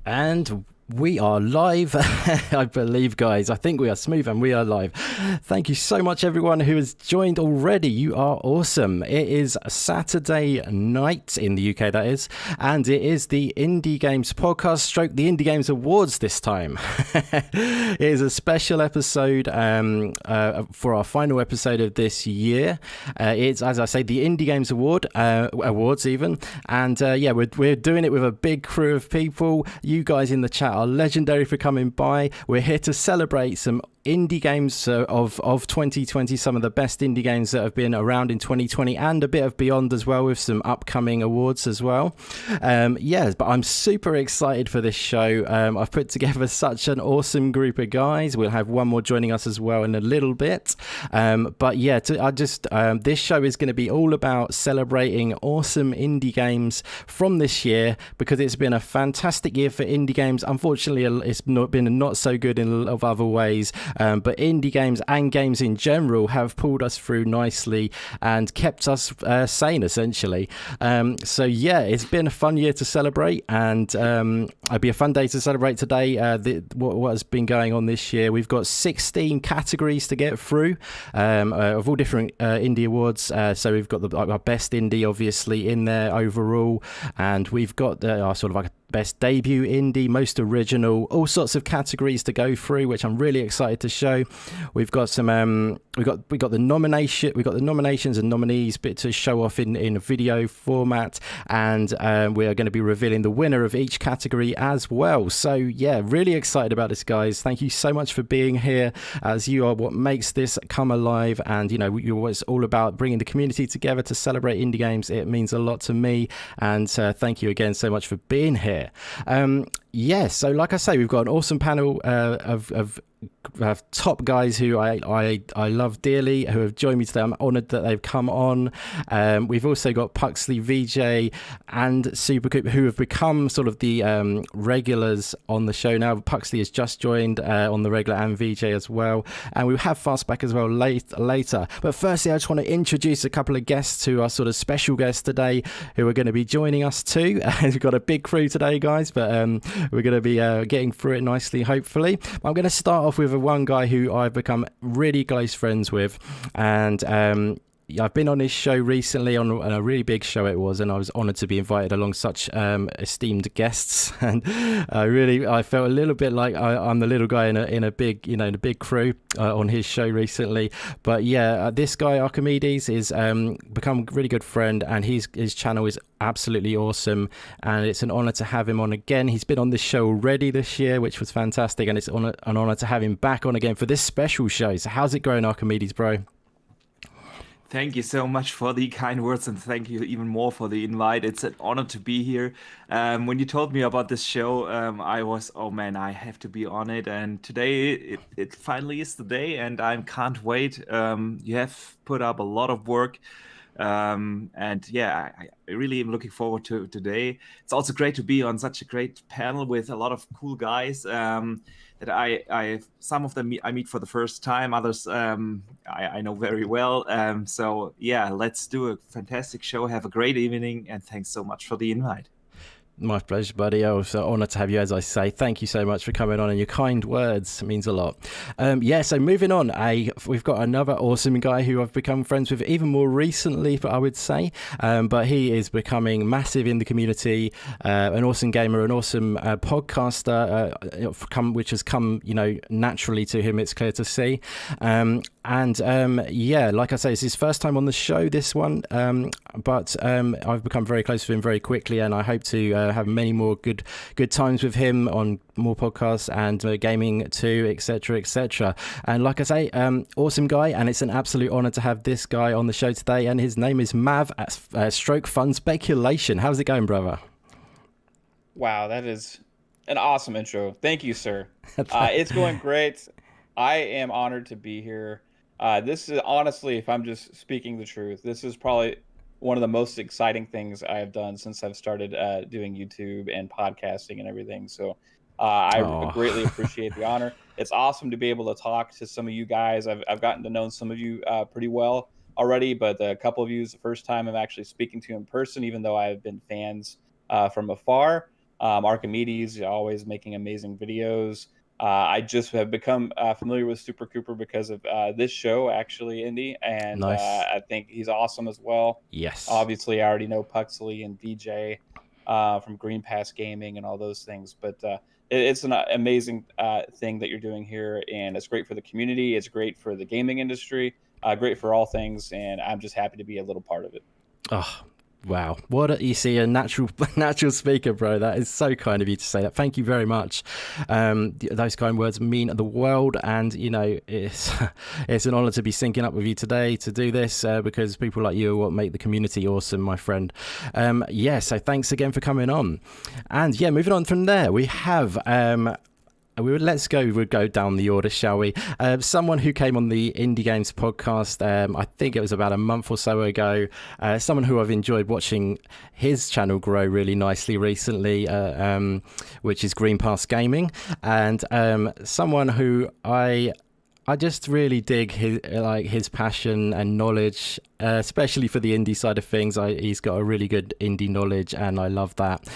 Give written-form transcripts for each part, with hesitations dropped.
And we are live, I believe, guys. I think we are smooth and we are live. Thank you so much, everyone who has joined already. You are awesome. It is Saturday night in the UK, that is, and it is the Indie Games podcast stroke the Indie Games Awards this time. It is a special episode for our final episode of this year. It's, as I say, the Indie Games Awards even, and yeah, we're doing it with a big crew of people. You guys in the chat are legendary for coming by. We're here to celebrate some indie games of 2020, some of the best indie games that have been around in 2020 and a bit of beyond as well, with some upcoming awards as well. Yeah, but I'm super excited for this show. I've put together such an awesome group of guys. We'll have one more joining us as well in a little bit. But yeah, this show is going to be all about celebrating awesome indie games from this year, because it's been a fantastic year for indie games. Unfortunately, it's been not so good in a lot of other ways. But indie games and games in general have pulled us through nicely and kept us sane, essentially. So yeah, it's been a fun year to celebrate, and it'll be a fun day to celebrate today. What has been going on this year? We've got 16 categories to get through of all different indie awards. So we've got our best indie, obviously, in there overall, and we've got our sort of like best debut indie, most original, all sorts of categories to go through, which I'm really excited to show. We've got some we got the nominations and nominees bit to show off in a video format, and we are going to be revealing the winner of each category as well. So yeah, really excited about this, guys. Thank you so much for being here, as you are what makes this come alive, and you know, it's all about bringing the community together to celebrate indie games. It means a lot to me, and thank you again so much for being here. Yeah, so like I say, we've got an awesome panel of top guys who I love dearly, who have joined me today. I'm honoured that they've come on. We've also got Puxley, VJ, and SuperCoopR, who have become sort of the regulars on the show now. Puxley has just joined on the regular, and VJ as well. And we have Fastback as well later. But firstly, I just want to introduce a couple of guests who are sort of special guests today, who are going to be joining us too. We've got a big crew today, guys, but we're going to be getting through it nicely, hopefully. I'm going to start off with one guy who I've become really close friends with, and I've been on his show recently, on a really big show it was, and I was honoured to be invited along such esteemed guests, and I felt a little bit like I'm the little guy in a big, in a big crew on his show recently. But yeah, this guy Archimedes is become a really good friend, and his channel is absolutely awesome, and it's an honour to have him on again. He's been on this show already this year, which was fantastic, and it's an honour to have him back on again for this special show. So how's it going, Archimedes, bro? Thank you so much for the kind words, and thank you even more for the invite. It's an honor to be here. When you told me about this show, I was, oh man, I have to be on it. And today it finally is the day, and I can't wait. You have put up a lot of work. And yeah, I really am looking forward to today. It's also great to be on such a great panel with a lot of cool guys. That I some of them I meet for the first time, others I know very well. So yeah, let's do a fantastic show. Have a great evening, and thanks so much for the invite. My pleasure, buddy. Oh, so honoured to have you, as I say. Thank you so much for coming on, and your kind words means a lot. Yeah, so moving on, we've got another awesome guy who I've become friends with even more recently, I would say. But he is becoming massive in the community, an awesome gamer, an awesome podcaster, which has come, naturally to him, it's clear to see. Yeah, like I say, it's his first time on the show, this one. But I've become very close with him very quickly, and I hope to have many more good times with him on more podcasts and gaming too, etc. And like I say, awesome guy, and it's an absolute honor to have this guy on the show today, and his name is Mav at Stroke Fun Speculation. How's it going, brother? Wow, that is an awesome intro. Thank you, sir. It's going great. I am honored to be here. This is honestly, if I'm just speaking the truth, this is probably one of the most exciting things I have done since I've started doing YouTube and podcasting and everything. So I greatly appreciate the honor. It's awesome to be able to talk to some of you guys. I've gotten to know some of you pretty well already, but a couple of you is the first time I'm actually speaking to you in person, even though I've been fans from afar. Archimedes, always making amazing videos. I just have become familiar with SuperCoopR because of this show, actually, Indy, and Nice. I think he's awesome as well. Yes. Obviously, I already know Puxley and VJ from Green Pass Gaming and all those things, but it's an amazing thing that you're doing here, and it's great for the community. It's great for the gaming industry, great for all things, and I'm just happy to be a little part of it. Oh, wow. You see, a natural speaker, bro. That is so kind of you to say that. Thank you very much. Those kind words mean the world, and it's an honor to be syncing up with you today to do this because people like you are what make the community awesome, my friend. So thanks again for coming on. And moving on from there, we have we'll go down the order, shall we? Someone who came on the Indie Games podcast, I think it was about a month or so ago. Someone who I've enjoyed watching his channel grow really nicely recently, which is Green Pass Gaming, and someone who I just really dig his passion and knowledge, especially for the indie side of things. He's got a really good indie knowledge, and I love that.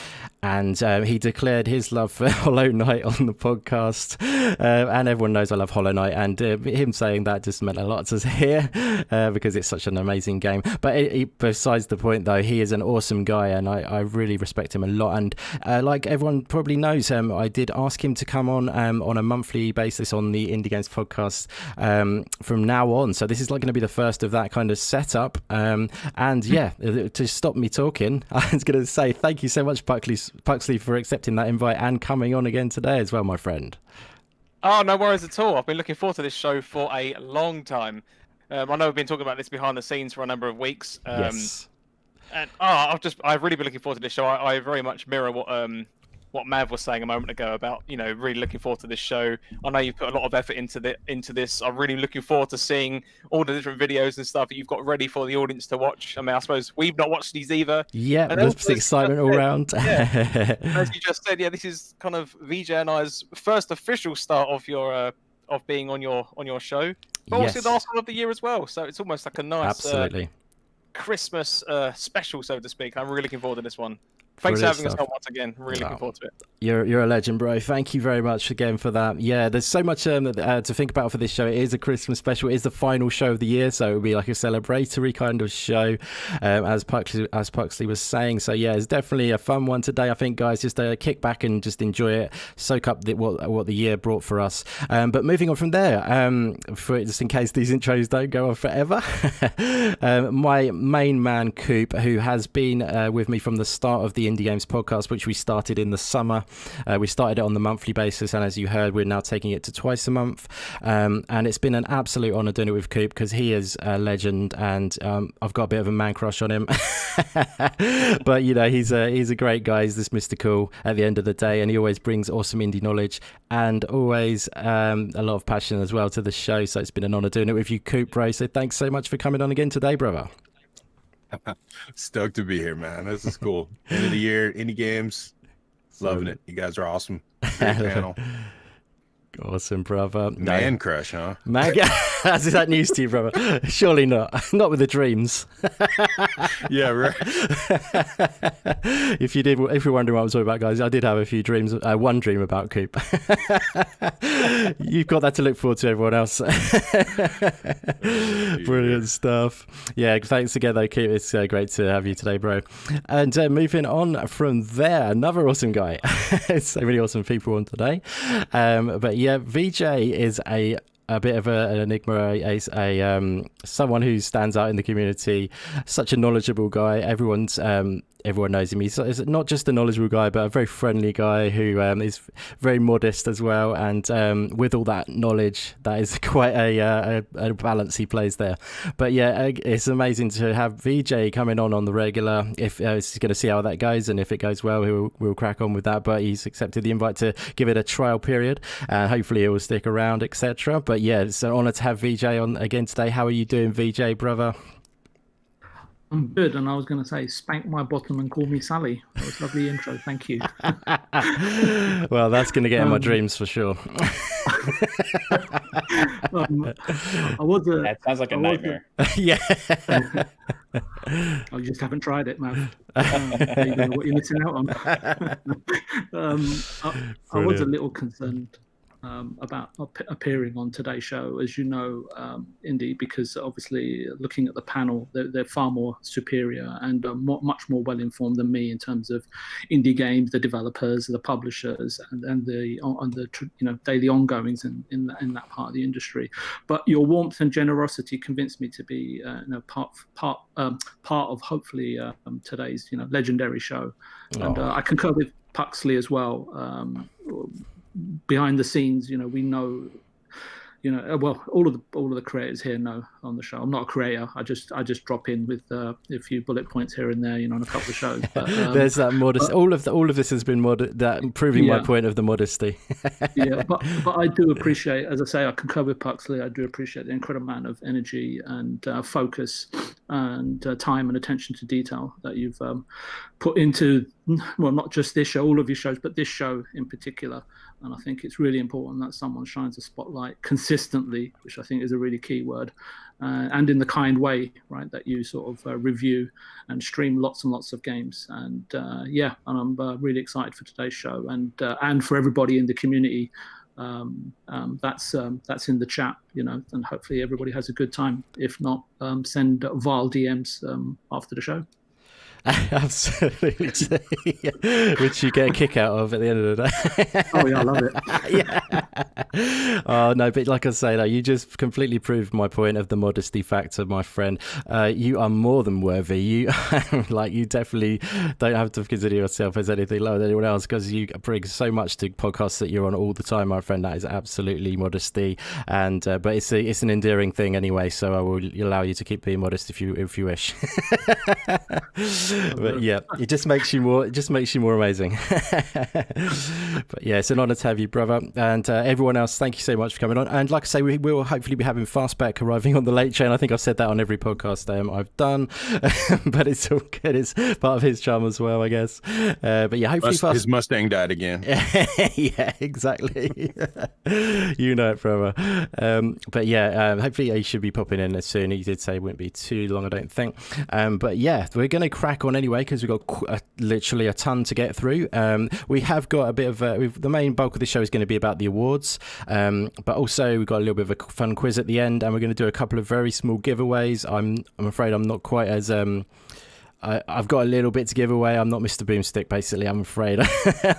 And he declared his love for Hollow Knight on the podcast, and everyone knows I love Hollow Knight, and him saying that just meant a lot to hear because it's such an amazing game. But besides the point, though, he is an awesome guy, and I really respect him a lot. And like everyone probably knows, I did ask him to come on a monthly basis on the Indie Games podcast from now on. So this is like going to be the first of that kind of setup. To stop me talking, I was going to say thank you so much, Puxley, for accepting that invite and coming on again today as well, my friend. Oh, no worries at all. I've been looking forward to this show for a long time. I know we've been talking about this behind the scenes for a number of weeks. Yes. And I've really been looking forward to this show. I very much mirror what Mav was saying a moment ago about, really looking forward to this show. I know you've put a lot of effort into this. I'm really looking forward to seeing all the different videos and stuff that you've got ready for the audience to watch. I mean, I suppose we've not watched these either. Yeah, there's excitement all around. Yeah. As you just said, this is kind of VJ and I's first official start of your of being on your show, but also the last one of the year as well. So it's almost like a nice absolutely Christmas special, so to speak. I'm really looking forward to this one. Thanks for having us on once again. Really looking forward to it. You're a legend, bro. Thank you very much again for that. Yeah, there's so much to think about for this show. It is a Christmas special. It is the final show of the year, so it'll be like a celebratory kind of show, as Puxley was saying. So yeah, it's definitely a fun one today. I think, guys, just kick back and just enjoy it, soak up what the year brought for us. But moving on from there, just in case these intros don't go on forever, my main man Coop, who has been with me from the start of the Indie Games podcast, which we started in the summer. We started it on the monthly basis, and as you heard, we're now taking it to twice a month. And it's been an absolute honor doing it with Coop because he is a legend, and I've got a bit of a man crush on him. But he's a great guy. He's this mystical at the end of the day, and he always brings awesome indie knowledge and always a lot of passion as well to the show. So it's been an honor doing it with you, Coop, bro. So thanks so much for coming on again today, brother. Stoked to be here, man. This is cool. End of the year, Indie Games. Loving it. You guys are awesome. Great panel. Awesome, brother. Man crush, huh? Is that news to you, brother? Surely not. Not with the dreams. Yeah, right. If you're wondering what I'm talking about, guys, I did have a few dreams. One dream about Coop. You've got that to look forward to, everyone else. Brilliant stuff. Yeah, thanks again, though, Coop. It's great to have you today, bro. And moving on from there, another awesome guy. So many awesome people on today. But yeah, VJ is a bit of an enigma, someone who stands out in the community, such a knowledgeable guy. Everyone knows him. He's not just a knowledgeable guy, but a very friendly guy who is very modest as well. And with all that knowledge, that is quite a balance he plays there. But yeah, it's amazing to have VJ coming on the regular. If he's going to see how that goes, and if it goes well, we'll crack on with that. But he's accepted the invite to give it a trial period, and hopefully he will stick around, etc. But yeah, it's an honor to have VJ on again today. How are you doing, VJ, brother? I'm good, and I was going to say, spank my bottom and call me Sally. That was a lovely intro. Thank you. Well, that's going to get in my dreams for sure. That sounds like a nightmare. Yeah. Oh, you just haven't tried it, Mav. You don't know what you're missing out on. I was a little concerned about appearing on today's show, as you know, Indy, because obviously looking at the panel, they're far more superior and much more well informed than me in terms of indie games, the developers, the publishers, and the daily ongoings in that part of the industry. But your warmth and generosity convinced me to be part of hopefully today's legendary show, and I concur with Puxley as well. Behind the scenes, we know, well, all of the creators here know on the show. I'm not a creator. I just drop in with a few bullet points here and there, on a couple of shows. But, there's that modesty. All of this has been proving my point of the modesty. Yeah, but I do appreciate, as I say, I concur with Puxley. I do appreciate the incredible amount of energy and focus and time and attention to detail that you've put into, well, not just this show, all of your shows, but this show in particular. And I think it's really important that someone shines a spotlight consistently, which I think is a really key word, and in the kind way, right, that you sort of review and stream lots and lots of games. And and I'm really excited for today's show and for everybody in the community that's in the chat, and hopefully everybody has a good time. If not, send vile DMs after the show. Absolutely. Which you get a kick out of at the end of the day. Oh yeah, I love it. Yeah. Oh no, but like I say, you just completely proved my point of the modesty factor, my friend. You are more than worthy. You definitely don't have to consider yourself as anything lower than anyone else, because you bring so much to podcasts that you're on all the time, my friend. That is absolutely modesty, and but it's an endearing thing anyway. So I will allow you to keep being modest if you wish. But yeah, it just makes you more amazing. But yeah, it's an honor to have you, brother, and everyone else, thank you so much for coming on. And like I say, we will hopefully be having Fastback arriving on the late train. I think I've said that on every podcast I've done. But it's all good, it's part of his charm as well, I guess. But yeah, hopefully his Mustang died again. Yeah, exactly. You know it, brother. But yeah, hopefully he should be popping in as soon. He did say it wouldn't be too long, I don't think. But yeah, we're going to crack on anyway, because we've got literally a ton to get through. We have got a bit of the main bulk of the show is going to be about the awards, but also we've got a little bit of a fun quiz at the end, and we're going to do a couple of very small giveaways. I'm afraid I'm not quite as I've got a little bit to give away. I'm not Mr. Boomstick, basically, I'm afraid.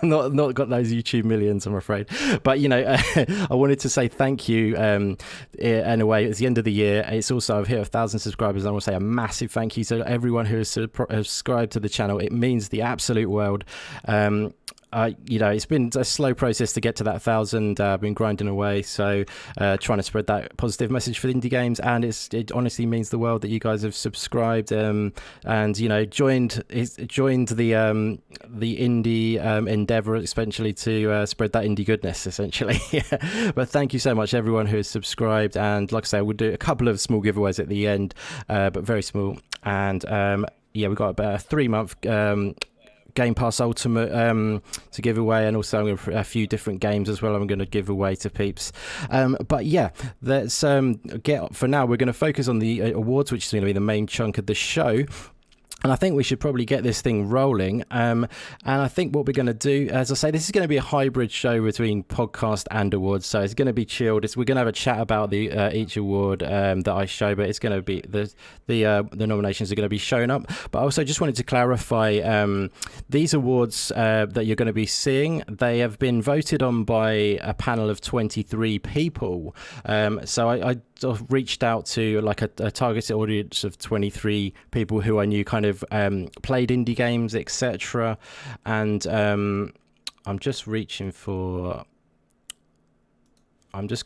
I'm not got those YouTube millions, I'm afraid. But, I wanted to say thank you in a way. It's the end of the year. It's also, I've hit 1,000 subscribers. I want to say a massive thank you to everyone who has subscribed to the channel. It means the absolute world. It's been a slow process to get to that 1,000. I've been grinding away, so trying to spread that positive message for indie games, and it honestly means the world that you guys have subscribed and joined the indie endeavor, essentially, to spread that indie goodness, essentially. But thank you so much, everyone who has subscribed, and like I say, we'll do a couple of small giveaways at the end, but very small. And we've got about a 3-month Game Pass Ultimate to give away, and also a few different games as well I'm going to give away to peeps. But yeah, let's for now, we're going to focus on the awards, which is going to be the main chunk of the show. And I think we should probably get this thing rolling. And I think what we're going to do, as I say, this is going to be a hybrid show between podcast and awards. So it's going to be chilled. We're going to have a chat about each award that I show, but it's going to be the nominations are going to be shown up. But I also just wanted to clarify these awards that you're going to be seeing. They have been voted on by a panel of 23 people. So I sort of reached out to a targeted audience of 23 people who I knew kind of played indie games, etc. And I'm just going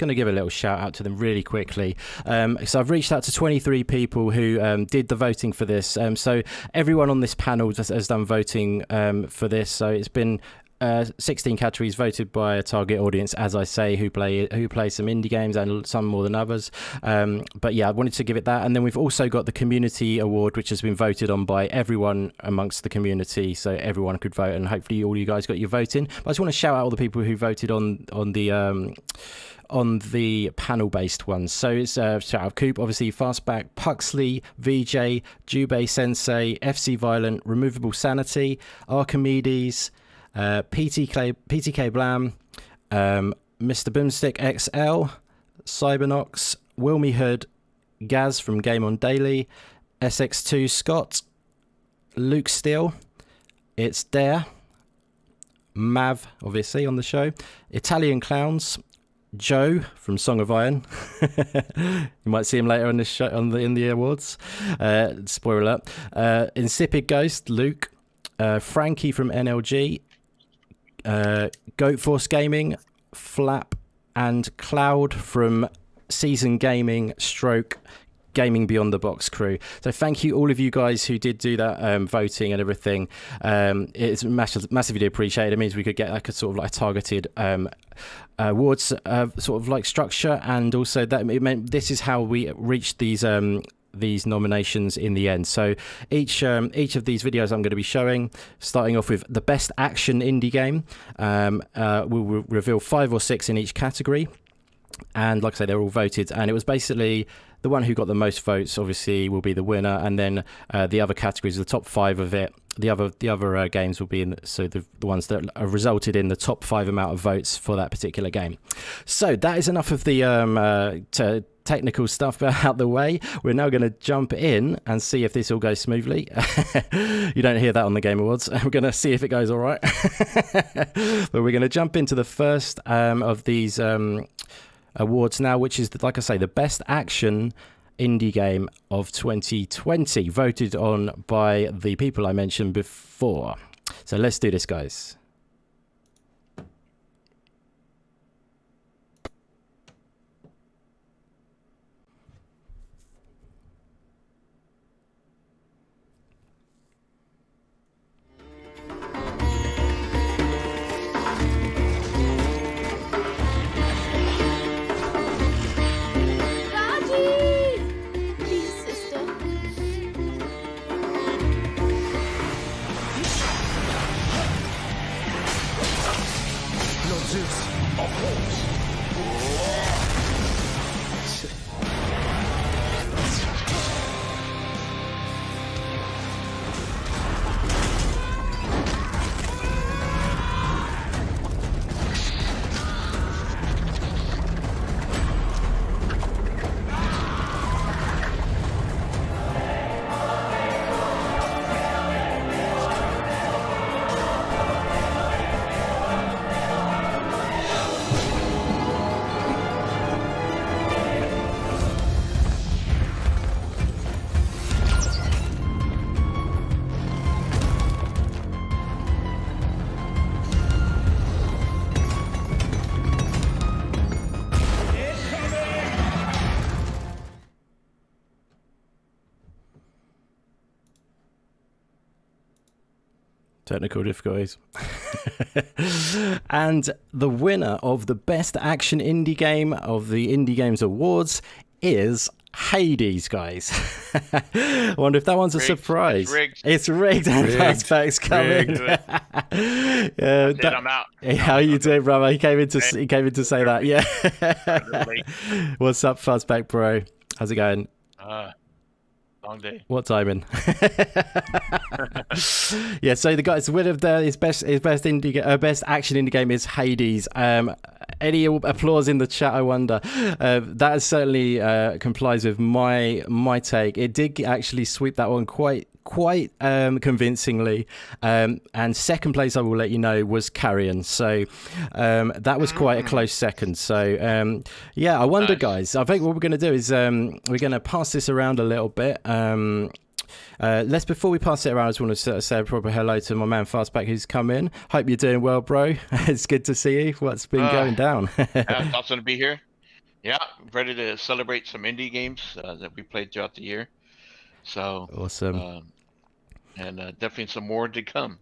to give a little shout out to them really quickly. So I've reached out to 23 people who did the voting for this. So everyone on this panel has done voting for this. So it's been 16 categories voted by a target audience, as I say, who play some indie games and some more than others. But yeah, I wanted to give it that. And then we've also got the community award, which has been voted on by everyone amongst the community, so everyone could vote, and hopefully all you guys got your vote in. But I just want to shout out all the people who voted on the panel-based ones. So it's shout out Coop, obviously, Fastback, Puxley, VJ, Jubei Sensei, FC Violent, Removable Sanity, Archimedes, PTK Blam, Mr. Boomstick XL, Cybernox, Wilmy Hood, Gaz from Game On Daily, SX2 Scott, Luke Steele, It's Dare, Mav, obviously, on the show, Italian Clowns, Joe from Song of Iron. You might see him later on this show, in the awards. Spoiler alert. Insipid Ghost, Luke, Frankie from NLG, Goat Force Gaming, Flap, and Cloud from Season Gaming stroke Gaming Beyond the Box crew. So thank you all of you guys who did do that voting and everything. It's massively appreciated. It means we could get like a sort of like targeted awards sort of like structure, and also that it meant this is how we reached these nominations in the end. So each of these videos I'm going to be showing, starting off with the best action indie game, we'll reveal 5 or 6 in each category, and like I say, they're all voted, and it was basically the one who got the most votes obviously will be the winner, and then the other categories, the top 5 of it, the other games will be in, so the ones that are resulted in the top 5 amount of votes for that particular game. So that is enough of the technical stuff out the way. We're now going to jump in and see if this all goes smoothly. You don't hear that on the Game Awards. We're going to see if it goes all right. But we're going to jump into the first of these awards now, which is, like I say, the best action indie game of 2020, voted on by the people I mentioned before. So let's do this, guys. Technical difficulties. And the winner of the best action indie game of the Indie Games Awards is Hades, guys. I wonder if that one's a surprise. It's rigged and Fastback's coming. I'm out. Hey, how are you doing, brother? He came in to say that. Yeah. What's up, Fastback, bro? How's it going? Long day. What timing? Yeah, so the guy's winner of his best action indie game is Hades. Any applause in the chat, I wonder? That certainly complies with my take. It did actually sweep that one quite convincingly, and second place, I will let you know, was Carrion. So that was quite a close second. So yeah, I wonder, guys, I think what we're going to do is we're going to pass this around a little bit. Before we pass it around, I just want to say a proper hello to my man Fastback, who's come in. Hope you're doing well, bro. It's good to see you. What's been going down? Awesome to be here. Yeah, ready to celebrate some indie games that we played throughout the year. So awesome. And definitely some more to come.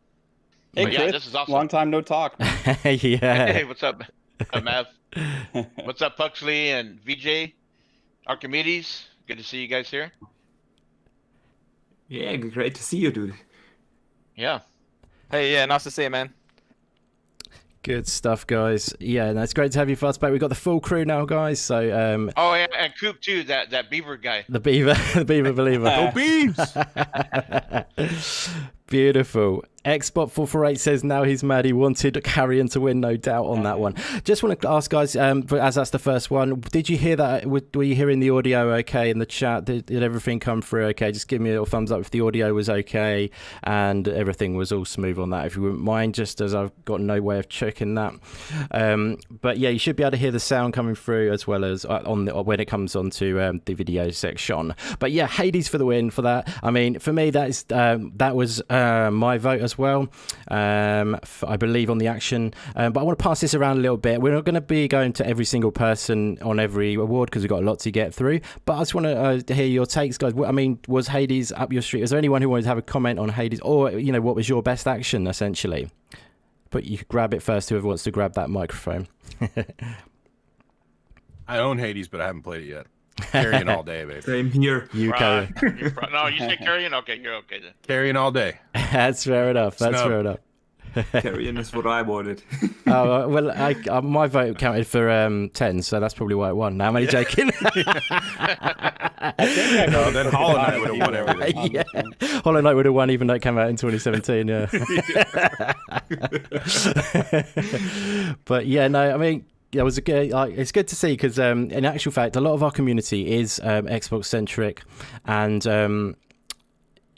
Hey, But yeah, Chris, this is awesome. long time no talk. yeah. Hey, what's up, Mav? What's up, Puxley and VJ? Archimedes, good to see you guys here. Yeah, great to see you, dude. Yeah. Hey, yeah, nice to see you, man. Good stuff, guys. Yeah, no, it's great to have you, Fastback. We've got the full crew now, guys. So, Oh, and Coop too, that beaver guy. the Beaver, the Beaver believer. Go Beavs! Beautiful. Xbot448 says now he's mad. He wanted Carrion to win, no doubt on that one. Just want to ask, guys, but as that's the first one, did you hear that? Were you hearing the audio okay in the chat? Did everything come through okay? Just give me a little thumbs up if the audio was okay and everything was all smooth on that, if you wouldn't mind, just as I've got no way of checking that. But yeah, you should be able to hear the sound coming through as well as when it comes onto the video section. But yeah, Hades for the win for that. I mean, for me, that was my vote as well. I believe on the action, but I want to pass this around a little bit. We're not going to be going to every single person on every award because we've got a lot to get through, but I just want to hear your takes, guys. I mean, was Hades up your street? Is there anyone who wanted to have a comment on Hades, or what was your best action essentially? But you could grab it first, whoever wants to grab that microphone. I own Hades, but I haven't played it yet. Carrying all day, baby. Same here. You Right. No, you say carrying? Okay, you're okay then. Carrying all day. That's fair enough. That's Snub. fair enough. Carrion is what I wanted. Oh well, my vote counted for 10, so that's probably why it won. Now I'm only joking. No, then Hollow Knight would have won everything. Yeah, Hollow Knight would have won even though it came out in 2017. Yeah. But yeah, no, I mean. Yeah, it was it's good to see because in actual fact, a lot of our community is Xbox centric, and a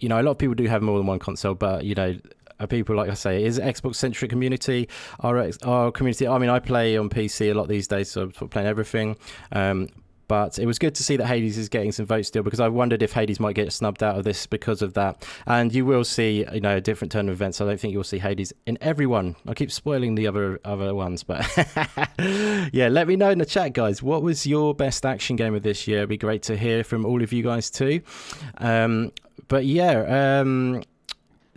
lot of people do have more than one console, but people, like I say, it is an Xbox centric community. Our community. I mean, I play on PC a lot these days, so I'm playing everything. But it was good to see that Hades is getting some votes still, because I wondered if Hades might get snubbed out of this because of that. And you will see, a different turn of events. I don't think you'll see Hades in every one. I keep spoiling the other ones, but yeah, let me know in the chat, guys. What was your best action game of this year? It'd be great to hear from all of you guys too. But yeah,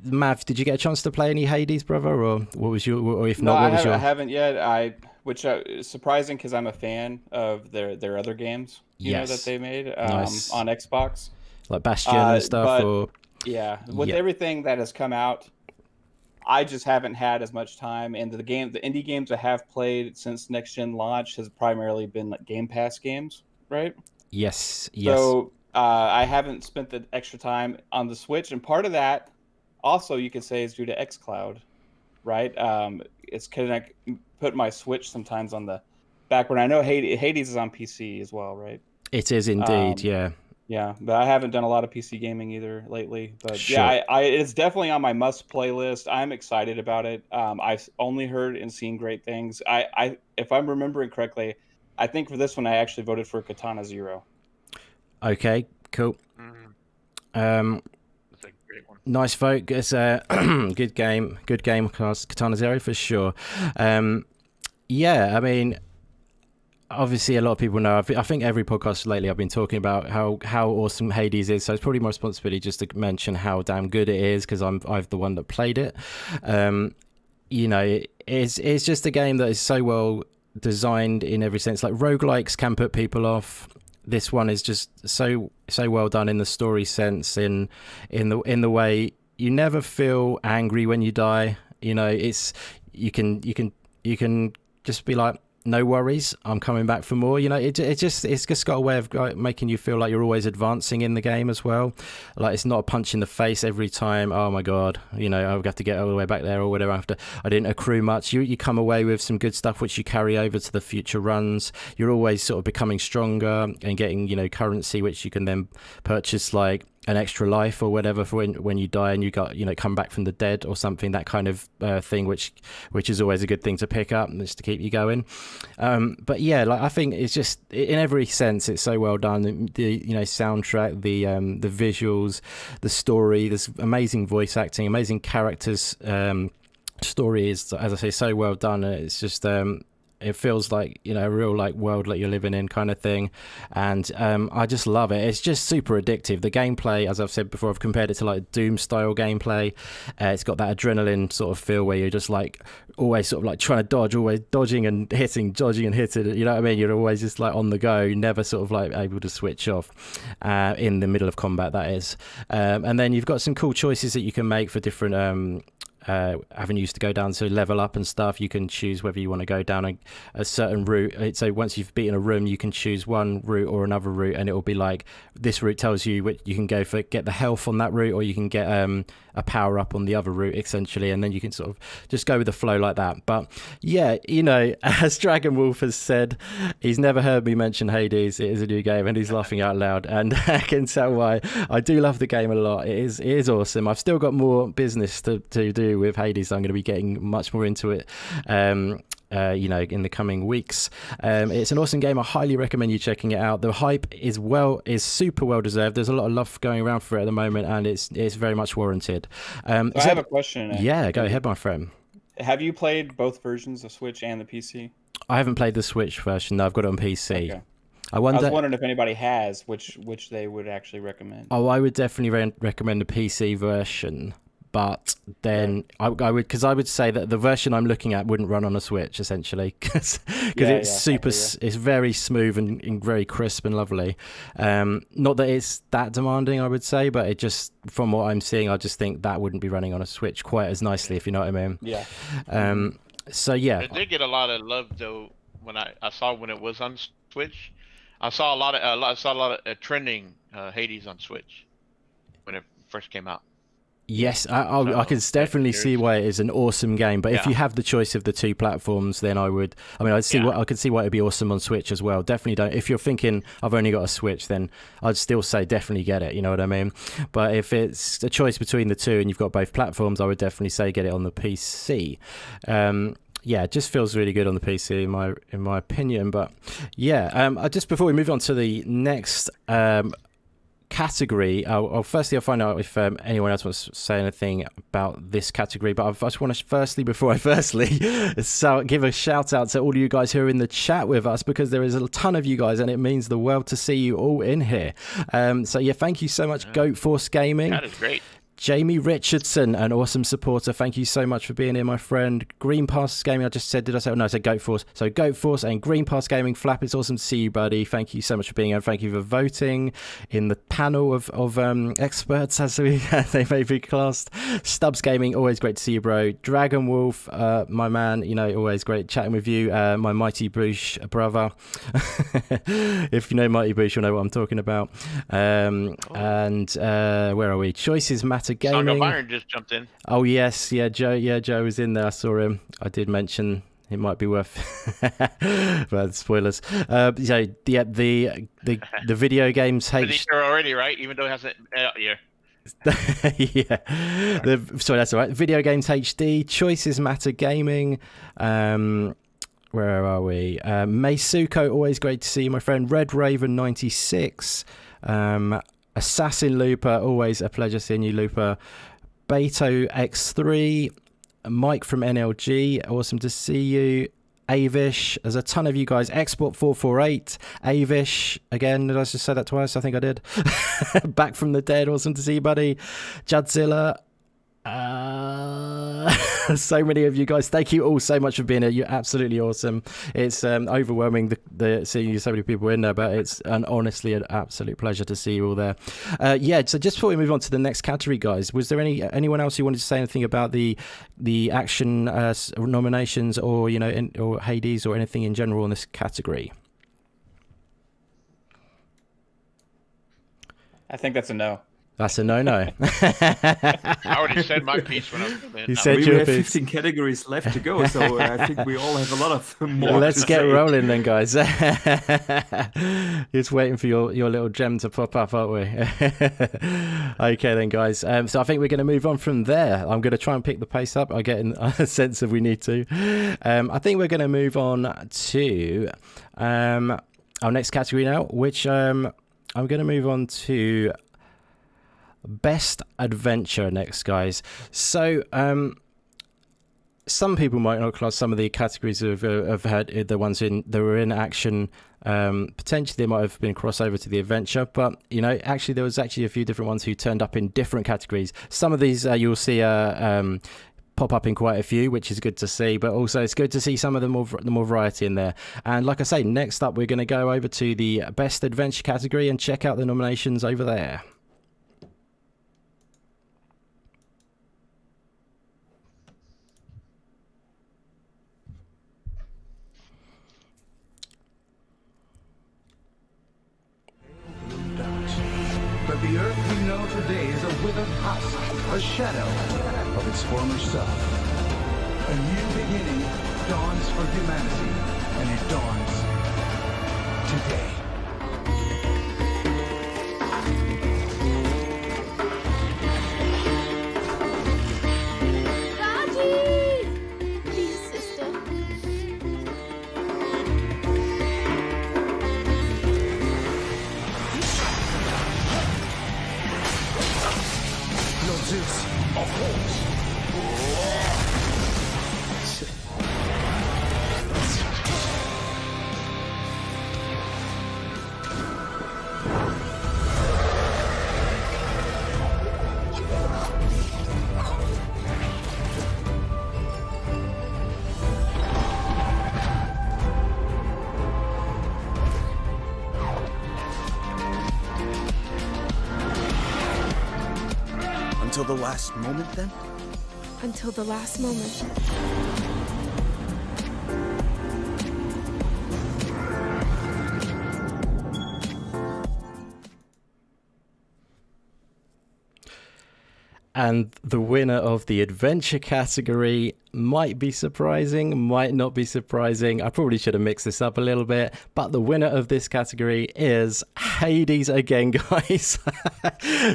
Mav, did you get a chance to play any Hades, brother, or what was your? Or if not, what was your? I haven't yet. Which is surprising because I'm a fan of their other games, that they made Nice. on Xbox, Like Bastion and stuff, but, or with everything that has come out, I just haven't had as much time. And the indie games I have played since next gen launch has primarily been like Game Pass games, right? yes. So I haven't spent the extra time on the Switch, and part of that, also you could say, is due to xCloud, right? It's kind of put my Switch sometimes on the back burner. I know Hades is on PC as well, right? It is indeed, yeah. Yeah, but I haven't done a lot of PC gaming either lately. But Sure. yeah, it's definitely on my must play list. I'm excited about it. I've only heard and seen great things. If I'm remembering correctly, I think for this one I actually voted for Katana Zero. Okay, cool. That's a great one. Nice vote. It's a good game. Good game, Katana Zero for sure. Yeah, I mean, obviously a lot of people know. I think every podcast lately I've been talking about how awesome Hades is. So it's probably my responsibility just to mention how damn good it is, because I'm the one that played it. It's just a game that is so well designed in every sense. Like roguelikes can put people off. This one is just so well done in the story sense, in the way you never feel angry when you die. It's you can just be like, no worries, I'm coming back for more. It's just got a way of making you feel like you're always advancing in the game as well. Like, it's not a punch in the face every time. Oh my god, I've got to get all the way back there or whatever. I didn't accrue much. You come away with some good stuff which you carry over to the future runs. You're always sort of becoming stronger and getting currency which you can then purchase, like an extra life or whatever for when you die and you got come back from the dead or something, that kind of thing, which is always a good thing to pick up and just to keep you going. But yeah, like, I think it's just, in every sense, it's so well done. The soundtrack, the visuals, the story, this amazing voice acting, amazing characters. Story is, as I say, so well done. And it's just It feels like, you know, a real like world that you're living in kind of thing. And I just love it. It's just super addictive. The gameplay, as I've said before, I've compared it to like Doom style gameplay. It's got that adrenaline sort of feel where you're just like always sort of like trying to dodge, always dodging and hitting, dodging and hitting. You know what I mean? You're always just like on the go, never sort of like able to switch off in the middle of combat, that is. And then you've got some cool choices that you can make for different avenues to go down to level up and stuff. You can choose whether you want to go down a certain route. So once you've beaten a room, you can choose one route or another route, and it will be like this route tells you what you can go for, get the health on that route, or you can get a power up on the other route essentially, and then you can sort of just go with the flow like that. But yeah, you know, as Dragon Wolf has said, he's never heard me mention Hades. It is a new game, and he's laughing out loud, and I can tell why. I do love the game a lot. It is awesome. I've still got more business to do with Hades. I'm going to be getting much more into it you know, in the coming weeks. It's an awesome game. I highly recommend you checking it out. The hype is super well deserved. There's a lot of love going around for it at the moment, and it's very much warranted. I have a question. Yeah, go ahead, my friend. Have you played both versions of Switch and the PC? I haven't played the Switch version. No, I've got it on PC. Okay. I was wondering if anybody has, which they would actually recommend. Oh, I would definitely recommend the PC version. But then I would say that the version I'm looking at wouldn't run on a Switch essentially, because it's very smooth and very crisp and lovely. Not that it's that demanding, I would say, but it just, from what I'm seeing, I just think that wouldn't be running on a Switch quite as nicely, if you know what I mean. Yeah. So yeah, It did get a lot of love though. When I saw when it was on Switch, I saw a lot of trending Hades on Switch when it first came out. Yes, I can definitely see why it is an awesome game. But if you have the choice of the two platforms, then I could see why it'd be awesome on Switch as well. Definitely don't. If you're thinking I've only got a Switch, then I'd still say definitely get it. You know what I mean? But if it's a choice between the two and you've got both platforms, I would definitely say get it on the PC. Yeah, it just feels really good on the PC in my opinion. But yeah, just before we move on to the next category, I'll find out if anyone else wants to say anything about this category, but I just want to so give a shout out to all of you guys who are in the chat with us, because there is a ton of you guys and it means the world to see you all in here. So yeah, thank you so much, Goat Force Gaming. That is great. Jamie Richardson, an awesome supporter. Thank you so much for being here, my friend. Green Pass Gaming, I just said, did I say? Oh, no, I said Goat Force. So Goat Force and Green Pass Gaming. Flap, it's awesome to see you, buddy. Thank you so much for being here. Thank you for voting in the panel of experts, as they may be classed. Stubbs Gaming, always great to see you, bro. Dragon Wolf, my man, you know, always great chatting with you. My Mighty Boosh brother. If you know Mighty Boosh, you'll know what I'm talking about. And where are we? Choices Matter Gaming. Song of Iron just jumped in. Oh yes, yeah, Joe was in there. I saw him. I did mention it might be worth, but spoilers. So yeah, the video games You're already right, even though it hasn't out yet. Yeah, sorry, that's all right. Video Games HD, Choices Matter Gaming. Where are we? Meisuko, always great to see you, my friend. Red Raven 96. Assassin Looper, always a pleasure seeing you, Looper. Beto X3, Mike from NLG, awesome to see you. Avish, there's a ton of you guys. Export 448, Avish, again, did I just say that twice? I think I did. Back from the dead, awesome to see you, buddy. Judzilla. So many of you guys, thank you all so much for being here. You're absolutely awesome. It's overwhelming the seeing so many people in there, but it's honestly an absolute pleasure to see you all there. Yeah, so just before we move on to the next category, guys, was there anyone else who wanted to say anything about the action nominations, or or Hades, or anything in general in this category? I think that's a no. That's a no-no. I already said my piece when I was in. You said we your have piece. 15 categories left to go, so I think we all have a lot of more. Let's to get say. rolling then, guys. Just waiting for your little gem to pop up, aren't we? Okay then, guys. So I think we're going to move on from there. I'm going to try and pick the pace up. I get a sense of we need to. I think we're going to move on to our next category now, which I'm going to move on to Best Adventure next, guys. So some people might not class some of the categories of had the ones that were in action. Potentially they might have been crossover to the adventure, but actually there was actually a few different ones who turned up in different categories. Some of these you'll see pop up in quite a few, which is good to see, but also it's good to see some of the more variety in there. And like I say, next up we're going to go over to the best adventure category and check out the nominations over there. But the Earth we know today is a withered husk, a shadow of its former self. A new beginning dawns for humanity, and it dawns today. Raji! Please, sister. Lord Zeus, of course. Until the last moment, then? Until the last moment. And the winner of the adventure category might be surprising, might not be surprising. I probably should have mixed this up a little bit, but the winner of this category is Hades again, guys.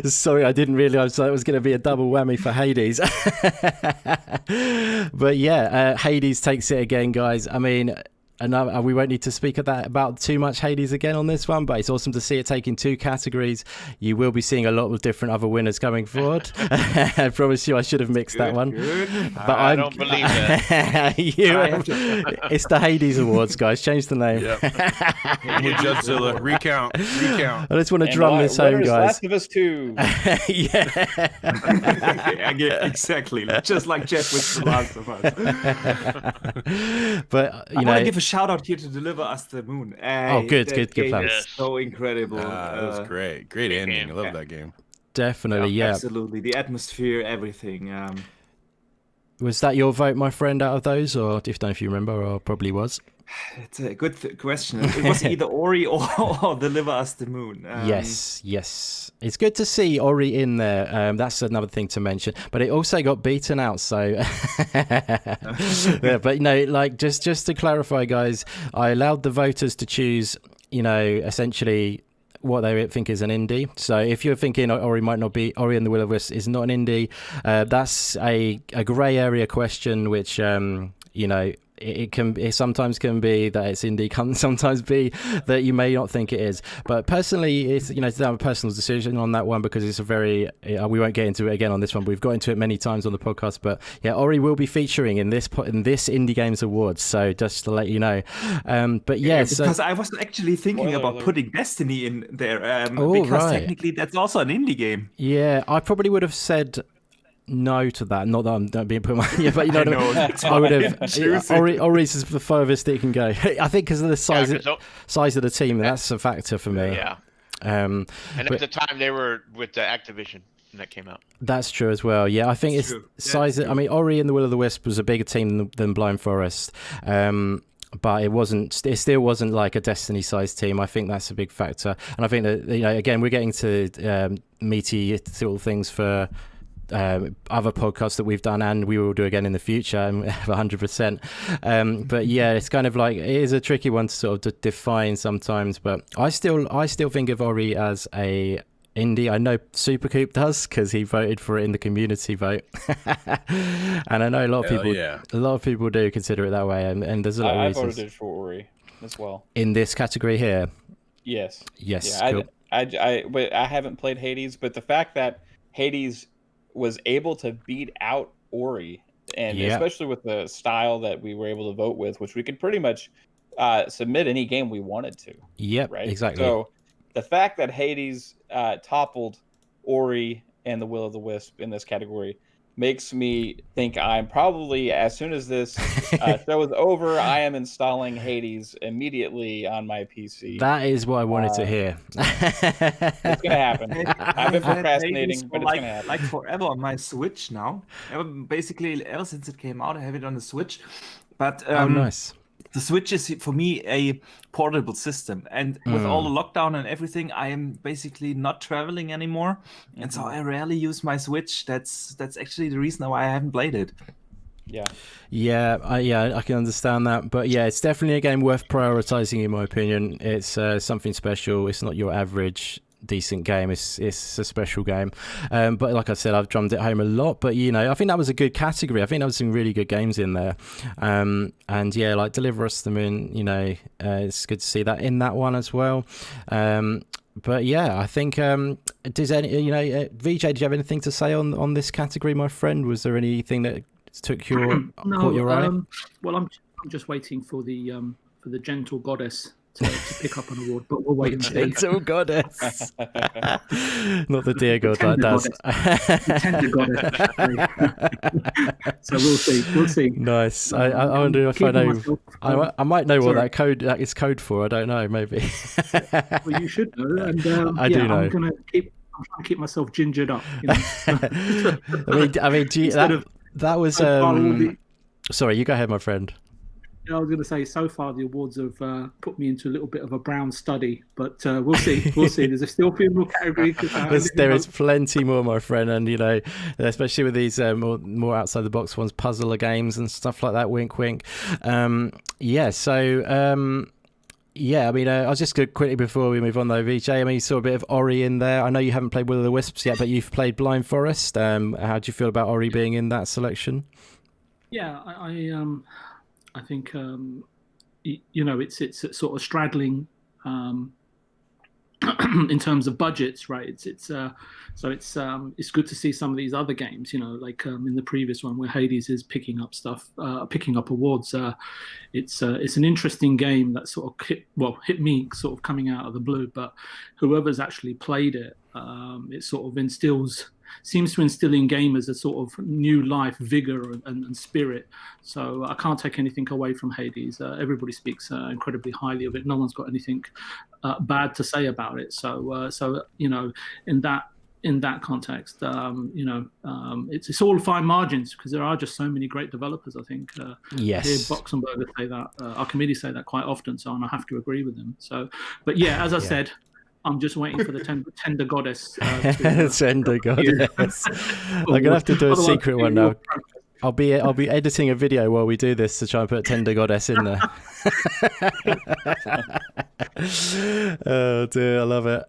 Sorry, I didn't realize that it was going to be a double whammy for Hades. But yeah, Hades takes it again, guys. I mean, and we won't need to speak about too much Hades again on this one, but it's awesome to see it taking two categories. You will be seeing a lot of different other winners coming forward. I promise you I should have mixed that one. But I don't believe that. It's the Hades Awards, guys. Change the name. Yep. With Judgezilla. Recount. I just want to drum this home, guys. Last of Us 2. Yeah. Yeah, exactly. Just like Jeff with The Last of Us. But, I want to give a shout out here to Deliver Us the Moon. Good game plan. is so incredible. It was great. Great ending. I love that game. Definitely, yeah. Absolutely. The atmosphere, everything. Was that your vote, my friend, out of those? Or don't know if you remember, or probably was? It's a good question. It was either Ori or Deliver Us the Moon. Yes. It's good to see Ori in there. That's another thing to mention. But it also got beaten out, so... Yeah, but, like, just to clarify, guys, I allowed the voters to choose, essentially what they think is an indie. So if you're thinking Ori might not be, Ori and the Will of the Wisp is not an indie, that's a grey area question, which, it sometimes can be that it's indie, can sometimes be that you may not think it is. But personally, it's it's a personal decision on that one, because it's a very we won't get into it again on this one. We've got into it many times on the podcast, but yeah, Ori will be featuring in this Indie Games Awards. So just to let you know, but yeah, because I was actually thinking about putting Destiny in there, because technically that's also an indie game. Yeah, I probably would have said no to that. Not that I'm not being put my but you know what I mean? I would have. Ori's is the furthest it can go. I think because of the size of the team, that's a factor for me. Yeah. And at the time they were with the Activision when that came out. That's true as well. Yeah, I think it's size. I mean, Ori and the Will of the Wisp was a bigger team than Blind Forest. But it still wasn't like a Destiny-sized team. I think that's a big factor. And I think that, again, we're getting to meaty sort of things for other podcasts that we've done, and we will do again in the future, 100%. But yeah, it's kind of like, it is a tricky one to sort of define sometimes, but I still think of Ori as a indie. I know SuperCoop does, because he voted for it in the community vote. And I know a lot of people do consider it that way, and there's a lot of reasons. I voted for Ori as well In this category here? Yes. Yeah, cool. I haven't played Hades, but the fact that Hades was able to beat out Ori and Yeah. especially with the style that we were able to vote with, which we could pretty much submit any game we wanted to. Yep, Right. exactly. So the fact that Hades toppled Ori and the Will of the Wisp in this category makes me think I'm probably, as soon as this show is over, I am installing Hades immediately on my PC. That is what I wanted to hear. It's gonna happen. I've been procrastinating, but it's like, gonna happen. like forever on my Switch now. Basically, ever since it came out, I have it on the Switch. But Oh, nice. the Switch is for me a portable system, and with all the lockdown and everything, I am basically not traveling anymore, and so I rarely use my Switch. That's actually the reason why I haven't played it. Yeah. I can understand that, but yeah, it's definitely a game worth prioritizing in my opinion. It's something special. It's not your average decent game. It's a special game, but like I said, I've drummed it home a lot. But you know, I think that was a good category. I think there was some really good games in there, and yeah, like Deliver Us the Moon, you know, it's good to see that in that one as well. But yeah, I think does any, you know, VJ, did you have anything to say on this category, my friend? Was there anything that took your caught your eye? Well, I'm just waiting for the gentle goddess to pick up an award, but we'll wait and see. Gentle goddess, not the dear god that does. The tender goddess. So we'll see. Nice. I wonder if I know. I might know what that is code for. I don't know. Maybe. Well, you should know. And I do know. I'm trying to keep myself gingered up. You know? I mean, that was. Sorry, you go ahead, my friend. I was going to say, so far the awards have put me into a little bit of a brown study, but we'll see. We'll see. There's still a few more categories. There is plenty more, my friend, and you know, especially with these more outside the box ones, puzzler games and stuff like that. Wink, wink. Yeah. So. Yeah, I mean, I was just going to quickly before we move on though, VJ. I mean, you saw a bit of Ori in there. I know you haven't played Will of the Wisps yet, but you've played Blind Forest. How do you feel about Ori being in that selection? Yeah, I think you know, it's sort of straddling in terms of budgets, right? It's good to see some of these other games, you know, like in the previous one where Hades is picking up awards. It's an interesting game that sort of hit me sort of coming out of the blue, but whoever's actually played it, it sort of seems to instill in gamers a sort of new life, vigor, and spirit. So I can't take anything away from Hades. Everybody speaks incredibly highly of it. No one's got anything bad to say about it. So you know, in that context, you know, it's all fine margins because there are just so many great developers. I think. Yes. I hear Boxenberger say that. Archimedes say that quite often. So and I have to agree with them. So, but yeah, as I said. I'm just waiting for the tender goddess. Tender goddess. I'm gonna have to do a secret one now. I'll be editing a video while we do this to try and put tender goddess in there. Oh dear, I love it.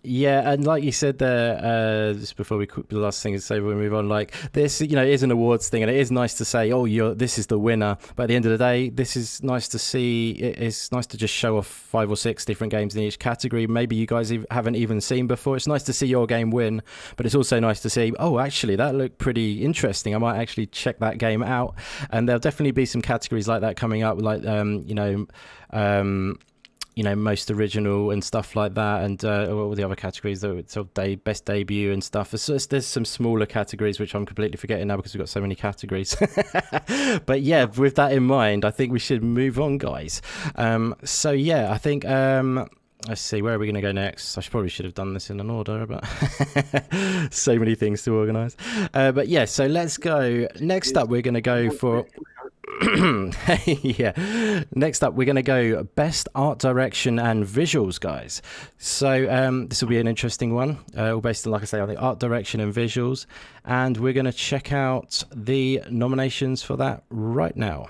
Yeah, and like you said there, just before the last thing to say before we move on, like this, you know, is an awards thing, and it is nice to say, oh, this is the winner. But at the end of the day, this is nice to see. It's nice to just show off 5 or 6 different games in each category. Maybe you guys haven't even seen before. It's nice to see your game win, but it's also nice to see, oh, actually, that looked pretty interesting. I might actually check that game out. And there'll definitely be some categories like that coming up, like you know, most original and stuff like that, and all the other categories, best debut and stuff. There's some smaller categories which I'm completely forgetting now because we've got so many categories. But yeah, with that in mind, I think we should move on, guys. So yeah, I think let's see, where are we going to go next? I probably should have done this in an order, but so many things to organise. But yeah, so let's go. Next up, we're going to go for. Yeah. Next up, we're going to go best art direction and visuals, guys. So this will be an interesting one, all based on, like I say, on the art direction and visuals. And we're going to check out the nominations for that right now.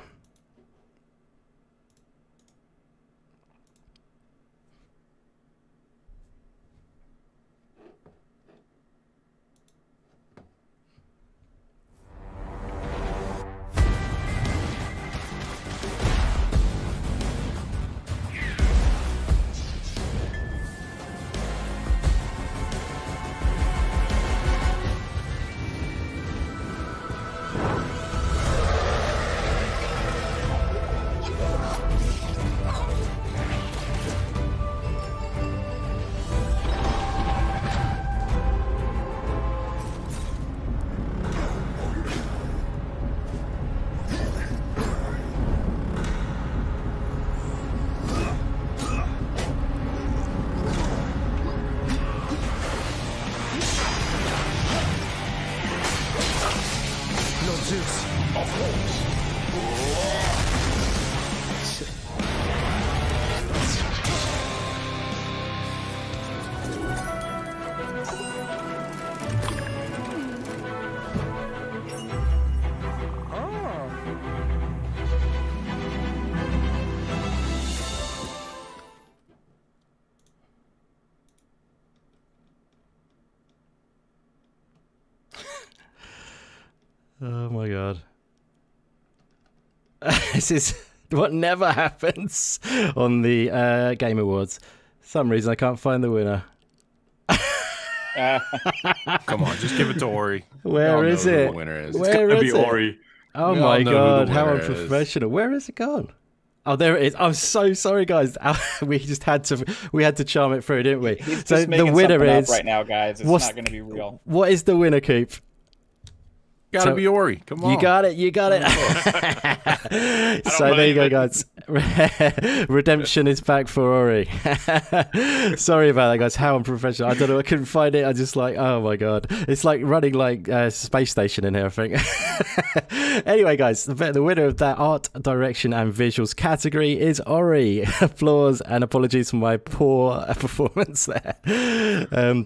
Oh my god. This is what never happens on the Game Awards. For some reason I can't find the winner. Come on, just give it to Ori. Where is Who it? the winner is. Where is it? Ori. Oh We all my know who god, the how winner is. unprofessional. Where is it gone? Oh, there it is. I'm so sorry, guys. We had to charm it through, didn't we? He's So just the making winner something up is right now, guys. It's what's- not going to be real. What is the winner, Coop? Gotta So- be Ori. Come on. You got it. So there you go, guys. Redemption is back for Ori. Sorry about that, guys. How unprofessional. I don't know. I couldn't find it. I just like, oh my god. It's like running like a space station in here, I think. Anyway, guys, the winner of that art, direction, and visuals category is Ori. Applause and apologies for my poor performance there.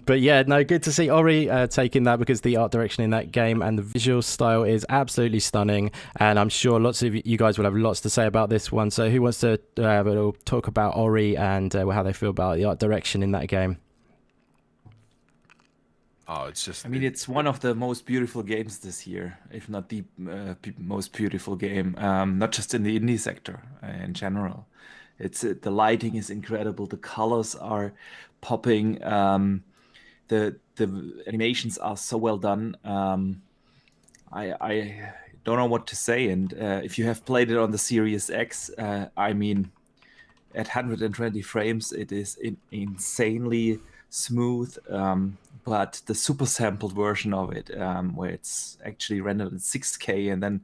But yeah, no, good to see Ori taking that, because the art direction in that game and the visual style is absolutely stunning, and I'm sure lots of you guys will have lots to say about this one. So who wants to talk about Ori and how they feel about the art direction in that game? Oh, it's just. I mean, it's one of the most beautiful games this year, if not the most beautiful game. Not just in the indie sector, in general. It's the lighting is incredible. The colors are popping. The animations are so well done. I don't know what to say. And if you have played it on the Series X, I mean, at 120 frames, it is insanely smooth. But the super sampled version of it, where it's actually rendered in 6K and then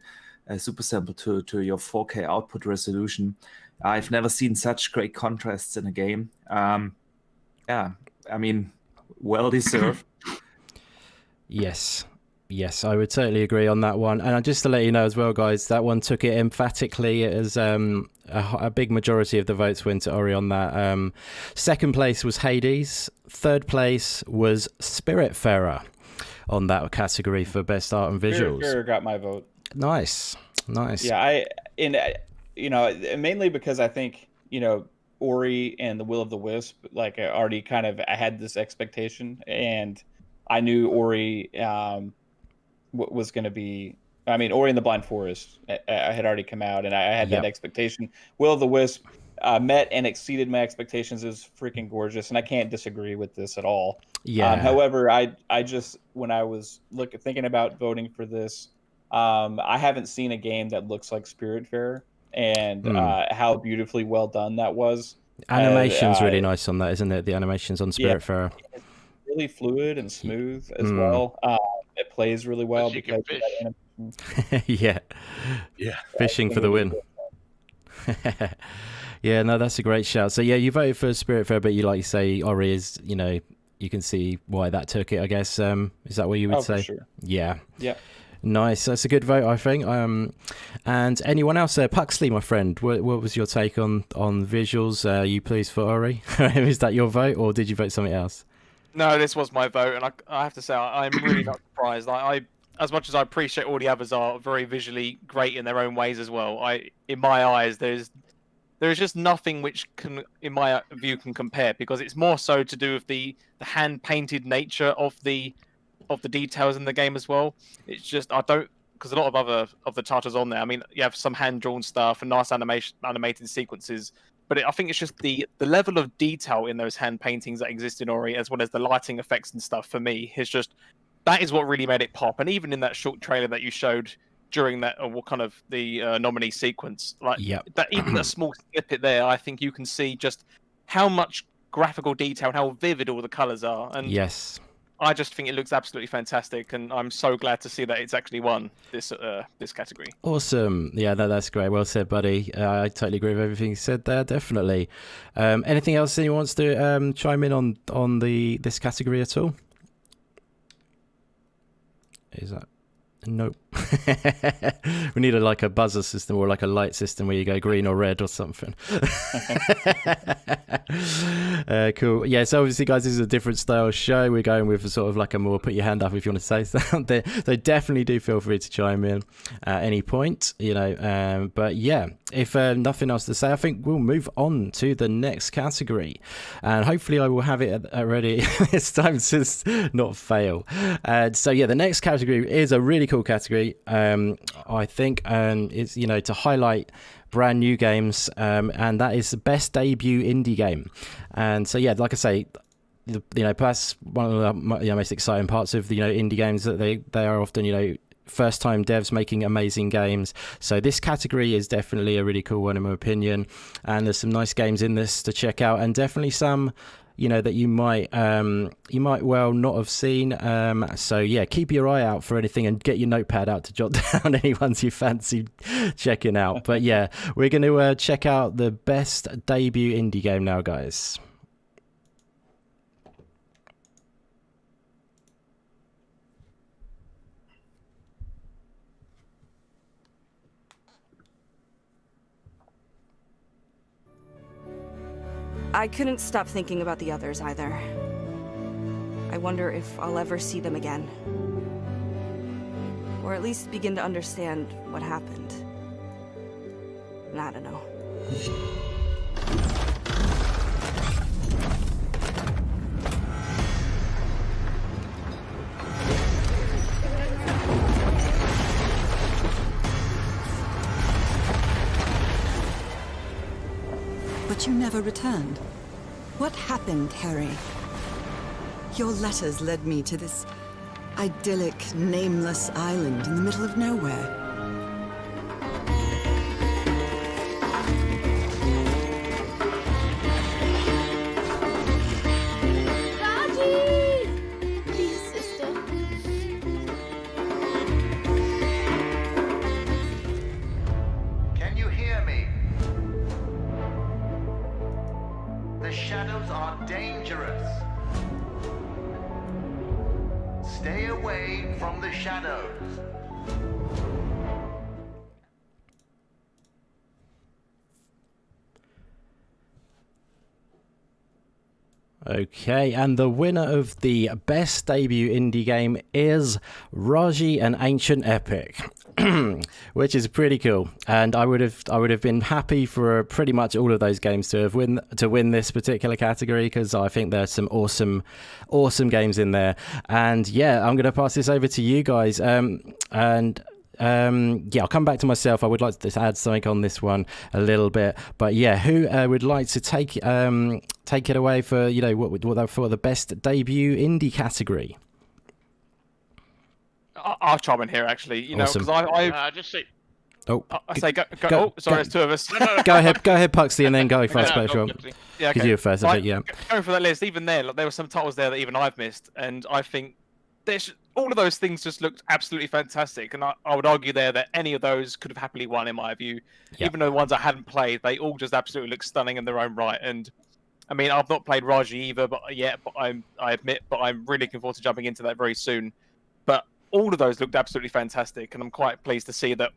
super sampled to your 4K output resolution, I've never seen such great contrasts in a game. Yeah, I mean, well deserved. Yes, I would totally agree on that one. And just to let you know as well, guys, that one took it emphatically as a big majority of the votes went to Ori on that. Second place was Hades. Third place was Spiritfarer on that category for best art and visuals. Spiritfarer got my vote. Nice. Yeah, mainly because I think, Ori and the Will of the Wisp, like I already I had this expectation, and I knew Ori was going to be. I mean, Ori and the Blind Forest had already come out, and I had that expectation. Will of the Wisp met and exceeded my expectations. It was freaking gorgeous, and I can't disagree with this at all. Yeah. However, I just, when I was thinking about voting for this, I haven't seen a game that looks like Spiritfarer, and how beautifully well done that was. Animation's really nice on that, isn't it? The animations on Spiritfarer. Yeah, it's really fluid and smooth as well. It plays really well Plus you can because of that animation. Yeah. Fishing for the win. Yeah, no, that's a great shout. So yeah, you voted for Spiritfarer, but you say Ori is, you can see why that took it, I guess. Is that what you would say? For sure. Yeah. Nice. That's a good vote, I think. And anyone else there? Puxley, my friend, what was your take on visuals? Are you pleased for Ori? Is that your vote, or did you vote something else? No, this was my vote, and I have to say I'm really not surprised. I as much as I appreciate all the others are very visually great in their own ways as well. In my eyes, there is just nothing which can, in my view, can compare, because it's more so to do with the hand painted nature of the details in the game as well. It's just because a lot of the titles on there. I mean, you have some hand drawn stuff and nice animated sequences. But I think it's just the level of detail in those hand paintings that exist in Ori, as well as the lighting effects and stuff, for me, that is what really made it pop. And even in that short trailer that you showed during that, or kind of the nominee sequence, that even a small snippet there, I think you can see just how much graphical detail, how vivid all the colors are. And yes, I just think it looks absolutely fantastic, and I'm so glad to see that it's actually won this category. Awesome. Yeah, that's great. Well said, buddy. I totally agree with everything you said there, definitely. Anything else anyone wants to chime in on this category at all? Is that... Nope. We need a buzzer system or like a light system where you go green or red or something. Cool. Yeah, so obviously, guys, this is a different style show. We're going with sort of like a more put your hand up if you want to say something. So definitely do feel free to chime in at any point, but yeah, if nothing else to say, I think we'll move on to the next category, and hopefully I will have it ready this time to not fail. So yeah, the next category is a really cool category. category, I think, is to highlight brand new games, and that is the best debut indie game. And so yeah, like I say, that's one of the most exciting parts of the indie games, that they are often first time devs making amazing games. So this category is definitely a really cool one in my opinion, and there's some nice games in this to check out, and definitely some that you might well not have seen. So yeah, keep your eye out for anything and get your notepad out to jot down any ones you fancy checking out. But yeah, we're going to check out the best debut indie game now, guys. I couldn't stop thinking about the others either. I wonder if I'll ever see them again. Or at least begin to understand what happened. I don't know. But you never returned. What happened, Harry? Your letters led me to this idyllic, nameless island in the middle of nowhere. Raji! Please, sister. Can you hear me? The shadows are dangerous. Stay away from the shadows. Okay, and the winner of the best debut indie game is Raji, an Ancient Epic, which is pretty cool. And I would have been happy for pretty much all of those games to win this particular category, because I think there's some awesome games in there. And yeah, I'm going to pass this over to you guys. I'll come back to myself. I would like to add something on this one a little bit, but yeah, who would like to take it away for for the best debut indie category? I'll chime in here actually. Because I just say. Oh, I say go. Oh, sorry, there's two of us. Go ahead, Puxley, and then go Fastback if you want. Yeah, okay. Because you were first, I think, yeah. Going for that list, even there were some titles there that even I've missed, and I think all of those things just looked absolutely fantastic, and I would argue there that any of those could have happily won in my view. Yep. Even though the ones I hadn't played, they all just absolutely look stunning in their own right. And I mean, I've not played Raji either, but I admit, I'm really looking forward to jumping into that very soon. But all of those looked absolutely fantastic, and I'm quite pleased to see that.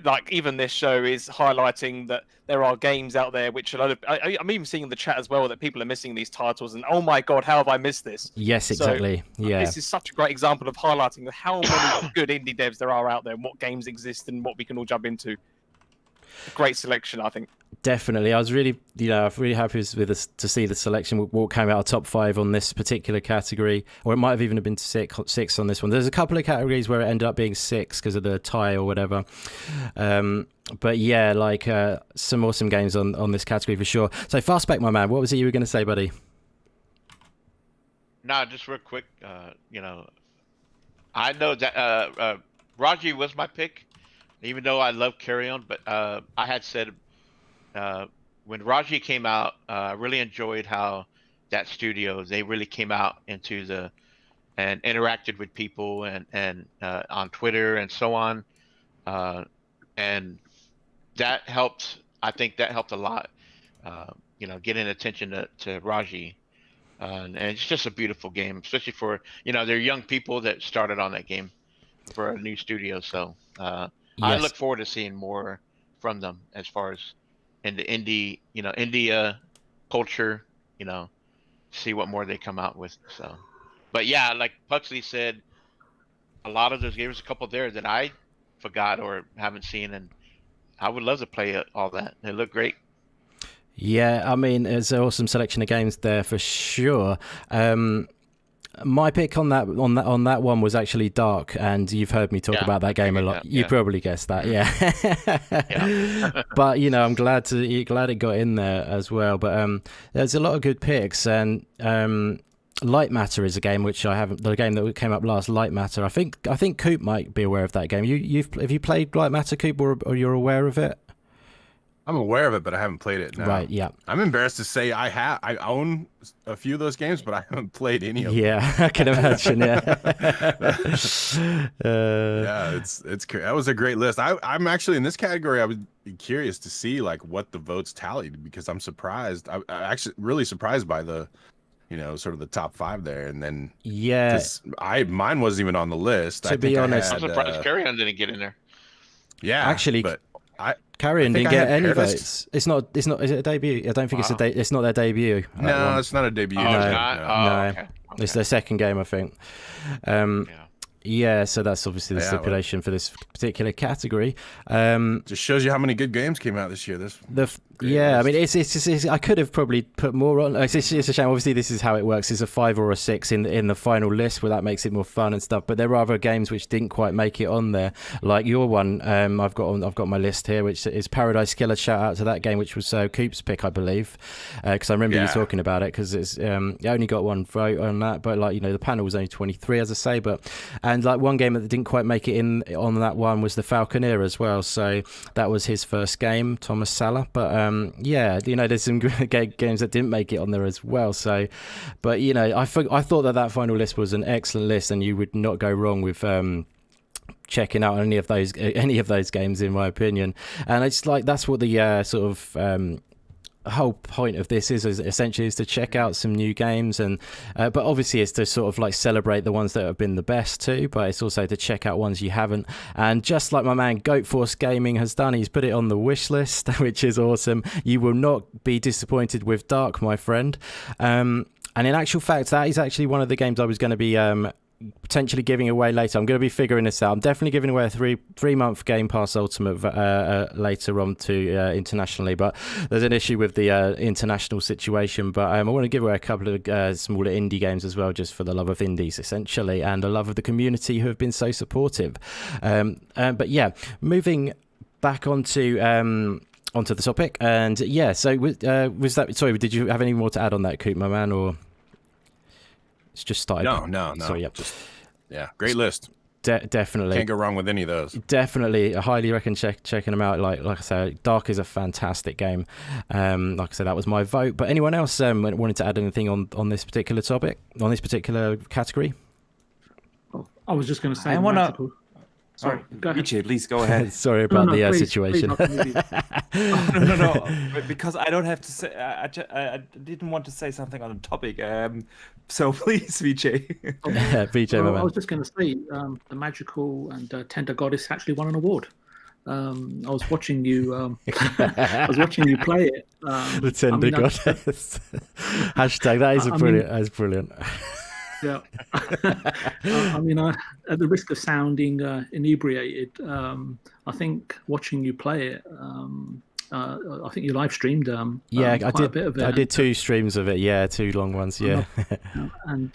Like, even this show is highlighting that there are games out there which I'm even seeing in the chat as well that people are missing these titles, and oh my god, how have I missed this? Yes, exactly. So, yeah, this is such a great example of highlighting how many good indie devs there are out there, and what games exist, and what we can all jump into. Great selection, I think. Definitely. I was really, really happy with this to see the selection. What came out of top 5 on this particular category, or it might have even been six on this one. There's a couple of categories where it ended up being 6 because of the tie or whatever. But yeah, some awesome games on this category for sure. So Fastback, my man, what was it you were going to say, buddy? No, just real quick. I know that Raji was my pick, even though I love Carry On, but I had said. When Raji came out, I really enjoyed how that studio, they really came out into and interacted with people and on Twitter and so on. And that helped, I think that helped a lot, getting attention to Raji. And it's just a beautiful game, especially for, they're young people that started on that game for a new studio. So yes. I look forward to seeing more from them as far as in the indie, India culture, see what more they come out with. So, but yeah, like Puxley said, a lot of those games, a couple there that I forgot or haven't seen, and I would love to play all that. They look great. Yeah, I mean, there's an awesome selection of games there for sure. my pick on that one was actually Dark, and you've heard me talk about that game a lot. You probably guessed that, yeah. But I'm glad it got in there as well. But there's a lot of good picks, and Light Matter is a game which I haven't. The game that came up last, Light Matter. I think Coop might be aware of that game. Have you played Light Matter, Coop, or you're aware of it? I'm aware of it, but I haven't played it. No. Right, yeah. I'm embarrassed to say I own a few of those games, but I haven't played any of them. Yeah, I can imagine. Yeah. That was a great list. I'm actually in this category. I would be curious to see like what the votes tallied, because I'm surprised. I'm actually really surprised by the, sort of the top 5 there, and then mine wasn't even on the list. To be honest, I'm surprised Carrion didn't get in there. Yeah, actually, but Carrion didn't get any votes. It's not. Is it a debut? I don't think it's not their debut. No, it's not a debut. No. It's their second game, I think. Yeah, so that's obviously the stipulation for this particular category. Just shows you how many good games came out this year. I mean, it's I could have probably put more on. It's a shame. Obviously, this is how it works. It's a 5 or a 6 in the final list, where that makes it more fun and stuff. But there are other games which didn't quite make it on there, like your one. I've got my list here, which is Paradise Killer. Shout out to that game, which was Coop's pick, I believe, because I remember you talking about it. Because it's it only got one vote on that, but the panel was only 23, as I say. And like one game that didn't quite make it in on that one was the Falconeer as well. So that was his first game, Thomas Salah. But there's some games that didn't make it on there as well. So, but I thought that final list was an excellent list, and you would not go wrong with checking out any of those games, in my opinion. And it's like that's what the sort of whole point of this is essentially to check out some new games, and but obviously it's to sort of like celebrate the ones that have been the best too, but it's also to check out ones you haven't. And just like my man Goat Force Gaming has done, he's put it on the wish list, which is awesome. You will not be disappointed with Dark, my friend. And in actual fact, that is actually one of the games I was going to be potentially giving away later. I'm going to be figuring this out. I'm definitely giving away a three-month Game Pass Ultimate later on to internationally, but there's an issue with the international situation. But I want to give away a couple of smaller indie games as well, just for the love of indies, essentially, and the love of the community who have been so supportive. But yeah, moving back onto the topic, and so was that? Sorry, did you have any more to add on that, Coop, my man, or? It's just started. No. Sorry, great list. Definitely. Can't go wrong with any of those. Definitely. I highly recommend checking them out. Like I said, Dark is a fantastic game. Like I said, that was my vote. But anyone else wanted to add anything on this particular topic, on this particular category? I was just going to say, Sorry, go ahead. BJ, please go ahead. Sorry about the situation. No, because I don't have to say. I didn't want to say something on the topic. So please, BJ. BJ, my man. I was just going to say, the magical and tender goddess actually won an award. I was watching you. I was watching you play it. The tender goddess. Hashtag. That is brilliant. Yeah, I mean, at the risk of sounding inebriated, I think watching you play it, I think you live streamed. I did. A bit of it. I did 2 streams of it. Yeah, 2 long ones. Yeah, and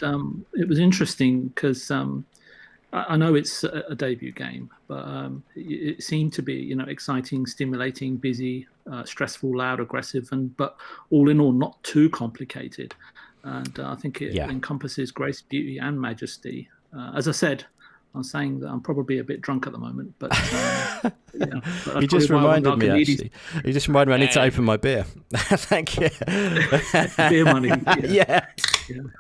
it was interesting because I know it's a debut game, but it seemed to be exciting, stimulating, busy, stressful, loud, aggressive, but all in all, not too complicated. And I think it encompasses grace, beauty, and majesty. As I said, I'm saying that I'm probably a bit drunk at the moment, but you just reminded me. Actually, you just reminded me. I need to open my beer. Thank you. Beer money. Yeah.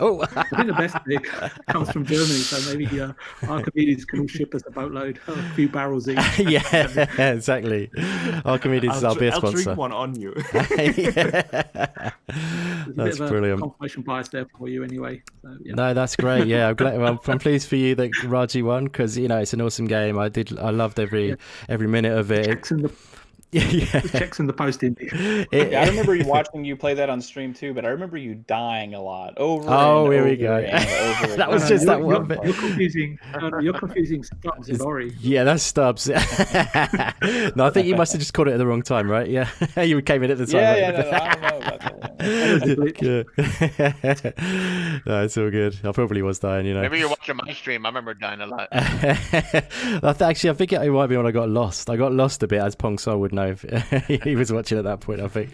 Oh, I think the best pick comes from Germany, so maybe Archimedes can all ship us a boatload, a few barrels each. Yeah, exactly. Archimedes is our beer sponsor. I'll drink one on you. That's brilliant. Confirmation bias there for you, anyway. So, No, that's great. Yeah, I'm glad. I'm pleased for you that Raji won, because it's an awesome game. I loved every minute of it. Checks in the post indie. I remember watching you play that on stream too, but I remember you dying a lot over. Here we go. That was just that one bit. You're confusing Stubbs and Ori. Yeah, that's Stubbs. No, I think you must have just caught it at the wrong time, right? Yeah, you came in at the time. I don't know about that. Good. No, it's all good. I probably was dying, you know. Maybe you're watching my stream. I remember dying a lot. Actually, I think it might be when I got lost. I got lost a bit, as Pong Sol would know. If he was watching at that point, I think.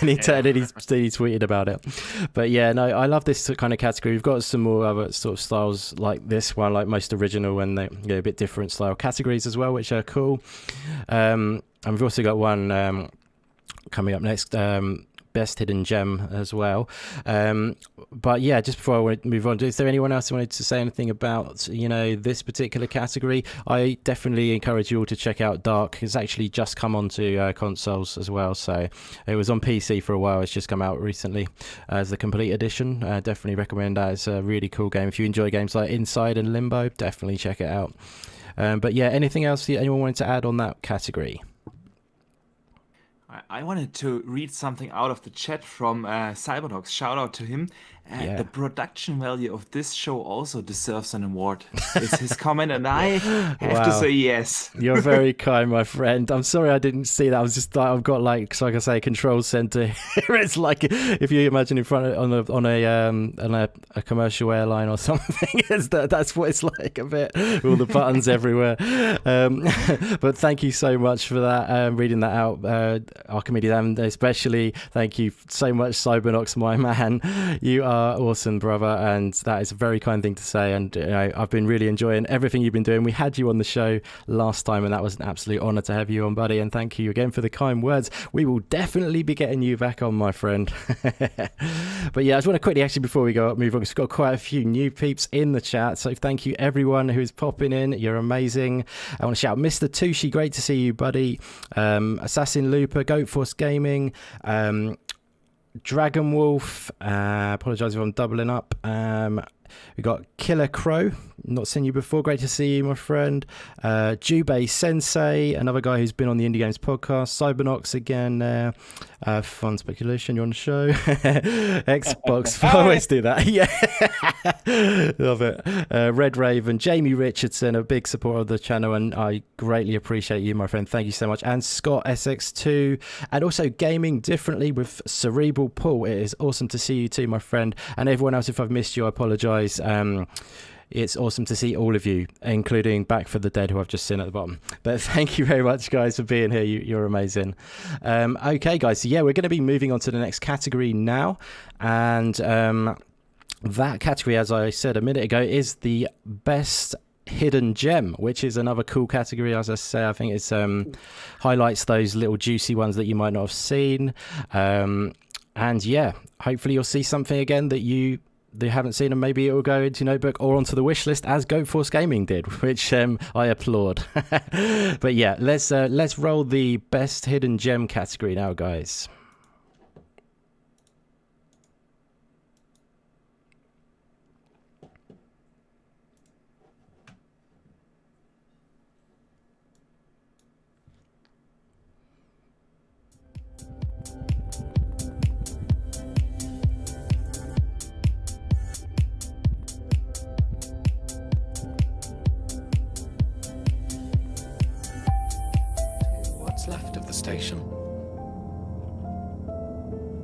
And he tweeted about it. But yeah, no, I love this kind of category. We've got some more other sort of styles like this one, like most original and they a bit different style categories as well, which are cool. And we've also got one coming up next, best hidden gem as well. But yeah, just before I move on, is there anyone else who wanted to say anything about, you know, this particular category? I definitely encourage you all to check out Dark. It's actually just come onto consoles as well, so it was on PC for a while. It's just come out recently as the complete edition. Definitely recommend that. It's a really cool game. If you enjoy games like Inside and Limbo, definitely check it out. But yeah, anything else anyone wanted to add on that category? I wanted to read something out of the chat from Cyberdogs. Shout out to him. Yeah. The production value of this show also deserves an award. Is his comment, and I have to say yes. You're very kind, my friend. I'm sorry I didn't see that. I was just I've got like I say, control center here. It's like if you imagine in front of on a commercial airline or something. That's what it's like a bit. All the buttons everywhere. But thank you so much for that. Reading that out, Archimedes, and especially thank you so much, Cybernox, my man. You are awesome, brother, and that is a very kind thing to say. And you know, I've been really enjoying everything you've been doing. We had you on the show last time, and that was an absolute honor to have you on, buddy. And thank you again for the kind words. We will definitely be getting you back on, my friend. But yeah, I just want to quickly, actually, before we move on, we've got quite a few new peeps in the chat. So thank you everyone who's popping in. You're amazing. I want to shout Mr. Tushi, great to see you, buddy. Assassin Looper, Goat Force Gaming, Dragon Wolf, apologise if I'm doubling up. We got Killer Crow, not seen you before, great to see you, my friend. Jubei Sensei, another guy who's been on the Indie Games podcast. Cybernox again, Fun Speculation, you're on the show. Xbox, I always do that. Yeah, love it. Red Raven, Jamie Richardson, a big supporter of the channel, and I greatly appreciate you, my friend. Thank you so much. And Scott SX2, and also Gaming Differently with Cerebral Paul. It is awesome to see you too, my friend. And everyone else, if I've missed you, I apologise. It's awesome to see all of you, including Back for the Dead, who I've just seen at the bottom. But thank you very much, guys, for being here. You're amazing. Okay, guys, so yeah, we're going to be moving on to the next category now. And that category, as I said a minute ago, is the best hidden gem, which is another cool category. As I say, I think it's highlights those little juicy ones that you might not have seen. And yeah, hopefully you'll see something again that you haven't seen, and maybe it will go into notebook or onto the wish list, as Goat Force Gaming did, which I applaud. But yeah, let's roll the best hidden gem category now, guys. Left of the station.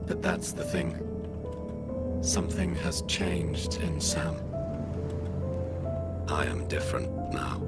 But that's the thing. Something has changed in Sam. I am different now.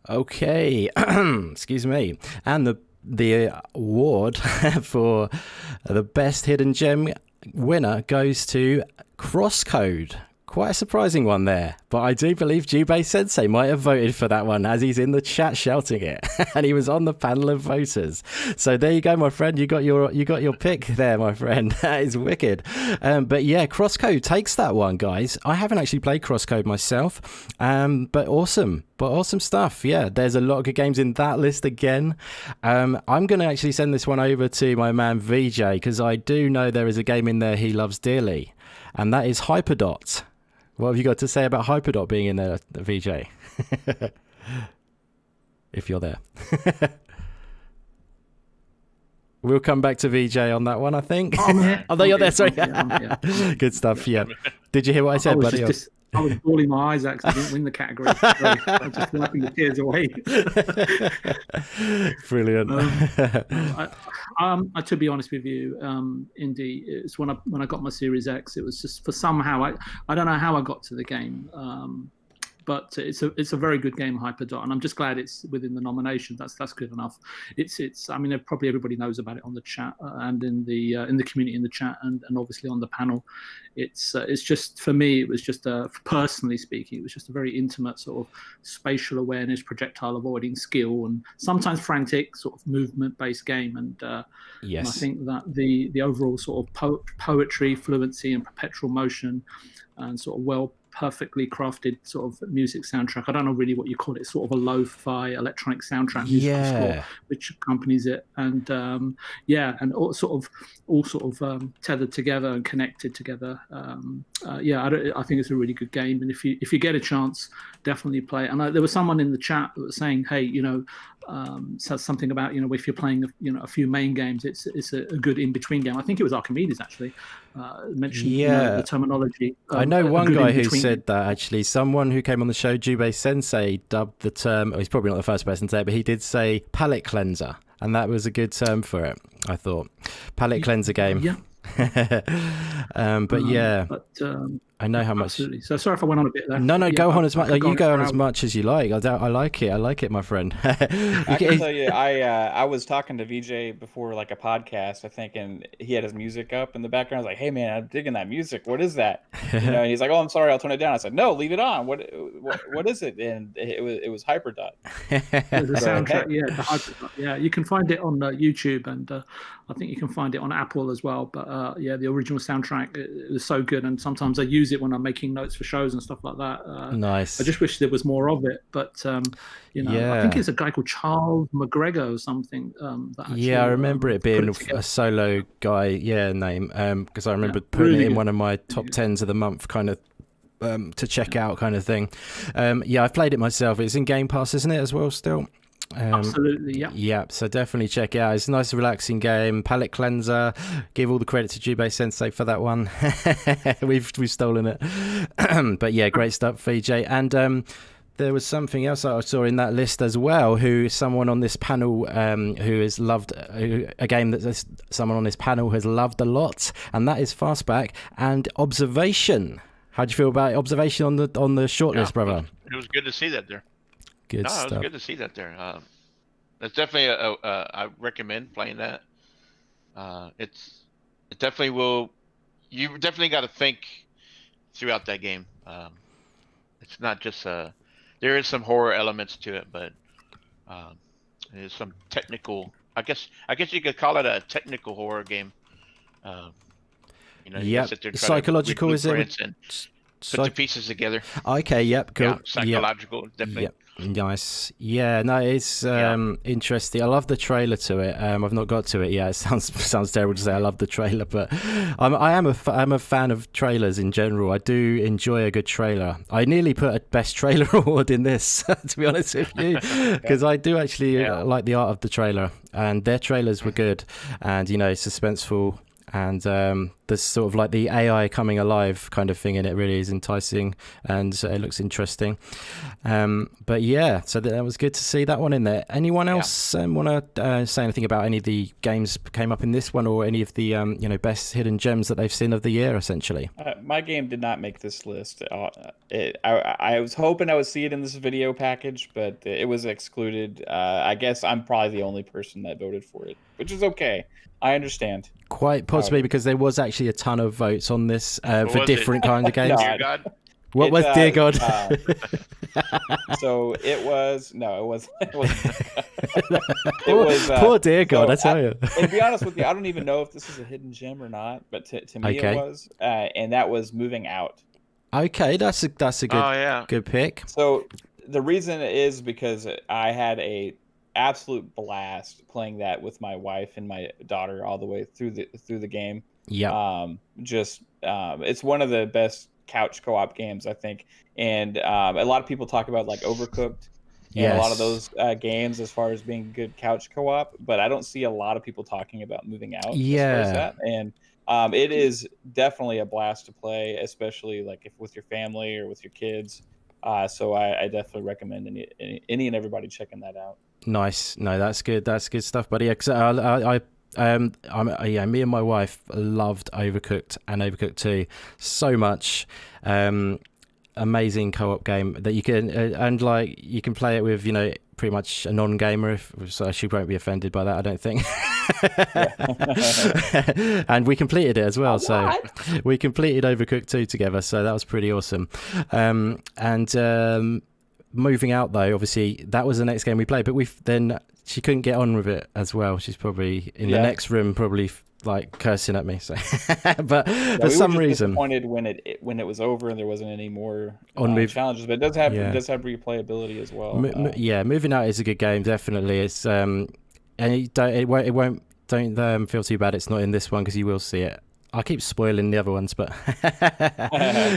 Okay, excuse me. And the award for the best hidden gem winner goes to Crosscode. Quite a surprising one there, but I do believe Jubei Sensei might have voted for that one, as he's in the chat shouting it, and he was on the panel of voters. So there you go, my friend. You got your pick there, my friend. That is wicked. But yeah, Crosscode takes that one, guys. I haven't actually played Crosscode myself, but awesome. But awesome stuff. Yeah, there's a lot of good games in that list again. I'm going to actually send this one over to my man VJ, because I do know there is a game in there he loves dearly, and that is Hyperdot. What have you got to say about Hyperdot being in there, VJ? If you're there. We'll come back to VJ on that one, I think. I'm here. Oh, you're there, sorry. I'm here. Good stuff, yeah. Did you hear what I said, buddy? I was bawling my eyes out because I didn't win the category. So I was just wiping the tears away. Brilliant. To be honest with you, Indy, it's when I got my Series X, it was just for somehow I don't know how I got to the game, but it's a very good game, Hyperdot, and I'm just glad it's within the nomination. That's good enough. It's I mean, probably everybody knows about it on the chat and in the community in the chat and obviously on the panel. It's just, for me, it was just personally speaking, it was just a very intimate sort of spatial awareness, projectile avoiding skill, and sometimes frantic sort of movement based game. And yes, and I think that the overall sort of poetry, fluency, and perpetual motion, and sort of perfectly crafted sort of music soundtrack. I don't know really what you call it, sort of a lo-fi electronic soundtrack musical score, which accompanies it, and and all sort of tethered together and connected together. I think it's a really good game, and if you get a chance, definitely play it. And there was someone in the chat that was saying, hey, says something about, if you're playing a few main games, it's a good in-between game. I think it was Archimedes actually mentioned the terminology. I know one guy who said that, actually. Someone who came on the show, Jubei Sensei, dubbed the term, he's probably not the first person to say it, but he did say palate cleanser, and that was a good term for it, I thought. Palate cleanser game. Yeah. I know how much. Absolutely. So sorry if I went on a bit there. No, go on as much. You go on as much as you like. I like it, my friend. I can tell you, I was talking to VJ before like a podcast, I think, and he had his music up in the background. I was like, "Hey man, I'm digging that music. What is that?" And he's like, "Oh, I'm sorry, I'll turn it down." I said, "No, leave it on. What is it?" And it was Hyperdot. The soundtrack, the Hyperdot. Yeah, you can find it on YouTube, and I think you can find it on Apple as well. But the original soundtrack it was so good, and sometimes I use it when I'm making notes for shows and stuff like that. Nice. I just wish there was more of it, but I think it's a guy called Charles McGregor or something. I remember it being a solo guy, name, because I remember putting it in one of my top 10s of the month, kind of to check out, kind of thing. I've played it myself. It's in Game Pass, isn't it, as well? Still. Absolutely, yeah. Yeah, so definitely check it out. It's a nice, relaxing game. Palette cleanser. Give all the credit to Jubei Sensei for that one. We've stolen it. But yeah, great stuff, VJ. And there was something else I saw in that list as well, who someone on this panel who has loved a game that someone on this panel has loved a lot, and that is Fastback and Observation. How do you feel about Observation on the shortlist, brother? It was good to see that there. Good stuff. It was good to see that there. It's definitely I recommend playing that. It definitely will. You definitely got to think throughout that game. It's not just there is some horror elements to it, but there's some technical. I guess you could call it a technical horror game. Psychological, is it? Put the pieces together. Okay, yep, cool. Yeah, psychological, definitely. Yep. Nice. Yeah, no, it's interesting. I love the trailer to it. I've not got to it yet. It sounds terrible to say I love the trailer, but I'm a fan of trailers in general. I do enjoy a good trailer. I nearly put a best trailer award in this, to be honest with you, because I do actually like the art of the trailer, and their trailers were good, and suspenseful. And there's sort of like the AI coming alive kind of thing in it. Really is enticing, and it looks interesting. But yeah, so that was good to see that one in there. Anyone else want to say anything about any of the games came up in this one, or any of the best hidden gems that they've seen of the year, essentially? My game did not make this list. I was hoping I would see it in this video package, but it was excluded. I guess I'm probably the only person that voted for it, which is okay. I understand. Quite possibly because there was actually a ton of votes on this for different kinds of games. What was dear God? So it was no, it was it was Poor dear God, I tell you. And to be honest with you, I don't even know if this is a hidden gem or not, but to me Okay. it was, and that was Moving Out. Okay, that's a good good pick. So the reason is because I had a absolute blast playing that with my wife and my daughter all the way through the game. Yeah. It's one of the best couch co-op games, I think, and a lot of people talk about like Overcooked and a lot of those games as far as being good couch co-op, but I don't see a lot of people talking about Moving Out. As far as that. And it is definitely a blast to play, especially like if with your family or with your kids. So I definitely recommend any and everybody checking that out. Nice. No, that's good. That's good stuff, buddy. Yeah, me and my wife loved Overcooked and Overcooked 2 so much. Amazing co-op game that you can and like you can play it with, pretty much a non-gamer. So she won't be offended by that, I don't think. And we completed it as well. So we completed Overcooked 2 together. So that was pretty awesome. Moving Out though, obviously that was the next game we played, but she couldn't get on with it as well. She's probably in the next room, probably like cursing at me. So, but for some reason, disappointed when it was over and there wasn't any more challenges. But it does have replayability as well. Moving Out is a good game, definitely. It's and don't feel too bad. It's not in this one because you will see it. I keep spoiling the other ones, but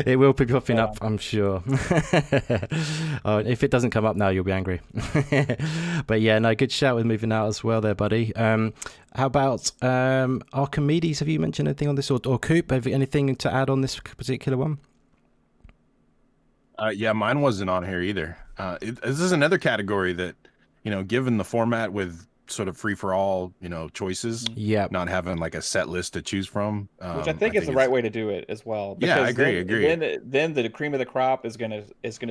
it will be popping up, I'm sure. If it doesn't come up now, you'll be angry. But yeah, no, good shout with Moving Out as well there, buddy. How about Archimedes? Have you mentioned anything on this? Or Coop, have you anything to add on this particular one? Yeah, mine wasn't on here either. This is another category that, given the format with sort of free for all, choices. Yeah. Not having like a set list to choose from. Which I think is the right way to do it as well. Yeah, I agree. Then the cream of the crop is gonna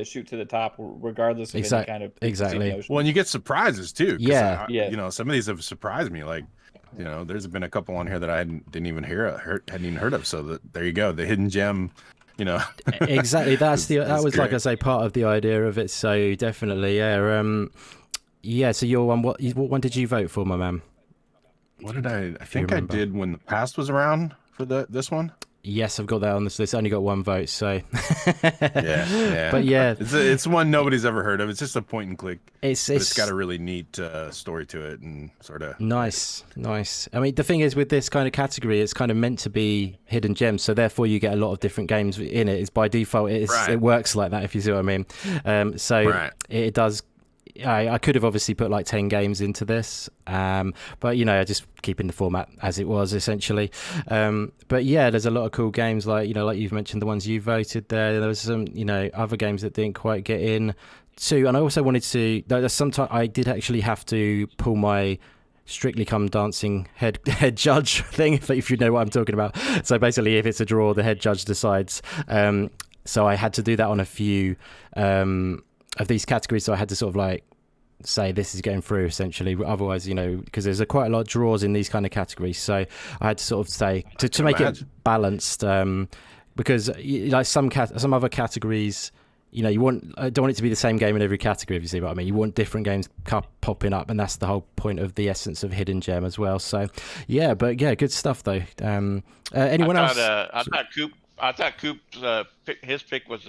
shoot to the top regardless of any kind of exactly. Well, and you get surprises too. Yeah. Some of these have surprised me. Like, there's been a couple on here that I hadn't even heard of. So there you go. The hidden gem. Exactly. That was great. Like I say, part of the idea of it. So definitely, yeah. Yeah, so your one, what one did you vote for, my man? What did I think I did when the past was around for this one? Yes, I've got that on this list. I only got one vote, so yeah. But yeah, it's one nobody's ever heard of. It's just a point and click. It's got a really neat story to it and sort of nice. I mean, the thing is with this kind of category, it's kind of meant to be hidden gems, so therefore you get a lot of different games in it. It's by default, it works like that, if you see what I mean. It does. I could have obviously put like 10 games into this, but just keeping the format as it was essentially. But yeah, there's a lot of cool games like you've mentioned the ones you voted there. There was some other games that didn't quite get in too, and I also wanted to. Sometimes I did actually have to pull my Strictly Come Dancing head judge thing, if you know what I'm talking about. So basically, if it's a draw, the head judge decides. So I had to do that on a few of these categories, so I had to sort of like say this is going through essentially. Otherwise, because there's quite a lot of draws in these kind of categories, so I had to sort of say to make it balanced, because like some other categories, you don't want it to be the same game in every category, if you see what I mean. You want different games popping up, and that's the whole point of the essence of Hidden Gem as well. So yeah, but yeah, good stuff though. Anyone else? I thought Coop's his pick was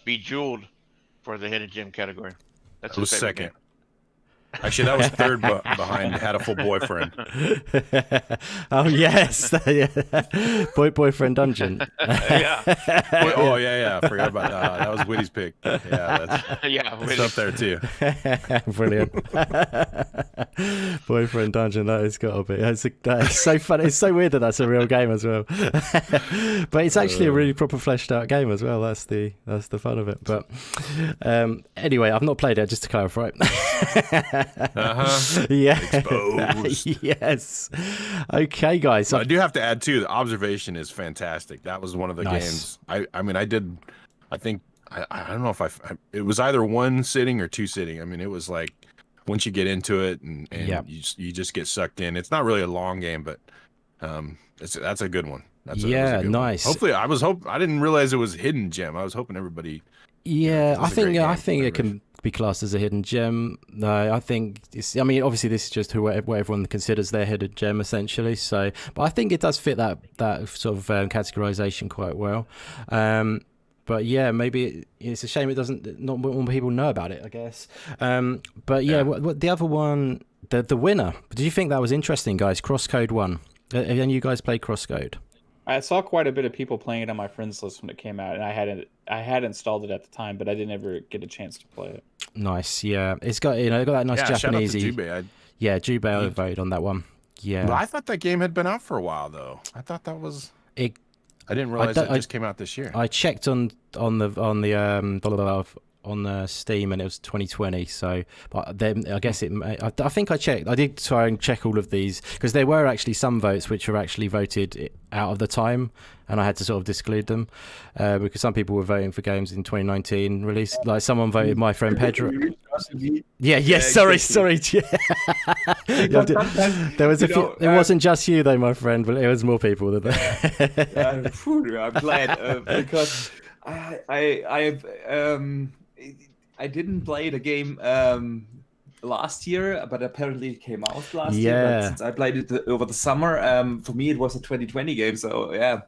Bejeweled for the Hidden Gem category. That was second. Actually, that was third behind Had a Full Boyfriend. Oh, yes. Boyfriend Dungeon. Yeah. I forgot about that. That was Whitty's pick. Yeah, that's up there too. Brilliant. Boyfriend Dungeon, that has got to be. That is so funny. It's so weird that that's a real game as well. But it's actually a really proper fleshed out game as well. That's the fun of it. But anyway, I've not played it, just to clarify. Yeah. Exposed. Yes. Okay, guys. So I do have to add too, the observation is fantastic. That was one of the games. I mean, I think I don't know if it was either one sitting or two sitting. I mean, it was like once you get into it and you just get sucked in. It's not really a long game, but that's a good one. That's a yeah, good one. nice. Hopefully, I didn't realize it was hidden gem. I was hoping everybody. Yeah, I think it can be classed as a hidden gem. No, I think it's. I mean, obviously, this is just what everyone considers their hidden gem, essentially. So, but I think it does fit that sort of categorization quite well. But yeah, maybe it's a shame it doesn't. Not more people know about it, I guess. But yeah, what the other one, the winner. Did you think that was interesting, guys? Crosscode 1. Have any of you guys played Crosscode? I saw quite a bit of people playing it on my friends list when it came out, and I had installed it at the time, but I didn't ever get a chance to play it. Nice, yeah. It's got it got that nice Japanese. Yeah, Jubei voted on that one. Yeah. Well, I thought that game had been out for a while though. I thought that was. I didn't realize it just came out this year. I checked on the Steam and it was 2020. So, but then I guess I think I checked. I did try and check all of these because there were actually some votes which were actually voted out of the time, and I had to sort of exclude them because some people were voting for games in 2019 release. Like someone voted my friend Pedro. Sorry. There was a few. It wasn't just you though, my friend, but it was more people than that. I'm glad because I didn't play the game last year, but apparently it came out last year. But since I played it over the summer, for me it was a 2020 game. So yeah.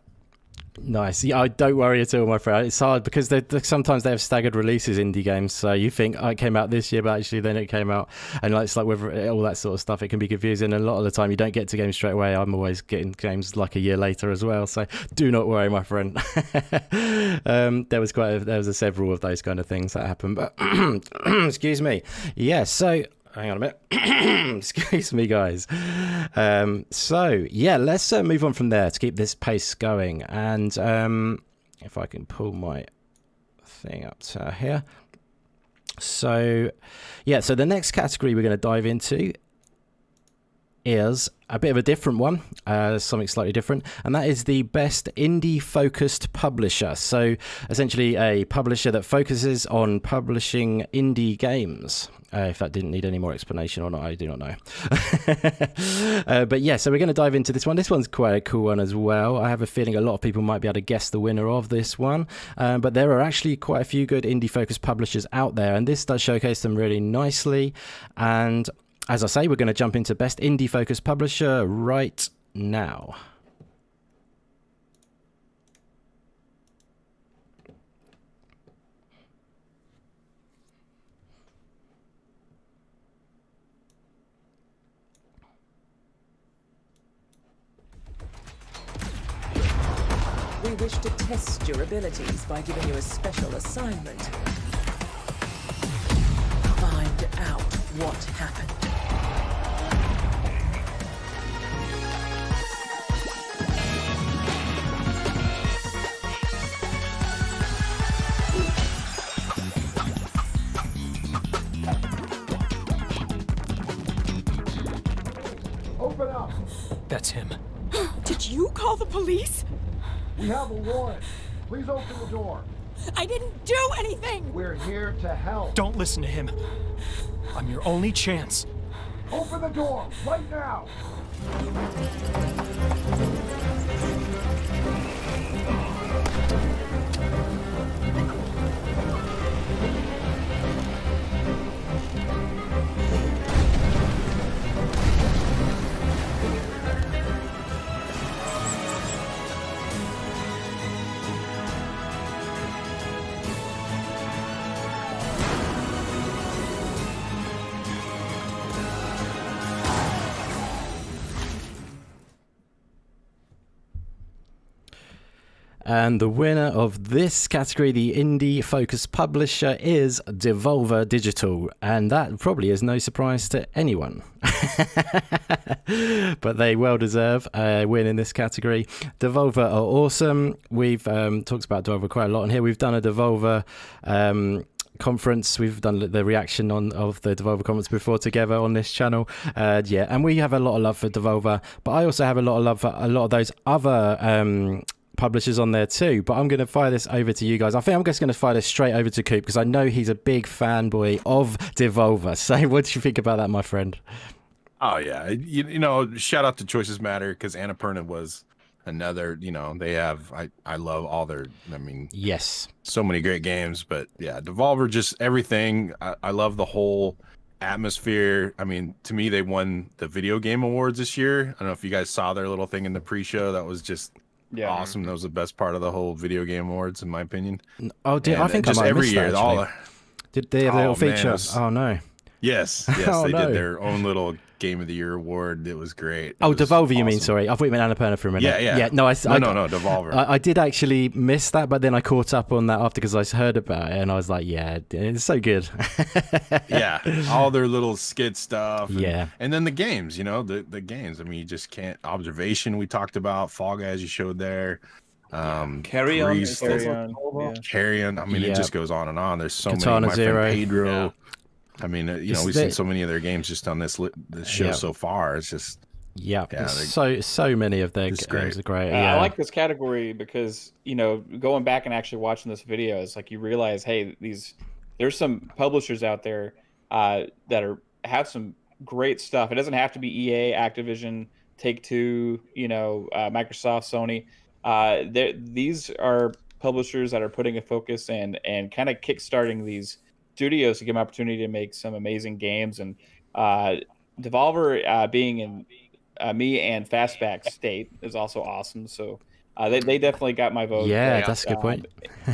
Nice. Yeah, I don't worry at all, my friend. It's hard because sometimes they have staggered releases, indie games. So you think it came out this year, but actually then it came out, and it's like whether all that sort of stuff. It can be confusing. And a lot of the time, you don't get to games straight away. I'm always getting games like a year later as well. So do not worry, my friend. There was several of those kind of things that happened. But excuse me. Yeah. So. Hang on a minute. Excuse me, guys. So, yeah, let's move on from there to keep this pace going. And if I can pull my thing up to here. So, yeah, so the next category we're going to dive into is a bit of a different one, something slightly different, and that is the best indie-focused publisher. So, essentially, a publisher that focuses on publishing indie games. If that didn't need any more explanation or not, I do not know. But yeah, so we're going to dive into this one. This one's quite a cool one as well. I have a feeling a lot of people might be able to guess the winner of this one. But there are actually quite a few good indie-focused publishers out there, and this does showcase them really nicely. And as I say, we're going to jump into best indie-focused publisher right now. We wish to test your abilities by giving you a special assignment. Find out what happened. Open up! That's him. Did you call the police? We have a warrant. Please open the door. I didn't do anything! We're here to help. Don't listen to him. I'm your only chance. Open the door right now! And the winner of this category, the indie-focused publisher, is Devolver Digital. And that probably is no surprise to anyone. But they well deserve a win in this category. Devolver are awesome. We've talked about Devolver quite a lot on here. We've done a Devolver conference. We've done the reaction of the Devolver conference before together on this channel. And we have a lot of love for Devolver. But I also have a lot of love for a lot of those other publishers on there too, but I'm going to fire this over to you guys. I think I'm just going to fire this straight over to Coop because I know he's a big fanboy of Devolver. So what do you think about that, my friend? Oh yeah, you know, shout out to Choices Matter because Annapurna was another, they have, I love all their, yes, so many great games, but yeah, Devolver, just everything. I love the whole atmosphere. I mean, to me, they won the video game awards this year. I don't know if you guys saw their little thing in the pre-show. That was just awesome. That was the best part of the whole video game awards, in my opinion. Oh, I think just I might every have year, missed that, did they have a little feature? Oh no. Yes, they did their own little Game of the Year award. It was great. Devolver, you mean? Sorry, I thought you meant Annapurna for a minute. Yeah. No, no, Devolver. I did actually miss that, but then I caught up on that after because I heard about it, and I was like, yeah, it's so good. Yeah, all their little skit stuff. And then the games, the games. I mean, you just can't. Observation we talked about, Fall Guys you showed there. Carry on. Carry on. I mean, it just goes on and on. There's so Katana many. My Zero. friend Pedro. I mean, we've seen so many of their games just on this show so far. It's just so many of their games are great. I like this category because going back and actually watching this video, it's like you realize, hey, there's some publishers out there that have some great stuff. It doesn't have to be EA, Activision, Take-Two, Microsoft, Sony. These are publishers that are putting a focus and kind of kickstarting these studios to give them opportunity to make some amazing games. And Devolver being in me and Fastback state is also awesome. So they definitely got my vote. Yeah, that's a good point.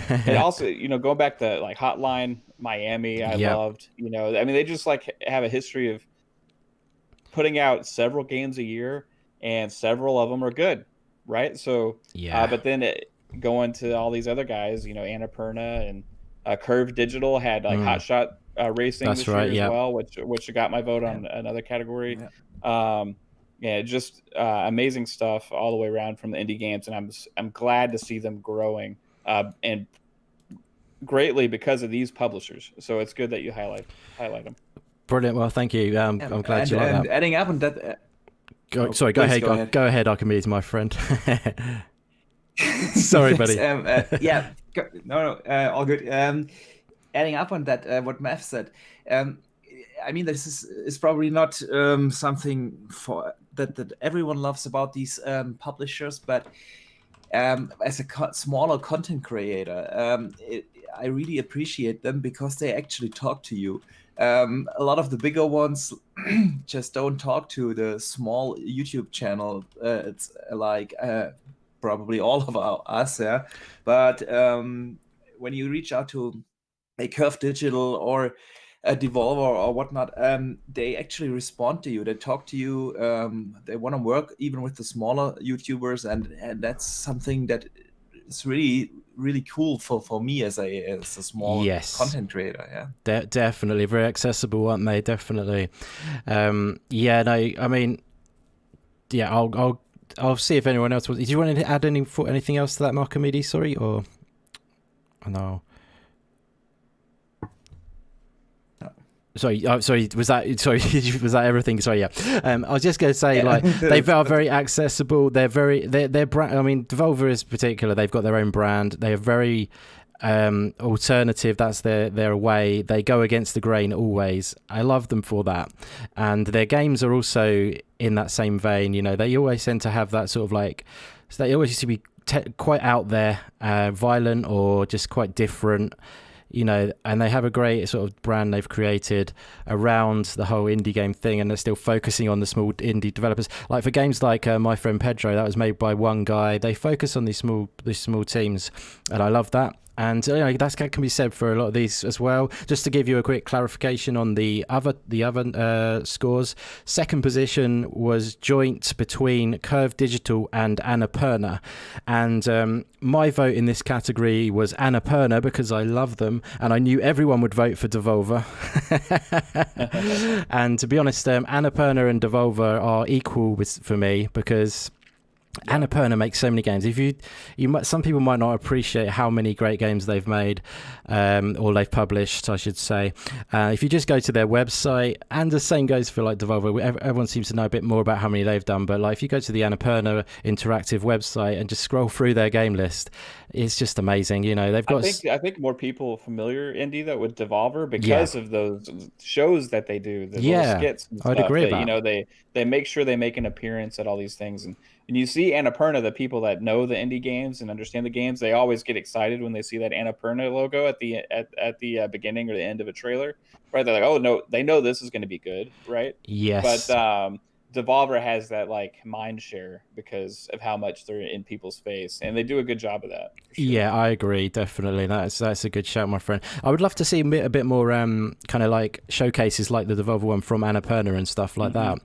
And also, going back to like Hotline Miami, I loved. I mean, they just have a history of putting out several games a year, and several of them are good, right? So but then going to all these other guys, Annapurna and Curve Digital had Hot Shot Racing this year as well, which got my vote on another category. Just amazing stuff all the way around from the indie games, and I'm glad to see them growing and greatly because of these publishers. So it's good that you highlight them. Brilliant. Well, thank you. I'm glad you like that. Adding up on that. Go ahead. Go ahead, Archimedes, my friend. Sorry, buddy. All good. Adding up on that, what Mav said, I mean, this is probably not something for that everyone loves about these publishers, but as a smaller content creator, I really appreciate them because they actually talk to you. A lot of the bigger ones just don't talk to the small YouTube channel. It's like probably all of us, but when you reach out to a Curve Digital or a Devolver or whatnot, they actually respond to you. They talk to you. They want to work even with the smaller YouTubers, and that's something that is really, really cool for me as a small content creator. Definitely very accessible, aren't they? Definitely. I mean, I'll see if anyone else wants. Did you want to add anything else to that, Archimedes? Sorry, or no? Sorry. Was that everything? Sorry. Yeah. I was just going to say, they are very accessible. They're brand. I mean, Devolver is particular. They've got their own brand. They are very alternative. That's their way. They go against the grain always. I love them for that, and their games are also in that same vein. They always tend to have that sort of they always used to be quite out there, violent, or just quite different. And they have a great sort of brand they've created around the whole indie game thing, and they're still focusing on the small indie developers. Like for games like My Friend Pedro, that was made by one guy. They focus on these small teams, and I love that. And that can be said for a lot of these as well. Just to give you a quick clarification on the other scores, second position was joint between Curve Digital and Annapurna, and my vote in this category was Annapurna because I love them, and I knew everyone would vote for Devolver. And to be honest, Annapurna and Devolver are equal for me because Annapurna makes so many games. Some people might not appreciate how many great games they've made, or they've published, I should say. If you just go to their website, and the same goes for Devolver, everyone seems to know a bit more about how many they've done. But if you go to the Annapurna interactive website and just scroll through their game list, it's just amazing. They've got. I think more people familiar, Indy, that with Devolver because of those shows that they do. The little skits. And I'd agree. They make sure they make an appearance at all these things, and And you see Annapurna, the people that know the indie games and understand the games, they always get excited when they see that Annapurna logo at the beginning or the end of a trailer, right? They're like, oh no, they know this is going to be good, right? Yes. But Devolver has that like mind share because of how much they're in people's face, and they do a good job of that. Sure. Yeah, I agree, definitely. That's a good shout, my friend. I would love to see a bit more kind of like showcases like the Devolver one from Annapurna and stuff like that.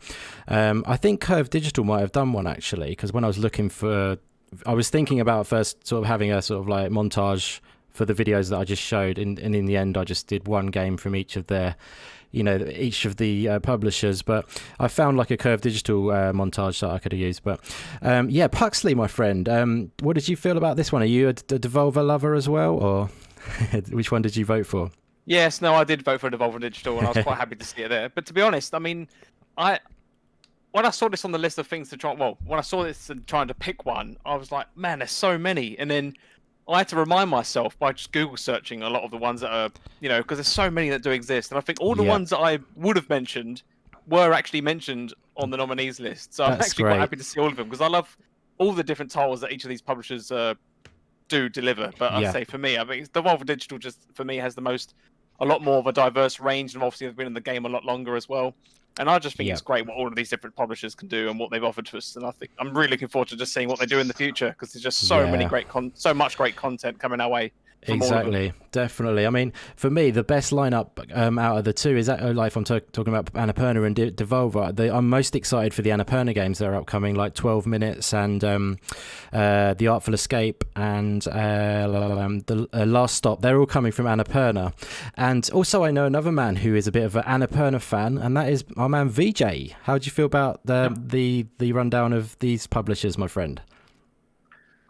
I think Curve Digital might have done one actually, because when I was looking for, I was thinking about first sort of having a sort of like montage for the videos that I just showed, and in the end I just did one game from each of their, each of the publishers, but I found like a Curve Digital montage that I could have used. But yeah, Puxley, my friend, what did you feel about this one? Are you a Devolver lover as well, or which one did you vote for? Yes, no, I did vote for Devolver Digital, and I was quite happy to see it there. But to be honest, I mean, when I saw this on the list of things to try, when I saw this and trying to pick one, I was like, man, there's so many, and then I had to remind myself by just Google searching a lot of the ones that are, because there's so many that do exist. And I think all the ones that I would have mentioned were actually mentioned on the nominees list. So I'm actually quite happy to see all of them, because I love all the different titles that each of these publishers do deliver. But I'd say for me, I mean, Devolver Digital just, for me, has a lot more of a diverse range, and obviously they've been in the game a lot longer as well. And I just think it's great what all of these different publishers can do and what they've offered to us. And I think I'm really looking forward to just seeing what they do in the future, because there's just so many so much great content coming our way. Exactly, definitely. I mean, for me, the best lineup out of the two is that, like, if I'm talking about Annapurna and Devolver, I'm most excited for the Annapurna games that are upcoming, like 12 Minutes and The Artful Escape and the Last Stop. They're all coming from Annapurna. And also, I know another man who is a bit of an Annapurna fan, and that is our man VJ. How do you feel about the rundown of these publishers, my friend?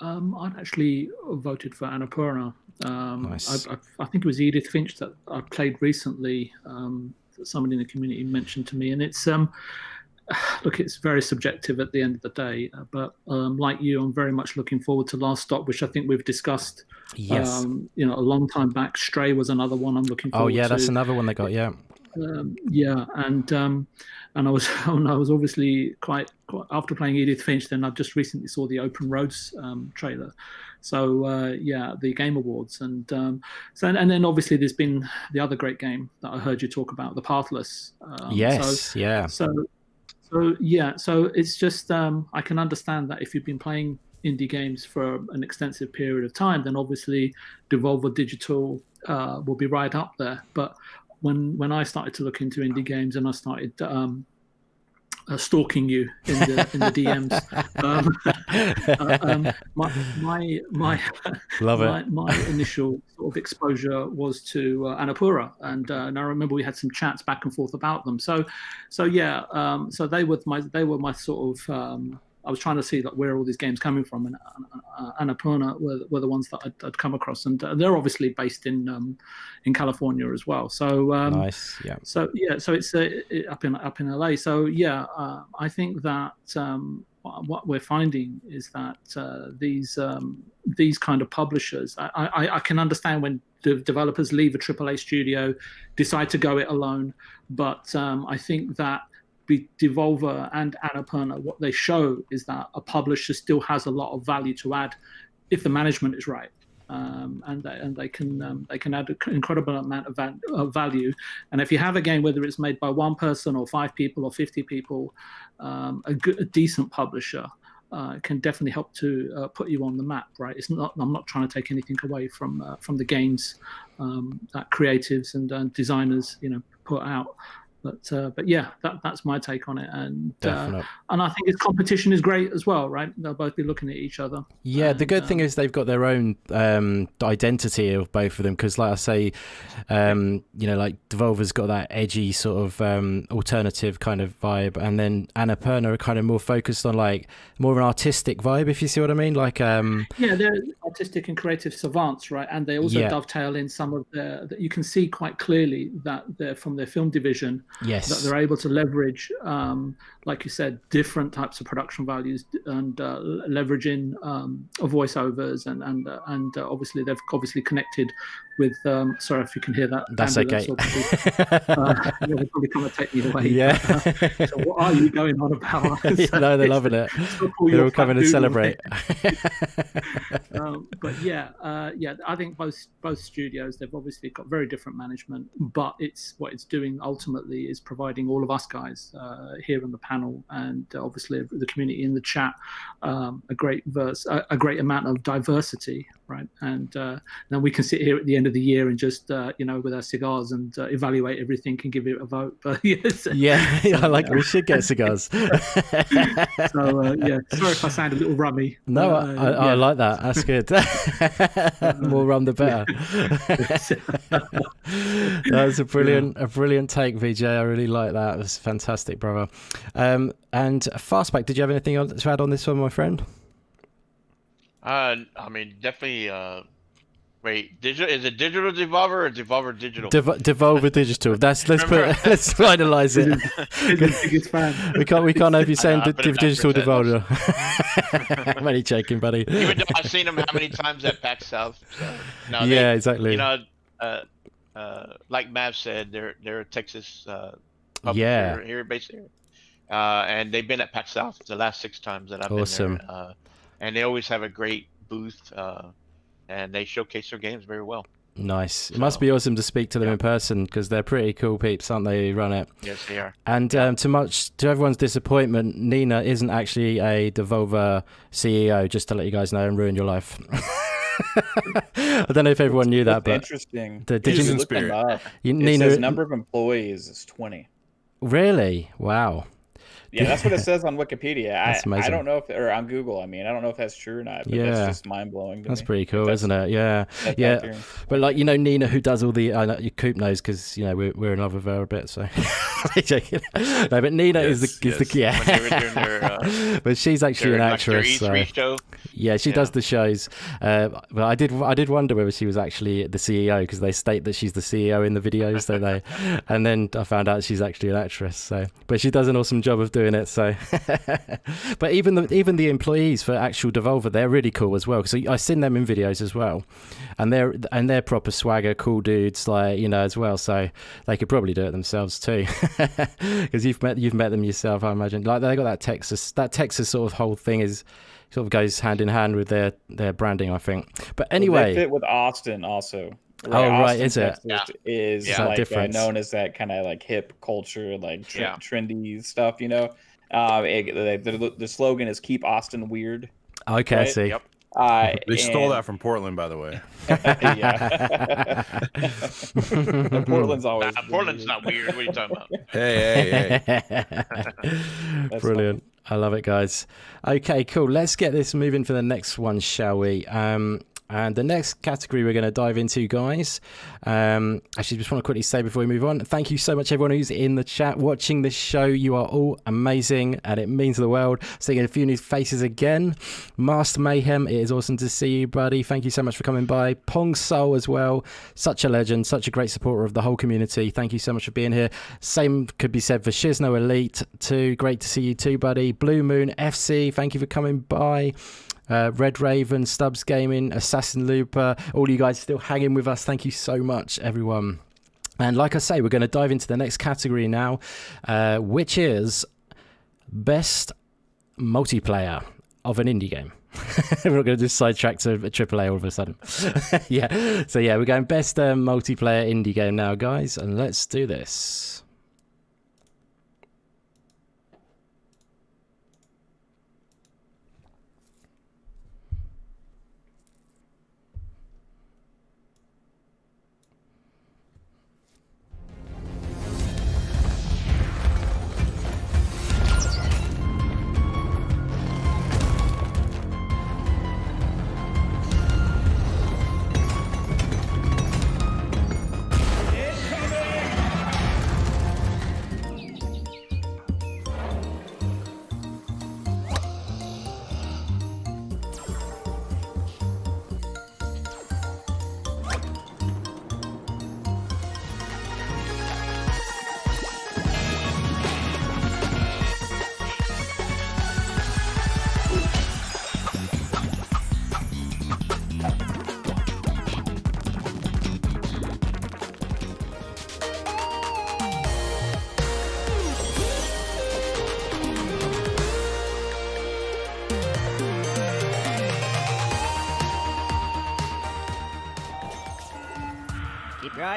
I'd actually voted for Annapurna. Nice. I think it was Edith Finch that I played recently. That somebody in the community mentioned to me, and it's look, it's very subjective at the end of the day. But like you, I'm very much looking forward to Last Stop, which I think we've discussed. Yes. A long time back. Stray was another one I'm looking forward to. Oh yeah, that's another one they got. Yeah. And I was obviously quite after playing Edith Finch. Then I just recently saw the Open Roads trailer. So the Game Awards, and then obviously there's been the other great game that I heard you talk about, The Pathless. So it's just I can understand that if you've been playing indie games for an extensive period of time, then obviously Devolver Digital will be right up there. But when I started to look into indie games and I started stalking you in the DMs, my initial sort of exposure was to Annapurna, and I remember we had some chats back and forth about them. So they were my sort of. I was trying to see where all these games coming from, and Annapurna were the ones that I'd come across, and they're obviously based in California as well. So nice, yeah. So it's up in LA. So I think that what we're finding is that these kind of publishers, I can understand when the developers leave a AAA studio, decide to go it alone, but I think that Devolver and Annapurna, what they show is that a publisher still has a lot of value to add if the management is right, and they can add an incredible amount of value. And if you have a game, whether it's made by one person or 5 people or 50 people, a decent publisher can definitely help to put you on the map, right? I'm not trying to take anything away from the games that creatives and designers put out. But yeah, that's my take on it, and I think its competition is great as well, right? They'll both be looking at each other. Yeah, the good thing is they've got their own identity of both of them, because, like I say, like Devolver's got that edgy sort of alternative kind of vibe, and then Annapurna are kind of more focused on like more of an artistic vibe, if you see what I mean. Like they're artistic and creative savants, right? And they also dovetail in some of that you can see quite clearly that they're from their film division. Yes, that they're able to leverage, like you said, different types of production values and leveraging voiceovers and obviously they've connected with sorry if you can hear that. That's okay. They'll probably come and take me away. Yeah. But, so what are you going on about? No, they're loving it. They're all coming to celebrate. But yeah, I think both studios, they've obviously got very different management, but what it's doing ultimately is providing all of us guys here on the panel and obviously the community in the chat a great amount of diversity, right? And then we can sit here at the end of the year and just with our cigars and evaluate everything and give it a vote. But yes, we should get cigars. So sorry if I sound a little rummy. No, I like that. That's good. More rum the better. That was a brilliant take, VJ. I really like that. It was fantastic, brother. And Fastback, did you have anything to add on this one, my friend? I mean, definitely. Wait, digital? Is it digital Devolver or Devolver Digital? Devolver Digital. Let's finalize it. He's the biggest fan. We can't have you saying digital Devolver. I'm only joking, buddy. Even though I've seen them how many times at PAX South. So, no, exactly. Like Mav said, they're a Texas publisher here based here, and they've been at PAX South the last 6 times that I've been there. And they always have a great booth. And they showcase their games very well. Nice. It must be awesome to speak to them in person because they're pretty cool peeps, aren't they, who run it? Yes, they are. And to everyone's disappointment, Nina isn't actually a Devolver CEO, just to let you guys know and ruin your life. I don't know if everyone knew that, but interesting. Did you look them up? Nina, it says number of employees is 20. Really? Wow. Yeah, that's what it says on Wikipedia. That's amazing. I don't know or on Google. I mean, I don't know if that's true or not. But that's just mind blowing. That's pretty cool, isn't it? Yeah. But like Nina, who does all the Coop knows because we're in love with her a bit. So no, but Nina is the but she's actually an actress. Show. Yeah, she does the shows. But I did wonder whether she was actually the CEO because they state that she's the CEO in the videos, don't they? And then I found out she's actually an actress. So, but she does an awesome job of doing it. So, but even the employees for actual Devolver, they're really cool as well. Because I've seen them in videos as well, and they're proper swagger, cool dudes, as well. So they could probably do it themselves too, because you've met them yourself, I imagine. Like they got that Texas sort of whole thing sort of goes hand in hand with their branding, I think. But anyway, they fit with Austin also. Right, is it? Is like known as that kind of like hip culture, like trendy stuff, the slogan is "Keep Austin Weird." Okay, right? I see. Yep. They stole that from Portland, by the way. Portland's always. Portland's not weird. What are you talking about? Hey. Brilliant. Fun. I love it, guys. Okay, cool. Let's get this moving for the next one, shall we? And the next category we're going to dive into, guys. Actually, just want to quickly say before we move on, thank you so much, everyone who's in the chat watching this show. You are all amazing, and it means the world. Seeing a few new faces again. Master Mayhem, it is awesome to see you, buddy. Thank you so much for coming by. Pong Soul as well. Such a legend, such a great supporter of the whole community. Thank you so much for being here. Same could be said for Shizno Elite too. Great to see you too, buddy. Blue Moon FC, thank you for coming by. Red Raven, Stubbs Gaming, Assassin Looper, all you guys still hanging with us. Thank you so much, everyone. And like I say, we're going to dive into the next category now, which is Best Multiplayer of an Indie Game. We're not going to just sidetrack to AAA all of a sudden. We're going Best Multiplayer Indie Game now, guys, and let's do this.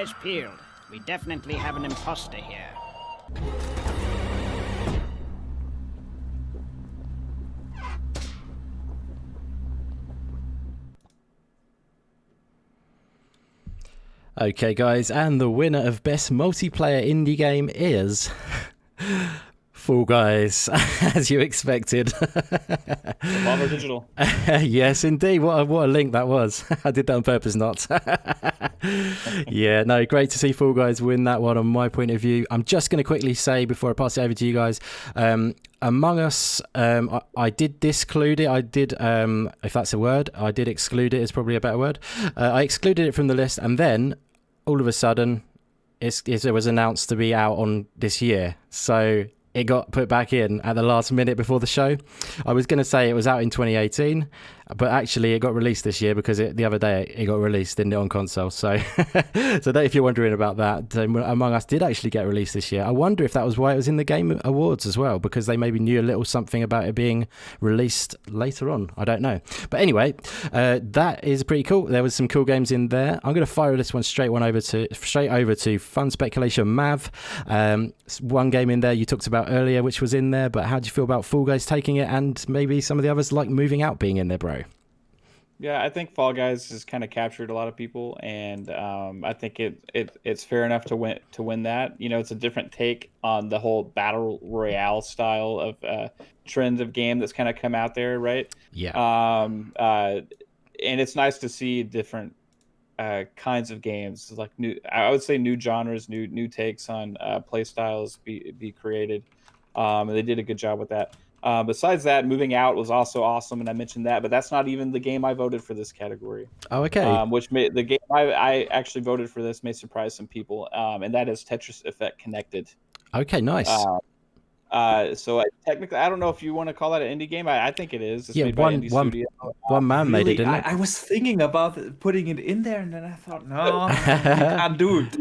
eyes peeled. We definitely have an imposter here. Okay, guys, and the winner of Best Multiplayer Indie Game is Fall Guys, as you expected. Evolver Digital. Yes, indeed. What a link that was. I did that on purpose, not. Yeah, no, great to see Fall Guys win that one on my point of view. I'm just going to quickly say before I pass it over to you guys, Among Us, I did disclude it. I did, if that's a word, I did exclude it is probably a better word. I excluded it from the list, and then all of a sudden it was announced to be out on this year. So it got put back in at the last minute before the show. I was going to say it was out in 2018, but actually it got released this year because the other day it got released, didn't it, on console. So that, if you're wondering about that, Among Us did actually get released this year. I wonder if that was why it was in the Game Awards as well, because they maybe knew a little something about it being released later on. I don't know. But anyway, that is pretty cool. There was some cool games in there. I'm going to fire this one straight over to Fun Speculation Mav. One game in there you talked about earlier, which was in there, but how do you feel about Fall Guys taking it, and maybe some of the others like Moving Out being in there, bro? Yeah, I think Fall Guys has kind of captured a lot of people, and I think it's fair enough to win that. You know, it's a different take on the whole battle royale style of trends of game that's kind of come out there, right? Yeah. And it's nice to see different kinds of games, like I would say new genres, new takes on play styles be created. And they did a good job with that. Besides that, Moving Out was also awesome, and I mentioned that, but that's not even the game I voted for this category. Oh, okay. The game I actually voted for this may surprise some people, and that is Tetris Effect Connected. Okay, nice. So technically, I don't know if you want to call that an indie game. I think it is. It's made by Indie Studio. One man made it, didn't it? I was thinking about putting it in there, and then I thought, no, you can't do it.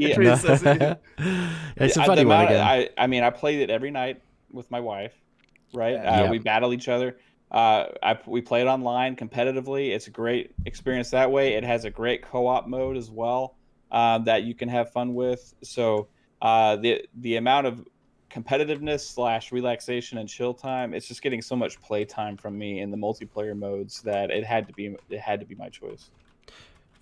It's a funny one again. I mean, I played it every night with my wife, right? Yeah. We battle each other. We play it online competitively. It's a great experience that way. It has a great co-op mode as well that you can have fun with. So the amount of competitiveness / relaxation and chill time, it's just getting so much play time from me in the multiplayer modes that it had to be my choice.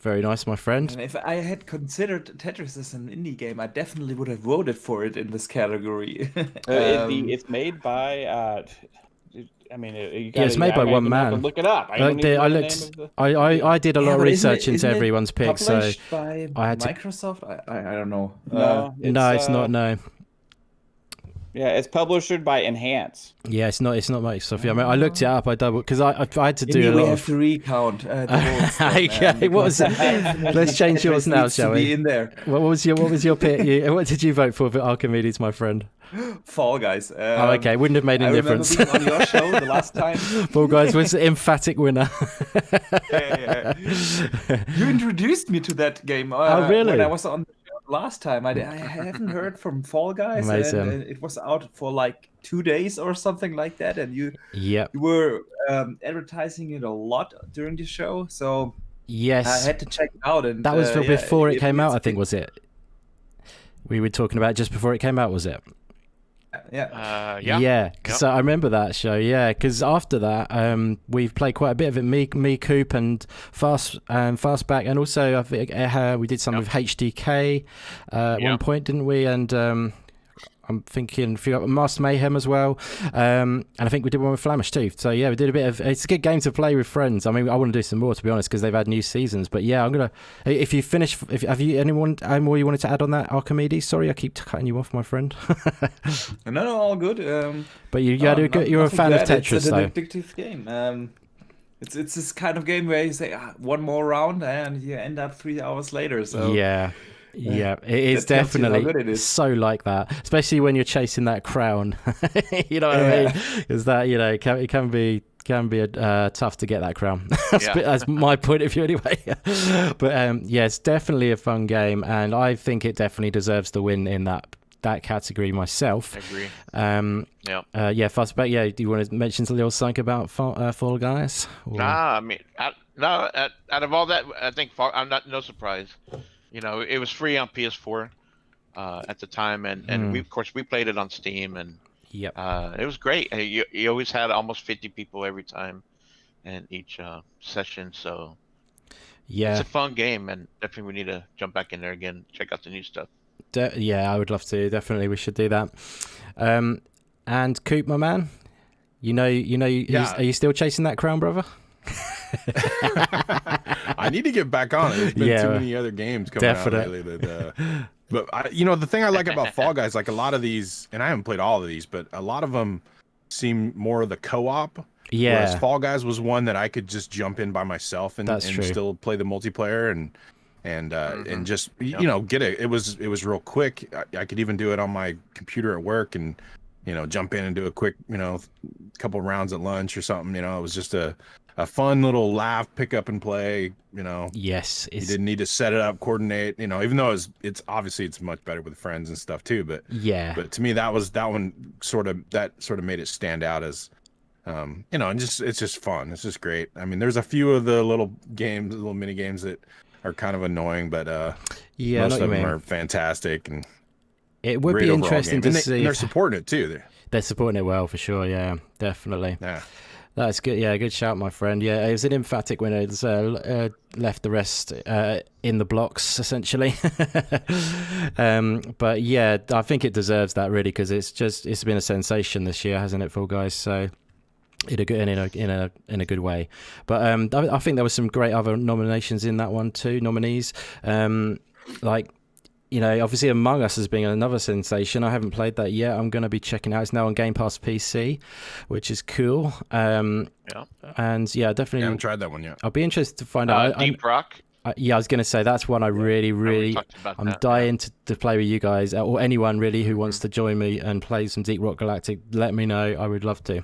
Very nice, my friend. And if I had considered Tetris as an indie game, I definitely would have voted for it in this category. It's made by I mean, it's made by one man. Look it up. I did a lot of research into everyone's pick, so by I had Microsoft. I don't know. No, it's not. No. Yeah, it's published by Enhance. Yeah, it's not Microsoft. Yeah, I mean, I looked it up. I double because I had to do a lot. We have to recount the votes. Okay, what was it? Let's change yours now, shall we? Be in there. What was your pick? What did you vote for Archimedes, my friend? Fall Guys. Oh, okay, wouldn't have made any difference. I remember being on your show the last time. Fall Guys was the emphatic winner. Yeah. You introduced me to that game. Oh, really? When I was on the show last time, I haven't heard from Fall Guys. Amazing. And it was out for like 2 days or something like that, and you Yep. were advertising it a lot during the show. So yes, I had to check it out. And that was before it came out, I think, was it? We were talking about just before it came out, was it? Yeah. So I remember that show. Yeah, because after that, we've played quite a bit of it. Me, Coop, and Fastback, and also I think we did some with HDK at one point, didn't we? And I'm thinking Master Mayhem as well, and I think we did one with Flamish too. So yeah, we did a bit of. It's a good game to play with friends. I mean, I want to do some more, to be honest, because they've had new seasons. But yeah, I'm gonna. If you finish, have you anyone more you wanted to add on that, Archimedes? Sorry, I keep cutting you off, my friend. No, all good. But you're a fan of Tetris, it's an though. addictive game. It's this kind of game where you say one more round and you end up 3 hours later. So yeah. Yeah, it is definitely so like that, especially when you're chasing that crown. You know what I mean? Because that, it can be tough to get that crown. That's my point of view anyway. But yeah, it's definitely a fun game, and I think it definitely deserves the win in that category myself. I agree. Fastback. Yeah, do you want to mention a little something about Fall Guys? Or... Nah, I mean, out of all that, I think I'm not no surprise. You know, it was free on PS4 at the time, and we, of course, we played it on Steam, and yep, it was great. You always had almost 50 people every time, in each session. So yeah, it's a fun game, and definitely we need to jump back in there again, check out the new stuff. Yeah, I would love to. Definitely, we should do that. And Coop, my man, Yeah. are you still chasing that crown, brother? I need to get back on it. There's been too many other games coming out lately. But the thing I like about Fall Guys, like a lot of these, and I haven't played all of these, but a lot of them seem more of the co-op. Yeah. Whereas Fall Guys was one that I could just jump in by myself and still play the multiplayer and just get it. It was real quick. I could even do it on my computer at work and jump in and do a quick couple rounds at lunch or something. It was just a fun little laugh, pick up and play. Yes, you didn't need to set it up, coordinate. Even though it's obviously it's much better with friends and stuff too. But but to me that one sort of made it stand out as. And it's just fun. It's just great. I mean, there's a few of the little mini games that are kind of annoying, but most of them are fantastic. And it would be interesting to see. And they're supporting it too. They're supporting it well for sure. Yeah, definitely. Yeah, that's good. Yeah, good shout, my friend. Yeah, it was an emphatic winner. It's left the rest in the blocks essentially. But yeah, I think it deserves that really because it's been a sensation this year, hasn't it, Fall Guys? So. In a good way, but I think there were some great other nominations in that one too. Nominees, obviously Among Us has been another sensation. I haven't played that yet. I'm going to be checking out. It's now on Game Pass PC, which is cool. And yeah, definitely. I haven't tried that one yet. I'll be interested to find out. Deep Rock. Yeah, I was going to say that's one I really I'm dying to play with you guys or anyone really who wants to join me and play some Deep Rock Galactic. Let me know. I would love to,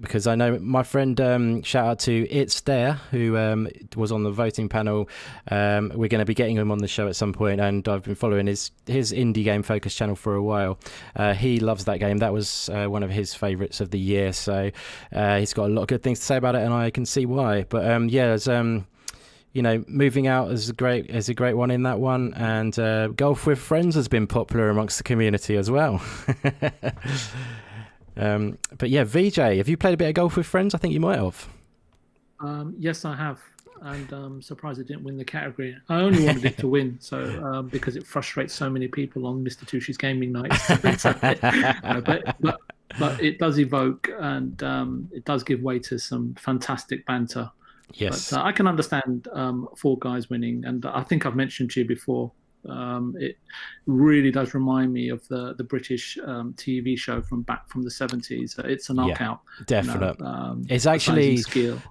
because I know my friend. Shout out to It's There who was on the voting panel. We're going to be getting him on the show at some point, and I've been following his indie game focus channel for a while. He loves that game. That was one of his favourites of the year. So he's got a lot of good things to say about it, and I can see why. But there's Moving Out is a great one in that one, and Golf with Friends has been popular amongst the community as well. But yeah, VJ, have you played a bit of Golf with Friends? I think you might have. Yes, I have, and I'm surprised it didn't win the category. I only wanted it to win, so because it frustrates so many people on Mr. Tushi's gaming nights. But it does evoke and it does give way to some fantastic banter. Yes, but I can understand Fall Guys winning, and I think I've mentioned to you before. It really does remind me of the British TV show from the 70s. It's a knockout. Yeah, definite. It's actually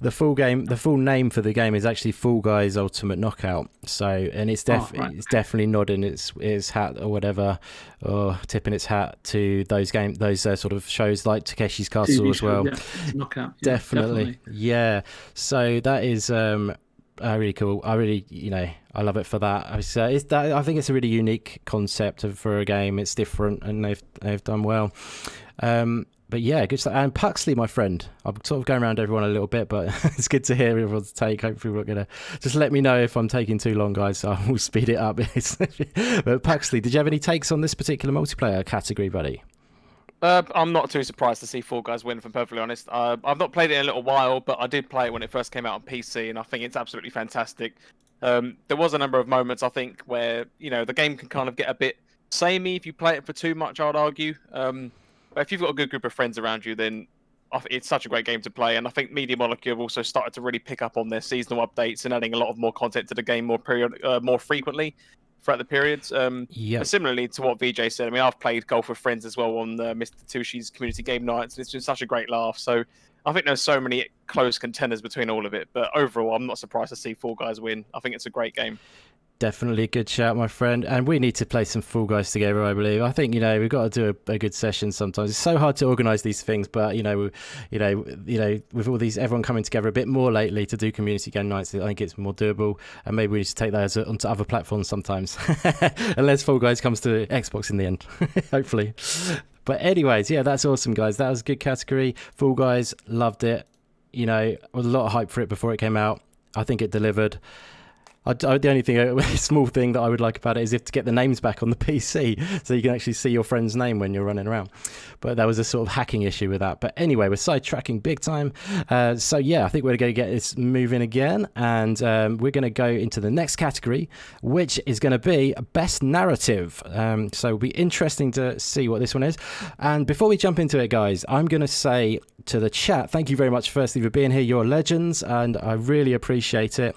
the full name for the game is actually Fall Guys Ultimate Knockout. So, and it's definitely nodding its hat or whatever, or tipping its hat to those sort of shows like Takeshi's Castle as well. Yeah, knockout. Yeah, definitely. Yeah. So that is really cool. I really, I love it for that. I think it's a really unique concept for a game. It's different, and they've done well. But yeah, good stuff. And Puxley, my friend, I'm sort of going around everyone a little bit, but it's good to hear everyone's take. Hopefully, we're not gonna just let me know if I'm taking too long, guys. So I will speed it up. But Puxley, did you have any takes on this particular multiplayer category, buddy? I'm not too surprised to see Fall Guys win, if I'm perfectly honest. I've not played it in a little while, but I did play it when it first came out on PC, and I think it's absolutely fantastic. There was a number of moments, I think, where the game can kind of get a bit samey if you play it for too much, I'd argue. But if you've got a good group of friends around you, then it's such a great game to play. And I think Media Molecule have also started to really pick up on their seasonal updates and adding a lot of more content to the game more frequently throughout the periods. Similarly to what VJ said, I mean, I've played Golf with Friends as well on Mr. Tushi's community game nights, and it's been such a great laugh. So I think there's so many close contenders between all of it, but overall, I'm not surprised to see Fall Guys win. I think it's a great game. Definitely a good shout, my friend. And we need to play some Fall Guys together, I believe. I think, we've got to do a good session sometimes. It's so hard to organise these things, but, with all these, everyone coming together a bit more lately to do community game nights, I think it's more doable. And maybe we need to take those onto other platforms sometimes. Unless Fall Guys comes to Xbox in the end, hopefully. But anyways, yeah, that's awesome, guys. That was a good category. Fall Guys, loved it. Was a lot of hype for it before it came out. I think it delivered. The only thing, a small thing that I would like about it is if to get the names back on the PC, so you can actually see your friend's name when you're running around. But there was a sort of hacking issue with that. But anyway, we're sidetracking big time. So yeah, I think we're going to get this moving again, and we're going to go into the next category, which is going to be Best Narrative. So it'll be interesting to see what this one is. And before we jump into it, guys, I'm going to say to the chat, thank you very much firstly for being here. You're legends, and I really appreciate it.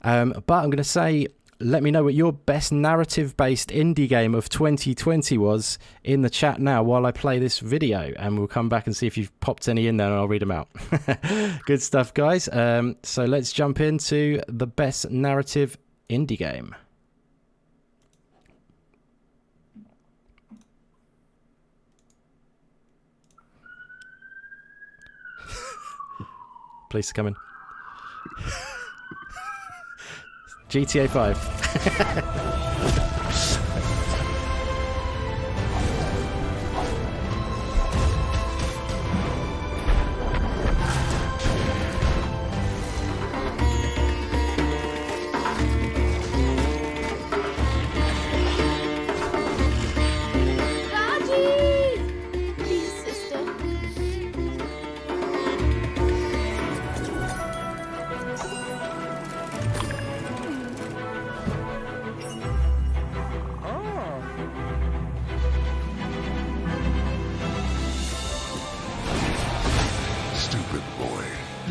But I'm going to say, let me know what your best narrative-based indie game of 2020 was in the chat now while I play this video, and we'll come back and see if you've popped any in there, and I'll read them out. Good stuff, guys. So let's jump into the best narrative indie game. Please come in. GTA 5.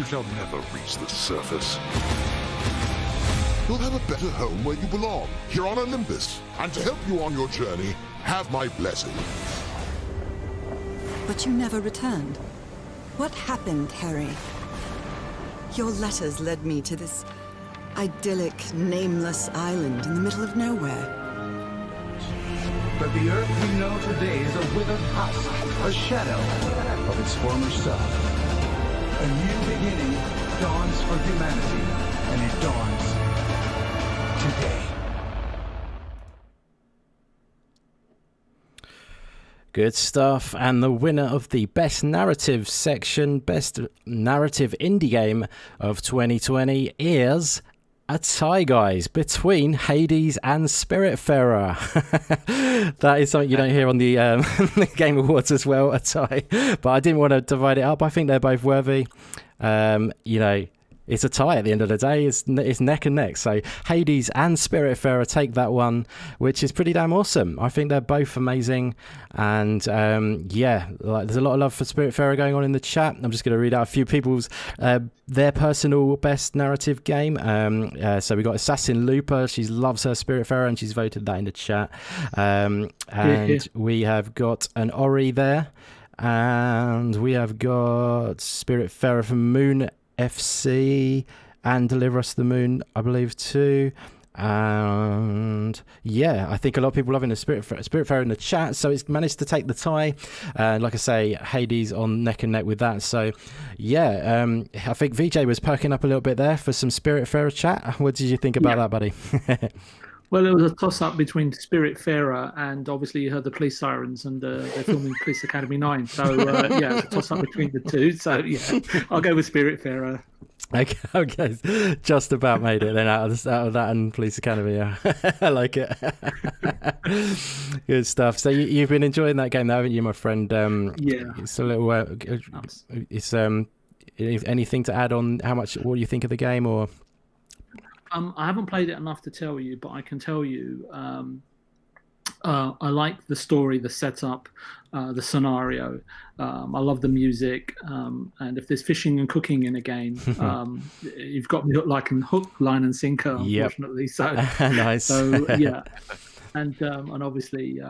Shall never reach the surface. You'll have a better home where you belong, here on Olympus. And to help you on your journey, have my blessing. But you never returned. What happened, Harry? Your letters led me to this idyllic, nameless island in the middle of nowhere. But the Earth we know today is a withered husk, a shadow of its former self. A new beginning dawns for humanity, and it dawns today. Good stuff. And the winner of the Best Narrative section, Best Narrative Indie Game of 2020 is a tie, guys, between Hades and Spiritfarer. That is something you don't hear on the Game Awards as well, a tie. But I didn't want to divide it up. I think they're both worthy. You know, it's a tie at the end of the day. It's neck and neck. So Hades and Spiritfarer take that one, which is pretty damn awesome. I think they're both amazing. And yeah, there's a lot of love for Spiritfarer going on in the chat. I'm just going to read out a few people's their personal best narrative game. So we got Assassin Looper. She loves her Spiritfarer, and she's voted that in the chat. And we have got an Ori there. And we have got Spiritfarer from Moon FC and Deliver Us the Moon, I believe, too. And yeah, I think a lot of people loving the Spiritfarer in the chat, so it's managed to take the tie. Like I say, Hades on neck and neck with that. So yeah, I think VJ was perking up a little bit there for some Spiritfarer chat. What did you think about that, buddy? Well, it was a toss-up between Spiritfarer and obviously you heard the police sirens, and they're filming Police Academy 9. So, yeah, it's a toss-up between the two. So, yeah, I'll go with Spiritfarer. Okay, just about made it then out of that and Police Academy. Yeah, I like it. Good stuff. So you've been enjoying that game, haven't you, my friend? Yeah. It's a little. It's anything to add on? What do you think of the game, or? I haven't played it enough to tell you, but I can tell you I like the story, the setup, the scenario. I love the music, and if there's fishing and cooking in a game, you've got me like in hook, line, and sinker. Unfortunately, yep. So nice. So yeah, and obviously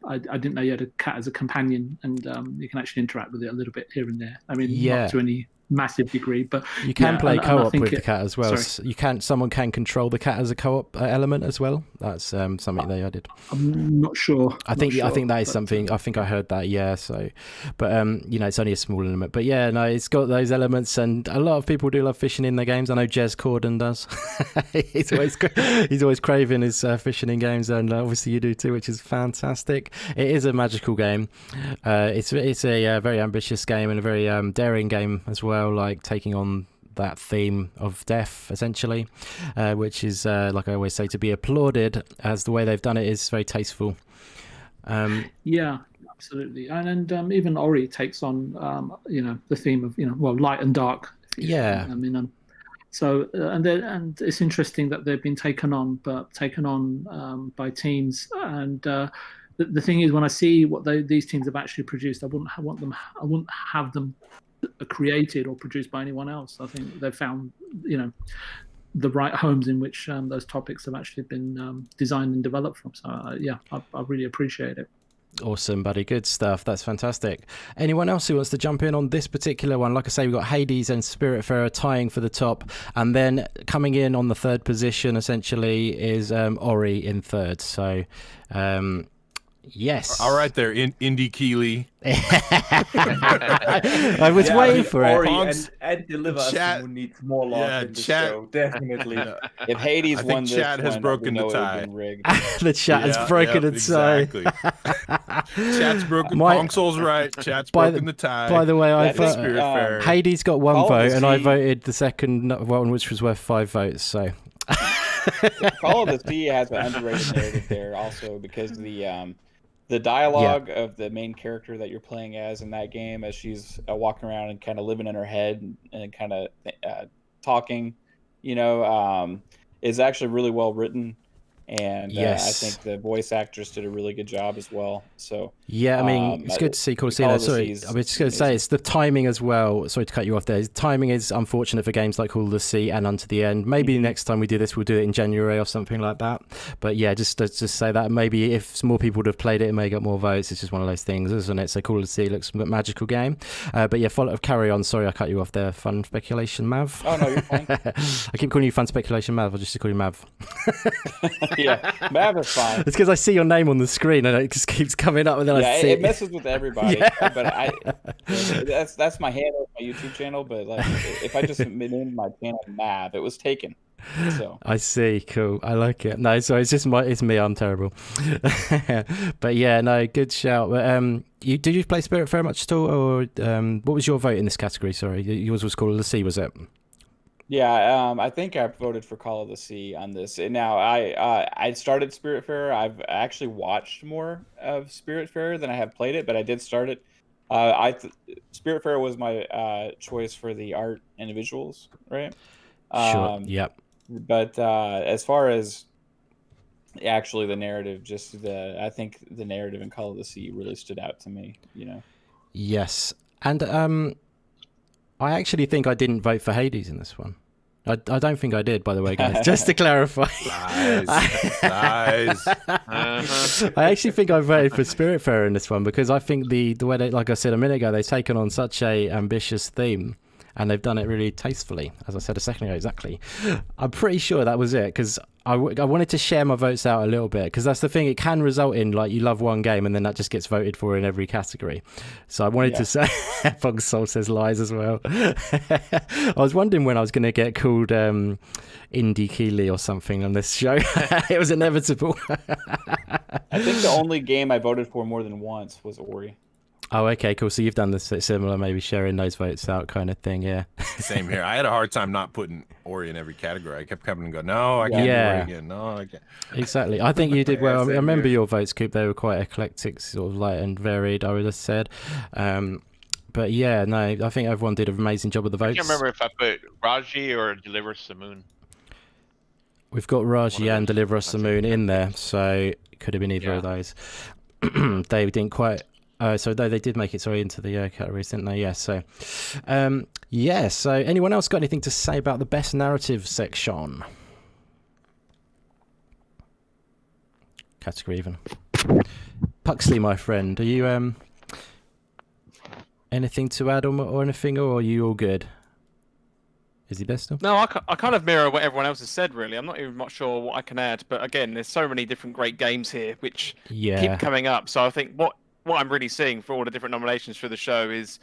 I didn't know you had a cat as a companion, and you can actually interact with it a little bit here and there. I mean, not to any massive degree, but you can play co-op with the cat as well. Sorry. Someone can control the cat as a co-op element as well. That's something they added. I'm not sure. I think that is something. I think I heard that. Yeah. So, but you know, it's only a small element. But yeah, no, it's got those elements, and a lot of people do love fishing in their games. I know Jez Corden does. he's always craving his fishing in games, and obviously you do too, which is fantastic. It is a magical game. It's a very ambitious game and a very daring game as well. Like taking on that theme of death, essentially, which is, like I always say, to be applauded, as the way they've done it is very tasteful. Yeah, absolutely. And even Ori takes on, the theme of, light and dark. Yeah. I mean, so and it's interesting that they've been taken on by teams. And the thing is, when I see what these teams have actually produced, I wouldn't have them created or produced by anyone else. I think they've found, the right homes in which those topics have actually been designed and developed from. So I really appreciate it. Awesome, buddy. Good stuff. That's fantastic. Anyone else who wants to jump in on this particular one? Like I say, we've got Hades and Spiritfarer tying for the top, and then coming in on the third position essentially is Ori in third. So yes. All right there, Indy Keeley. I was waiting for Ori it. and Deliver Us who needs more love in the show. Definitely. If Hades won this chat has one, broken we know the it would've tie. been rigged. The chat has broken its tie. Exactly. Chat's broken. Console's right. Chat's broken the tie. By the way, I Spiritfarer. Hades got one Call of vote, the and I Sea- voted the second one, which was worth 5 votes. So. Call of the Sea has an underrated narrative there also, because the dialogue of the main character that you're playing as in that game, as she's walking around and kind of living in her head and kind of talking, is actually really well written. And I think the voice actress did a really good job as well. So yeah, I mean, it's good to see Corsina. Sorry, I was just going to say, it's the timing as well. Sorry to cut you off there. Timing is unfortunate for games like Call of the Sea and Unto the End. Maybe next time we do this, we'll do it in January or something like that. But yeah, just say that maybe if more people would have played it, it may get more votes. It's just one of those things, isn't it? So Call of the Sea looks a magical game. But yeah, carry on. Sorry, I cut you off there. Fun Speculation Mav. Oh no, you're fine. I keep calling you Fun Speculation Mav. I'll just call you Mav. Yeah, Mav is fine. It's because I see your name on the screen and it just keeps coming up, and then I see it messes with everybody. But that's my handle, my YouTube channel. But like, if I just named my channel Mav, it was taken. So I see. Cool. I like it. No, sorry, it's just it's me. I'm terrible. But yeah, no, good shout. But did you play Spiritfarer much at all, or what was your vote in this category? Sorry, yours was Call of the Sea, was it? yeah, I think I voted for Call of the Sea on this. And now I started Spiritfarer. I've actually watched more of Spiritfarer than I have played it, but I did start it. Spiritfarer was my choice for the art and the visuals, right? Sure. Yep. But as far as actually the narrative, I think the narrative in Call of the Sea really stood out to me. Yes, and I actually think I didn't vote for Hades in this one. I don't think I did, by the way, guys. Just to clarify. Lies. I actually think I voted for Spiritfarer in this one because I think the way they, like I said a minute ago, they've taken on such a ambitious theme. And they've done it really tastefully, as I said a second ago, exactly. I'm pretty sure that was it, because I wanted to share my votes out a little bit, because that's the thing. It can result in, like, you love one game, and then that just gets voted for in every category. So I wanted to say, Fog Soul says lies as well. I was wondering when I was going to get called Indy Keeley or something on this show. It was inevitable. I think the only game I voted for more than once was Ori. Oh, okay, cool. So you've done this similar, maybe sharing those votes out kind of thing, yeah. Same here. I had a hard time not putting Ori in every category. I kept coming and go, no, I can't do Ori again. No, I can't. Exactly. I think you did well. I remember your votes, Coop. They were quite eclectic, sort of light and varied, I would have said. But yeah, no, I think everyone did an amazing job with the votes. I can't remember if I put Raji or Deliver Us the Moon. We've got Raji and Deliver Us the Moon in there, so it could have been either of those. They didn't quite... so they did make it into the categories, didn't they? Yeah. So, So anyone else got anything to say about the best narrative section? Category even. Puxley, my friend, are you anything to add or anything, or are you all good? Is he best still? No, I kind of mirror what everyone else has said, really. I'm not even much sure what I can add, but again, there's so many different great games here which keep coming up. So I think what I'm really seeing for all the different nominations for the show is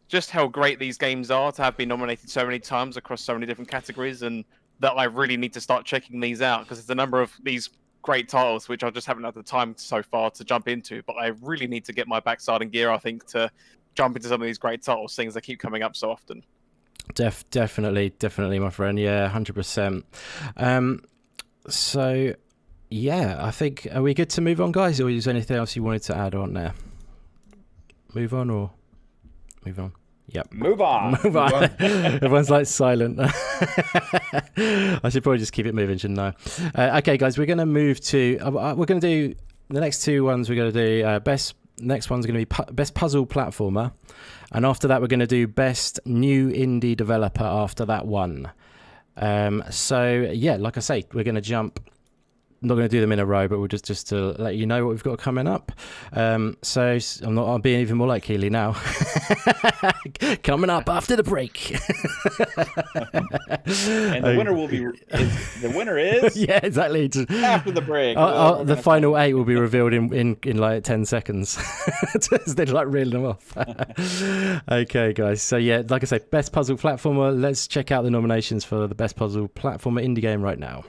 just how great these games are to have been nominated so many times across so many different categories, and that I really need to start checking these out, because there's a number of these great titles which I just haven't had the time so far to jump into, but I really need to get my backside in gear, I think, to jump into some of these great titles, things that keep coming up so often. Definitely, my friend. Yeah, 100%. So, yeah, I think, are we good to move on, guys, or is there anything else you wanted to add on there? Move on or move on? Yep. Move on. Move on. Everyone's like silent. I should probably just keep it moving, shouldn't I? Okay, guys, we're going to move to, we're going to do the next two ones. We're going to do next one's going to be best puzzle platformer. And after that, we're going to do best new indie developer after that one. So, yeah, like I say, we're going to jump. I'm not going to do them in a row, but we'll just to let you know what we've got coming up. So I'm being even more like Keely now. Coming up after the break. And the winner will be. The winner is. Yeah, exactly. After the break. The final 8 will be revealed in like 10 seconds. They're like reeling them off. Okay, guys. So yeah, like I say, best puzzle platformer. Let's check out the nominations for the best puzzle platformer indie game right now.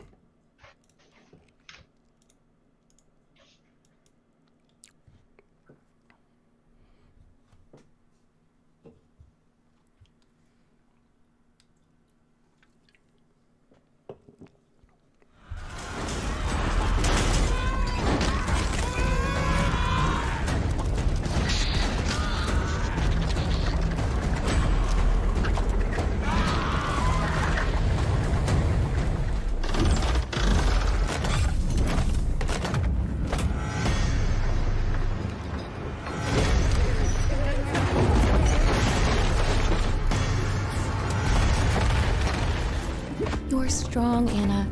You're strong, Anna,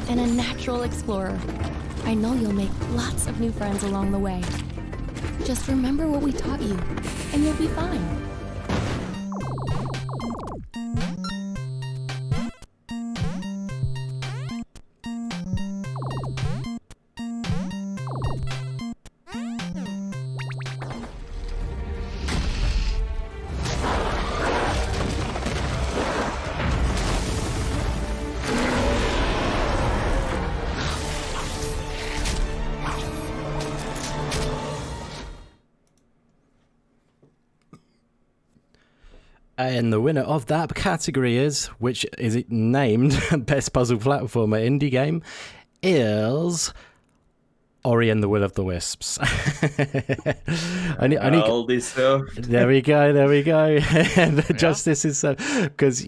and a natural explorer. I know you'll make lots of new friends along the way. Just remember what we taught you, and you'll be fine. And the winner of that category is, which is it named Best Puzzle Platformer Indie Game, is Ori and the Will of the Wisps. There we go. And the justice is so, because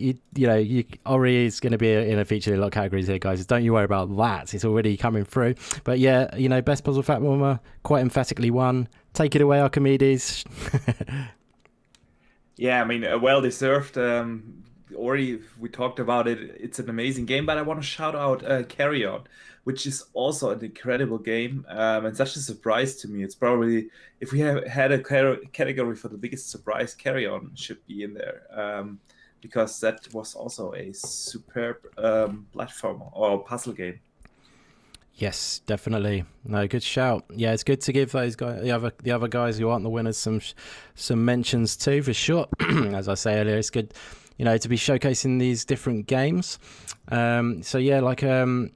Ori is going to be in a feature in a lot of categories here, guys. Don't you worry about that. It's already coming through. But yeah, Best Puzzle Platformer quite emphatically won. Take it away, Archimedes. Yeah, I mean, well deserved. Ori, we talked about it. It's an amazing game, but I want to shout out Carry On, which is also an incredible game and such a surprise to me. It's probably, if we have had a category for the biggest surprise, Carry On should be in there because that was also a superb platform or puzzle game. Yes, definitely. No, good shout. Yeah, it's good to give those guys, the other guys who aren't the winners, some mentions too, for sure. As I say earlier, it's good, to be showcasing these different games. So yeah, like again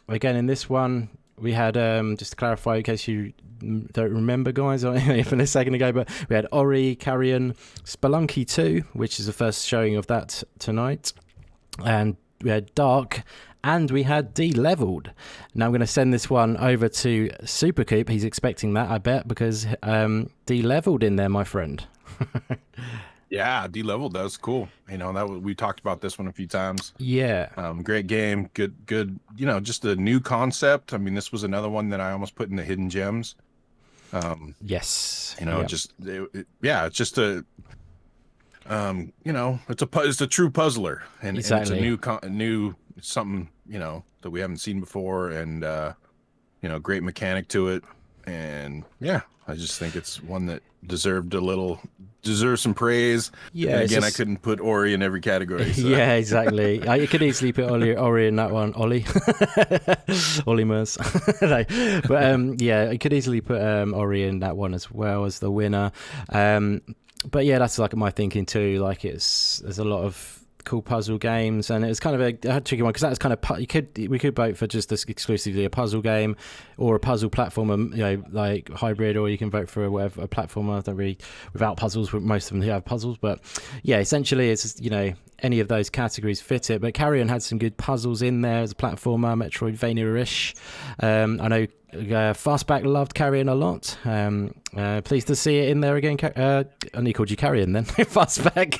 in this one we had just to clarify in case you don't remember, guys, from a second ago, but we had Ori, Carrion, Spelunky 2, which is the first showing of that tonight, and we had Dark. And we had D-Leveled. Now I'm going to send this one over to SuperCoop. He's expecting that, I bet, because D-Leveled in there, my friend. Yeah, D-Leveled. That was cool. We talked about this one a few times. Yeah. Great game. Good. Just a new concept. I mean, this was another one that I almost put in the hidden gems. Yes. It's just a. It's a true puzzler, and, exactly. And it's a new something that we haven't seen before, and great mechanic to it, and yeah, I just think it's one that deserves some praise. Yeah, and again, I couldn't put Ori in every category. So. Yeah, exactly. You could easily put Ori in that one. Ollie Mers. No. But yeah, you could easily put Ori in that one as well as the winner. But yeah, that's like my thinking too. Like there's a lot of cool puzzle games, and it was kind of a tricky one because that was kind of we could vote for just exclusively a puzzle game or a puzzle platformer, like hybrid, or you can vote for a platformer that really without puzzles. Most of them have puzzles, but yeah, essentially it's any of those categories fit it. But Carrion had some good puzzles in there as a platformer, Metroidvania-ish. I know Fastback loved Carrion a lot. Pleased to see it in there again. I only called you Carrion then. Fastback.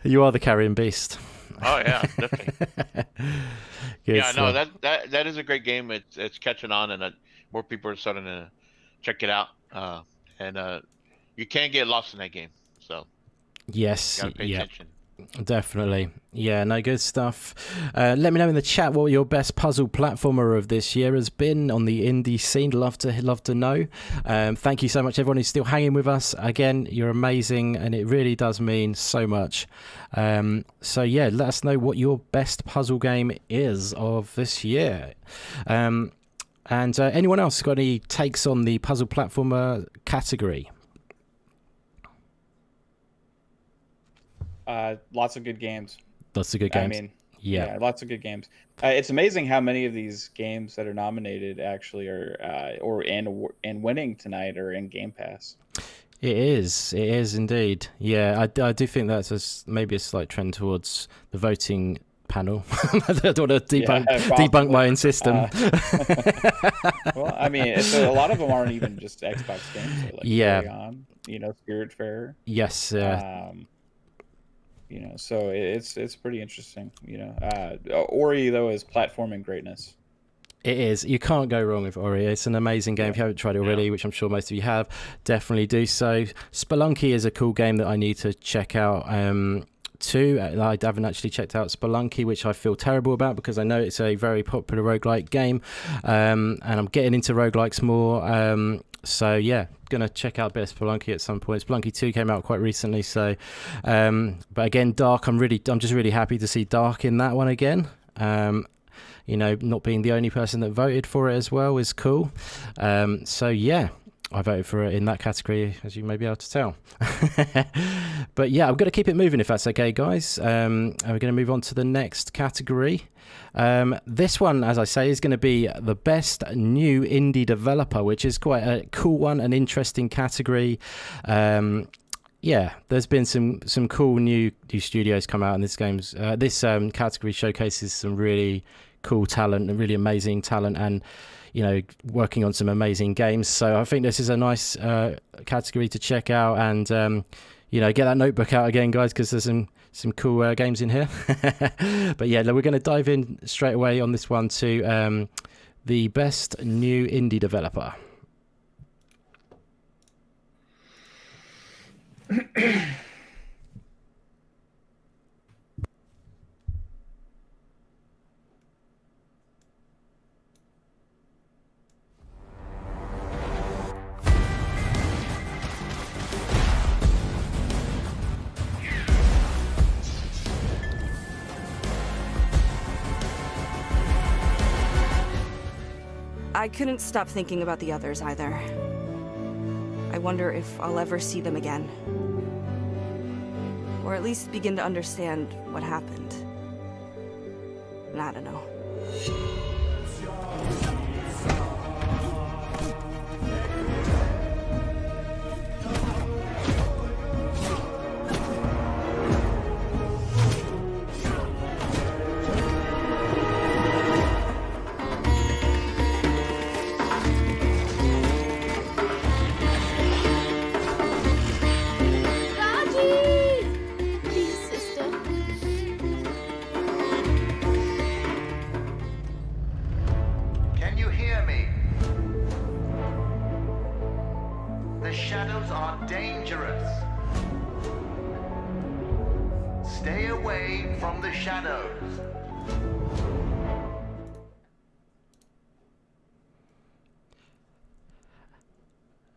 You are the Carrion beast. Oh yeah, definitely. Yeah, no, stuff. that is a great game. It's catching on, and more people are starting to check it out. And you can't get lost in that game. So Yes, gotta pay yeah, attention. definitely. Yeah, no, good stuff. Let me know in the chat what your best puzzle platformer of this year has been on the indie scene. Love to know. Thank you so much, everyone who's still hanging with us. Again, you're amazing, and it really does mean so much. So yeah, let us know what your best puzzle game is of this year. And anyone else got any takes on the puzzle platformer category? Lots of good games. Lots of good games. I mean, yeah, lots of good games. It's amazing how many of these games that are nominated actually are and winning tonight are in Game Pass. It is indeed. Yeah, I do think that's maybe a slight trend towards the voting panel. I don't want to debunk my own system. Well, I mean, so a lot of them aren't even just Xbox games. They're like Yeah. Carry On, Spiritfarer. Yes. So it's pretty interesting. Ori though is platforming greatness. It is. You can't go wrong with Ori. It's an amazing game. If you haven't tried it already, which I'm sure most of you have, definitely do so. Spelunky is a cool game that I need to check out too. I haven't actually checked out Spelunky, which I feel terrible about because I know it's a very popular roguelike game, and I'm getting into roguelikes more. So yeah, gonna check out a bit of Spelunky at some point. Spelunky 2 came out quite recently, so but again, Dark, I'm just really happy to see Dark in that one again. Not being the only person that voted for it as well is cool. So yeah, I voted for it in that category, as you may be able to tell. But yeah, I'm going to keep it moving if that's okay, guys. And we're going to move on to the next category. This one, as I say, is going to be the best new indie developer, which is quite a cool one, an interesting category. Yeah, there's been some cool new studios come out in this category showcases some really cool talent and really amazing talent, and working on some amazing games. So I think this is a nice category to check out, and get that notebook out again, guys, because there's some cool games in here. But yeah, we're going to dive in straight away on this one to the best new indie developer. I couldn't stop thinking about the others either. I wonder if I'll ever see them again. Or at least begin to understand what happened. I don't know.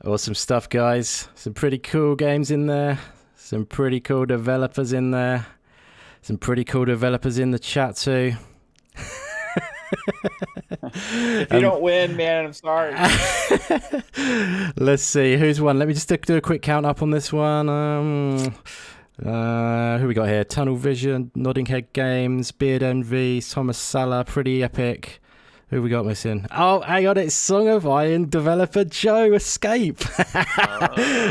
Awesome stuff, guys. Some pretty cool games in there. Some pretty cool developers in there. Some pretty cool developers in the chat too. If you don't win, man, I'm sorry. Let's see who's won. Let me just do a quick count up on this one. Who we got here? Tunnel Vision, Nodding Head Games, Beard Envy, Thomas Salah, Pretty Epic, Who we got missing? Oh, hang on, it's Song of Iron developer Joe Escape.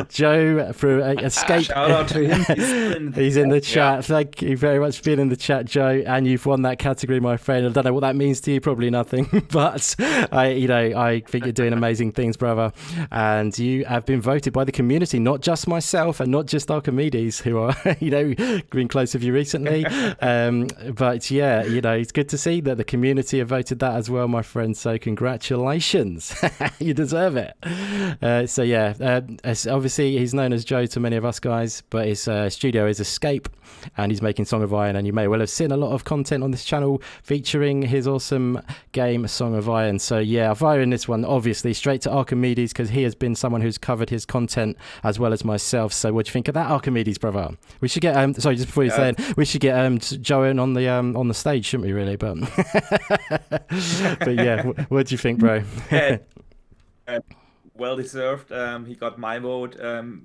Joe through Escape. Shout out to him. He's in the chat. Thank you very much for being in the chat, Joe. And you've won that category, my friend. I don't know what that means to you. Probably nothing. But I think you're doing amazing things, brother. And you have been voted by the community, not just myself and not just Archimedes, who are been close with you recently. But yeah, it's good to see that the community have voted that as well, my friend. So congratulations. You deserve it. Obviously he's known as Joe to many of us guys, but his studio is Escape, and he's making Song of Iron, and you may well have seen a lot of content on this channel featuring his awesome game Song of Iron. So yeah, I'm firing this one obviously straight to Archimedes, because he has been someone who's covered his content as well as myself. So what do you think of that, Archimedes, brother? We should get sorry, just before you say it, we should get Joe in on the stage, shouldn't we, really? But but yeah, what do you think, bro? Well deserved. He got my vote.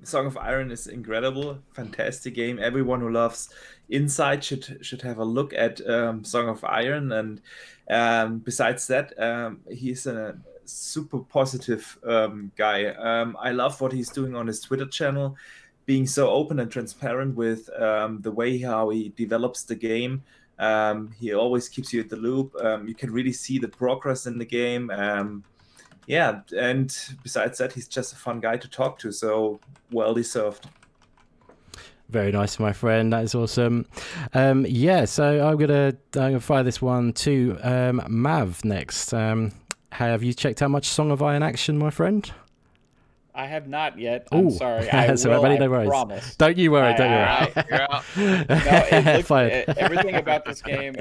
Song of Iron is incredible, fantastic game. Everyone who loves Inside should have a look at Song of Iron. And besides that, he's a super positive guy. I love what he's doing on his Twitter channel, being so open and transparent with the way how he develops the game. He always keeps you at the loop. You can really see the progress in the game. Yeah, and besides that, he's just a fun guy to talk to, so well deserved. Very nice, my friend. That is awesome. So I'm gonna fire this one to Mav next. Have you checked out much Song of Iron action, my friend? I have not yet. I'm sorry. I That's all right, buddy, no worries. Promise. Don't you worry. Everything about this game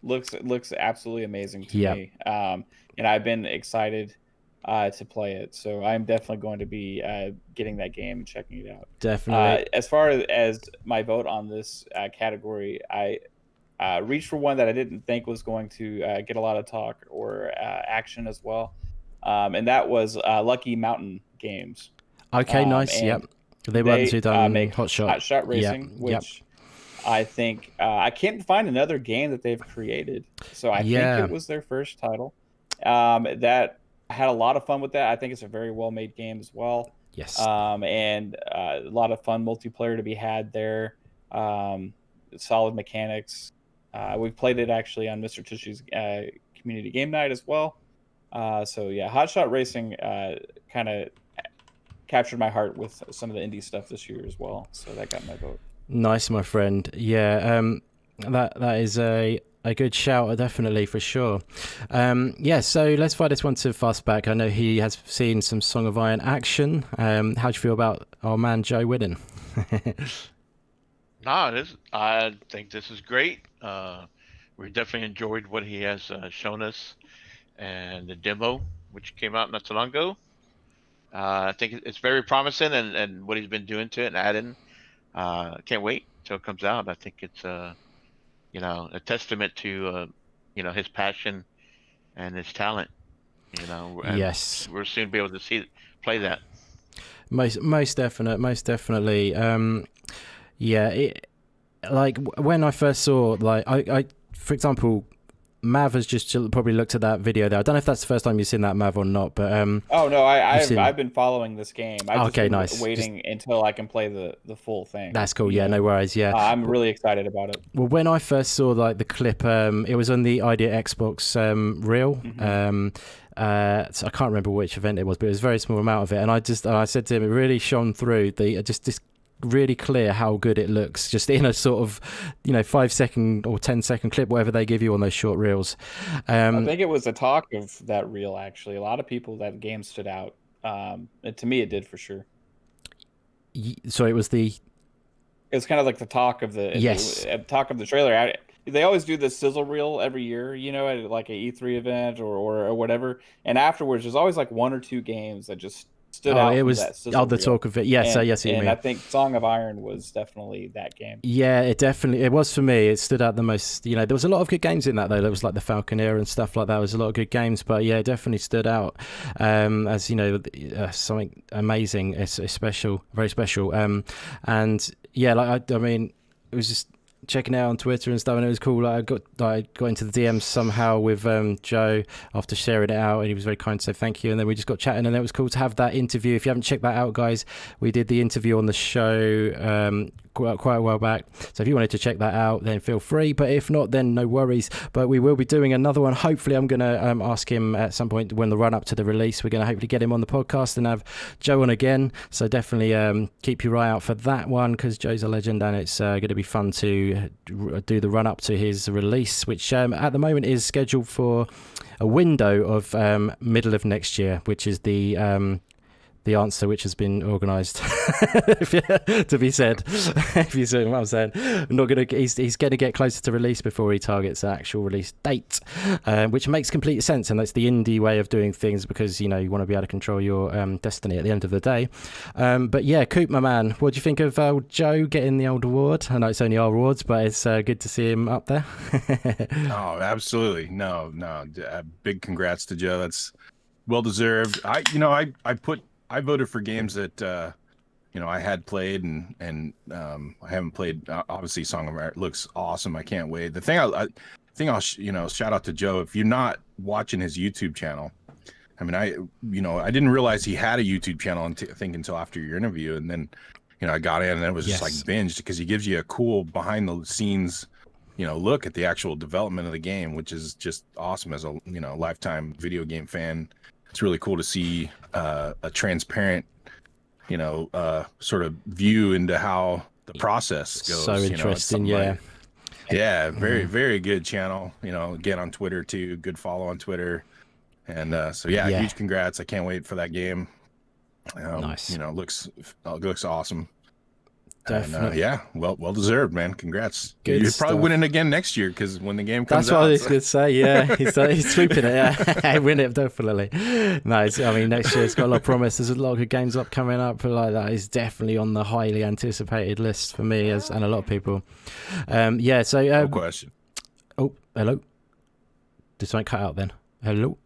looks absolutely amazing to me. And I've been excited to play it. So I'm definitely going to be getting that game and checking it out. Definitely. As far as my vote on this category, I reached for one that I didn't think was going to get a lot of talk or action as well. And that was Lucky Mountain Games. Okay, nice. Yep. They were the two done make Hot Shot Racing, which I think I can't find another game that they've created. So I think it was their first title. That I had a lot of fun with that. I think it's a very well made game as well. Yes. And a lot of fun multiplayer to be had there. Solid mechanics. We've played it actually on Mr. Tushy's community game night as well. So yeah, Hot Shot Racing kind of captured my heart with some of the indie stuff this year as well. So that got my vote. Nice, my friend. Yeah, that is a good shout, definitely, for sure. So let's fire this one to Fastback. I know he has seen some Song of Iron action. How do you feel about our man Joe winning? I think this is great. We definitely enjoyed what he has shown us, and the demo, which came out not too long ago. I think it's very promising, and what he's been doing to it and adding. Can't wait till it comes out. I think it's a testament to his passion and his talent. Yes, we're soon to be able to play that. Most definitely. Like when I first saw, like I for example, Mav has just probably looked at that video there. I don't know if that's the first time you've seen that, Mav, or not, but I've been following this game. I've nice. Waiting until I can play the full thing. That's cool. Yeah, no worries. Yeah, I'm really excited about it. Well, when I first saw like the clip, it was on the Idea Xbox reel. So I can't remember which event it was, but it was a very small amount of it, and I said to him, it really shone through. Just really clear how good it looks, just in a sort of 5-second or 10-second clip, whatever they give you on those short reels. I think it was the talk of that reel, actually. A lot of people, that game stood out. To me, it did for sure. So it was it's kind of like the talk of the talk of the trailer. They always do this sizzle reel every year, at like an E3 event or whatever, and afterwards there's always like one or two games that just stood out. It was the talk of it. Yes, yes, you mean. I think Song of Iron was definitely that game. Yeah, it was for me. It stood out the most. There was a lot of good games in that though. There was like the Falconeer and stuff like that. There was a lot of good games, but yeah, it definitely stood out as something amazing. It's special, very special. And yeah, like I mean, it was just checking out on Twitter and stuff, and it was cool. I got into the DMs somehow with Joe after sharing it out, and he was very kind to say thank you. And then we just got chatting, and it was cool to have that interview. If you haven't checked that out, guys, we did the interview on the show quite a while back. So if you wanted to check that out, then feel free. But if not, then no worries. But we will be doing another one. Hopefully, I'm going to ask him at some point when the run up to the release. We're going to hopefully get him on the podcast and have Joe on again. So definitely keep your eye out for that one, because Joe's a legend, and it's going to be fun to do the run up to his release, which at the moment is scheduled for a window of middle of next year, which is the answer which has been organised to be said. If you see what I'm saying, he's going to get closer to release before he targets the actual release date, which makes complete sense, and that's the indie way of doing things, because you want to be able to control your destiny at the end of the day. But yeah, Coop, my man, what do you think of Joe getting the old award? I know it's only our awards, but it's good to see him up there. Oh, absolutely. No, big congrats to Joe. That's well deserved. I voted for games that I had played and I haven't played. Obviously, Song of Art looks awesome. I can't wait. The thing I'll shout out to Joe. If you're not watching his YouTube channel, I mean, I didn't realize he had a YouTube channel I think until after your interview, and then I got in and it was just like binged, because he gives you a cool behind the scenes look at the actual development of the game, which is just awesome. As a lifetime video game fan, it's really cool to see a transparent, sort of view into how the process goes. So interesting, yeah. Very, very good channel. Again on Twitter too. Good follow on Twitter, and huge congrats. I can't wait for that game. Nice. Looks awesome. Definitely. And, well deserved, man. Congrats. Good You're stuff. probably winning again next year, because when the game comes That's what out. I was going to say. Yeah, he's sweeping it. Yeah, win it definitely. Nice. I mean, next year it's got a lot of promise. There's a lot of good games coming up. But like that is definitely on the highly anticipated list for me and a lot of people. So no question. Oh, hello. Did something cut out then? Hello.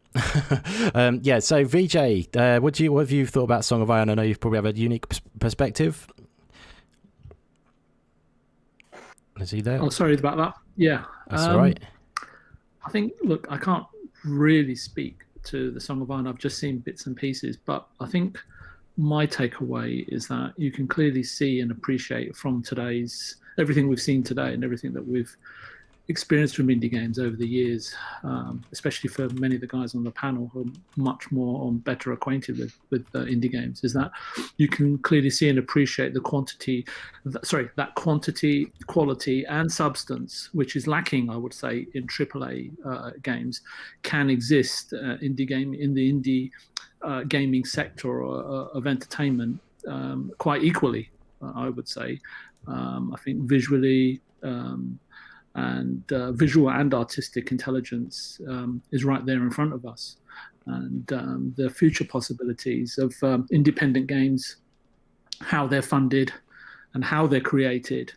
So VJ, what have you thought about Song of Iron? I know you probably have a unique perspective. Is he there? Oh, sorry about that. Yeah. That's all right. I think, look, I can't really speak to the Song of Iron. I've just seen bits and pieces, but I think my takeaway is that you can clearly see and appreciate from everything we've seen today and everything that we've experienced from indie games over the years, especially for many of the guys on the panel who are much more better acquainted with indie games, is that you can clearly see and appreciate that quantity, quality, and substance, which is lacking, I would say, in AAA games, can exist in the indie gaming sector of entertainment quite equally, I would say. I think visually. And visual and artistic intelligence is right there in front of us, and the future possibilities of independent games, how they're funded, and how they're created.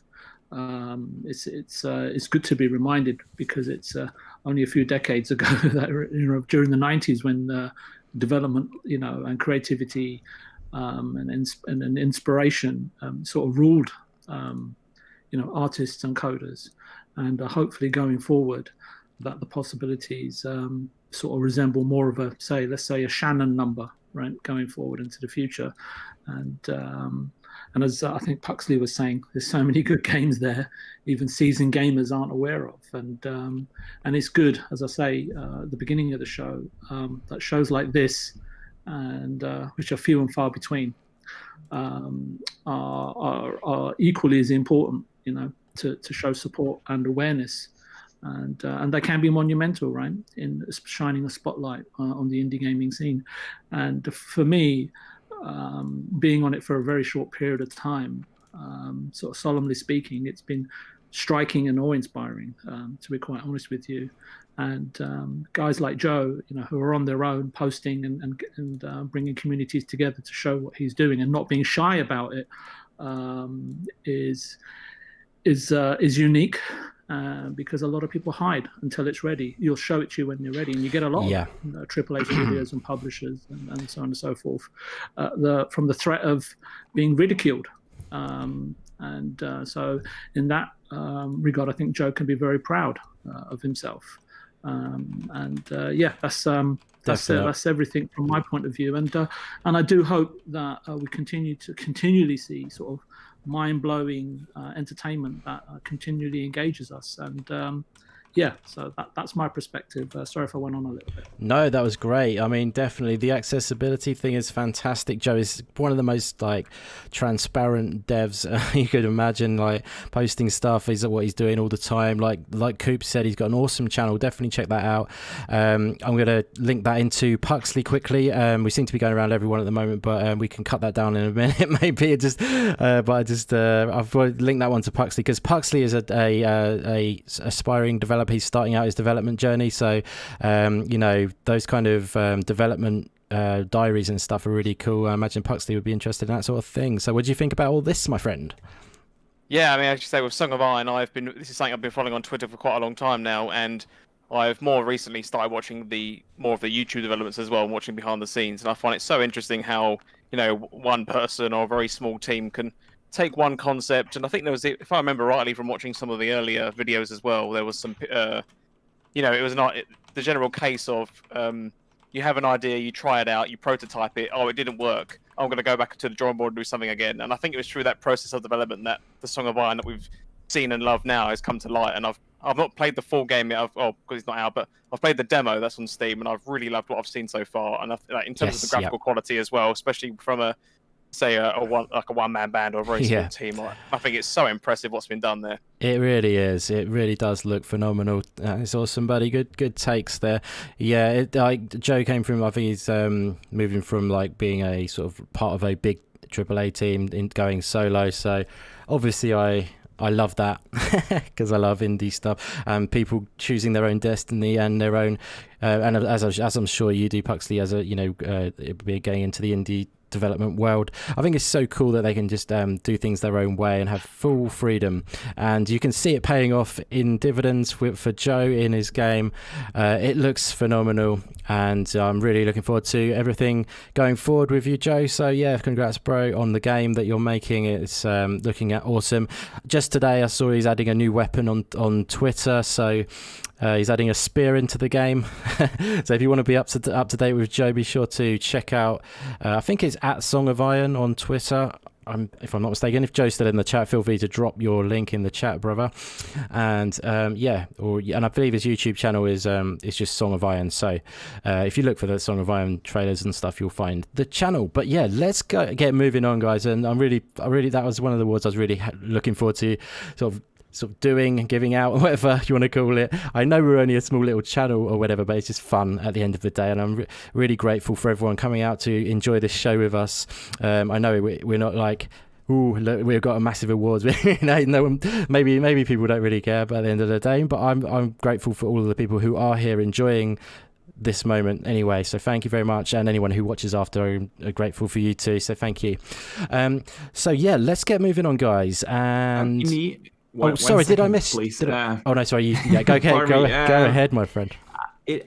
It's good to be reminded, because it's only a few decades ago that during the 90s, when development and creativity and inspiration sort of ruled artists and coders. And hopefully going forward, that the possibilities sort of resemble more of let's say a Shannon number, right, going forward into the future. And as I think Puxley was saying, there's so many good games there, even seasoned gamers aren't aware of. And it's good, as I say at the beginning of the show, that shows like this, and which are few and far between, are equally as important, to show support and awareness, and they can be monumental, right, in shining a spotlight on the indie gaming scene. And for me, being on it for a very short period of time, sort of solemnly speaking, it's been striking and awe-inspiring, to be quite honest with you. And guys like Joe, who are on their own, posting and bringing communities together to show what he's doing and not being shy about it, is unique, because a lot of people hide until it's ready. You'll show it to you when you're ready, and you get a lot of AAA studios and publishers and so on and so forth, from the threat of being ridiculed So in that regard, I think Joe can be very proud of himself. That's everything from my point of view. And I do hope that we continually see sort of mind-blowing entertainment that continually engages us. And so that's my perspective. Sorry if I went on a little bit. No, that was great. I mean, definitely the accessibility thing is fantastic. Joe is one of the most like transparent devs you could imagine, like posting stuff is what he's doing all the time. Like Coop said, he's got an awesome channel. Definitely check that out. I'm going to link that into Puxley quickly. We seem to be going around everyone at the moment, but we can cut that down in a minute maybe. I've linked that one to Puxley because Puxley is a aspiring developer. He's starting out his development journey, so those kind of development diaries and stuff are really cool. I imagine Puxley would be interested in that sort of thing. So what do you think about all this, my friend? Yeah, I mean, as you say, with Song of Iron, this is something I've been following on Twitter for quite a long time now, and I've more recently started watching more of the YouTube developments as well, and watching behind the scenes, and I find it so interesting how one person or a very small team can take one concept, and I think there was, if I remember rightly from watching some of the earlier videos as well, there was some, it was not the general case of you have an idea, you try it out, you prototype it, it didn't work, I'm going to go back to the drawing board and do something again. And I think it was through that process of development that the Song of Iron that we've seen and loved now has come to light. And I've not played the full game yet, because it's not out, but I've played the demo that's on Steam, and I've really loved what I've seen so far. And in terms of the graphical quality as well, especially from a one-man band or a very small team. I think it's so impressive what's been done there. It really is. It really does look phenomenal. It's awesome, buddy. Good takes there. Yeah, Joe came from, I think he's moving from like being a sort of part of a big AAA team in going solo. So obviously I love that because I love indie stuff and people choosing their own destiny and their own and as I'm sure you do, Puxley, as getting into the indie development world. I think it's so cool that they can just do things their own way and have full freedom, and you can see it paying off in dividends for Joe in his game. It looks phenomenal, and I'm really looking forward to everything going forward with you, Joe. So yeah, congrats bro on the game that you're making. It's looking at awesome. Just today I saw he's adding a new weapon on Twitter, so he's adding a spear into the game. So if you want to be up to date with Joe, be sure to check out I think it's at Song of Iron on Twitter, if I'm not mistaken. If Joe's still in the chat, feel free to drop your link in the chat, brother. And and I believe his YouTube channel is just Song of Iron. So if you look for the Song of Iron trailers and stuff, you'll find the channel. But yeah, let's get moving on, guys. And I'm really that was one of the awards I was really looking forward to, sort of doing and giving out, whatever you want to call it. I know we're only a small little channel or whatever, but it's just fun at the end of the day, and I'm really grateful for everyone coming out to enjoy this show with us. I know we're not like, look, we've got a massive awards. No one, maybe people don't really care, but at the end of the day, but I'm grateful for all of the people who are here enjoying this moment anyway. So thank you very much, and anyone who watches after, I'm grateful for you too. So thank you. So yeah, let's get moving on, guys. And sorry, did I miss? Oh no, sorry. Go ahead. Go ahead, my friend.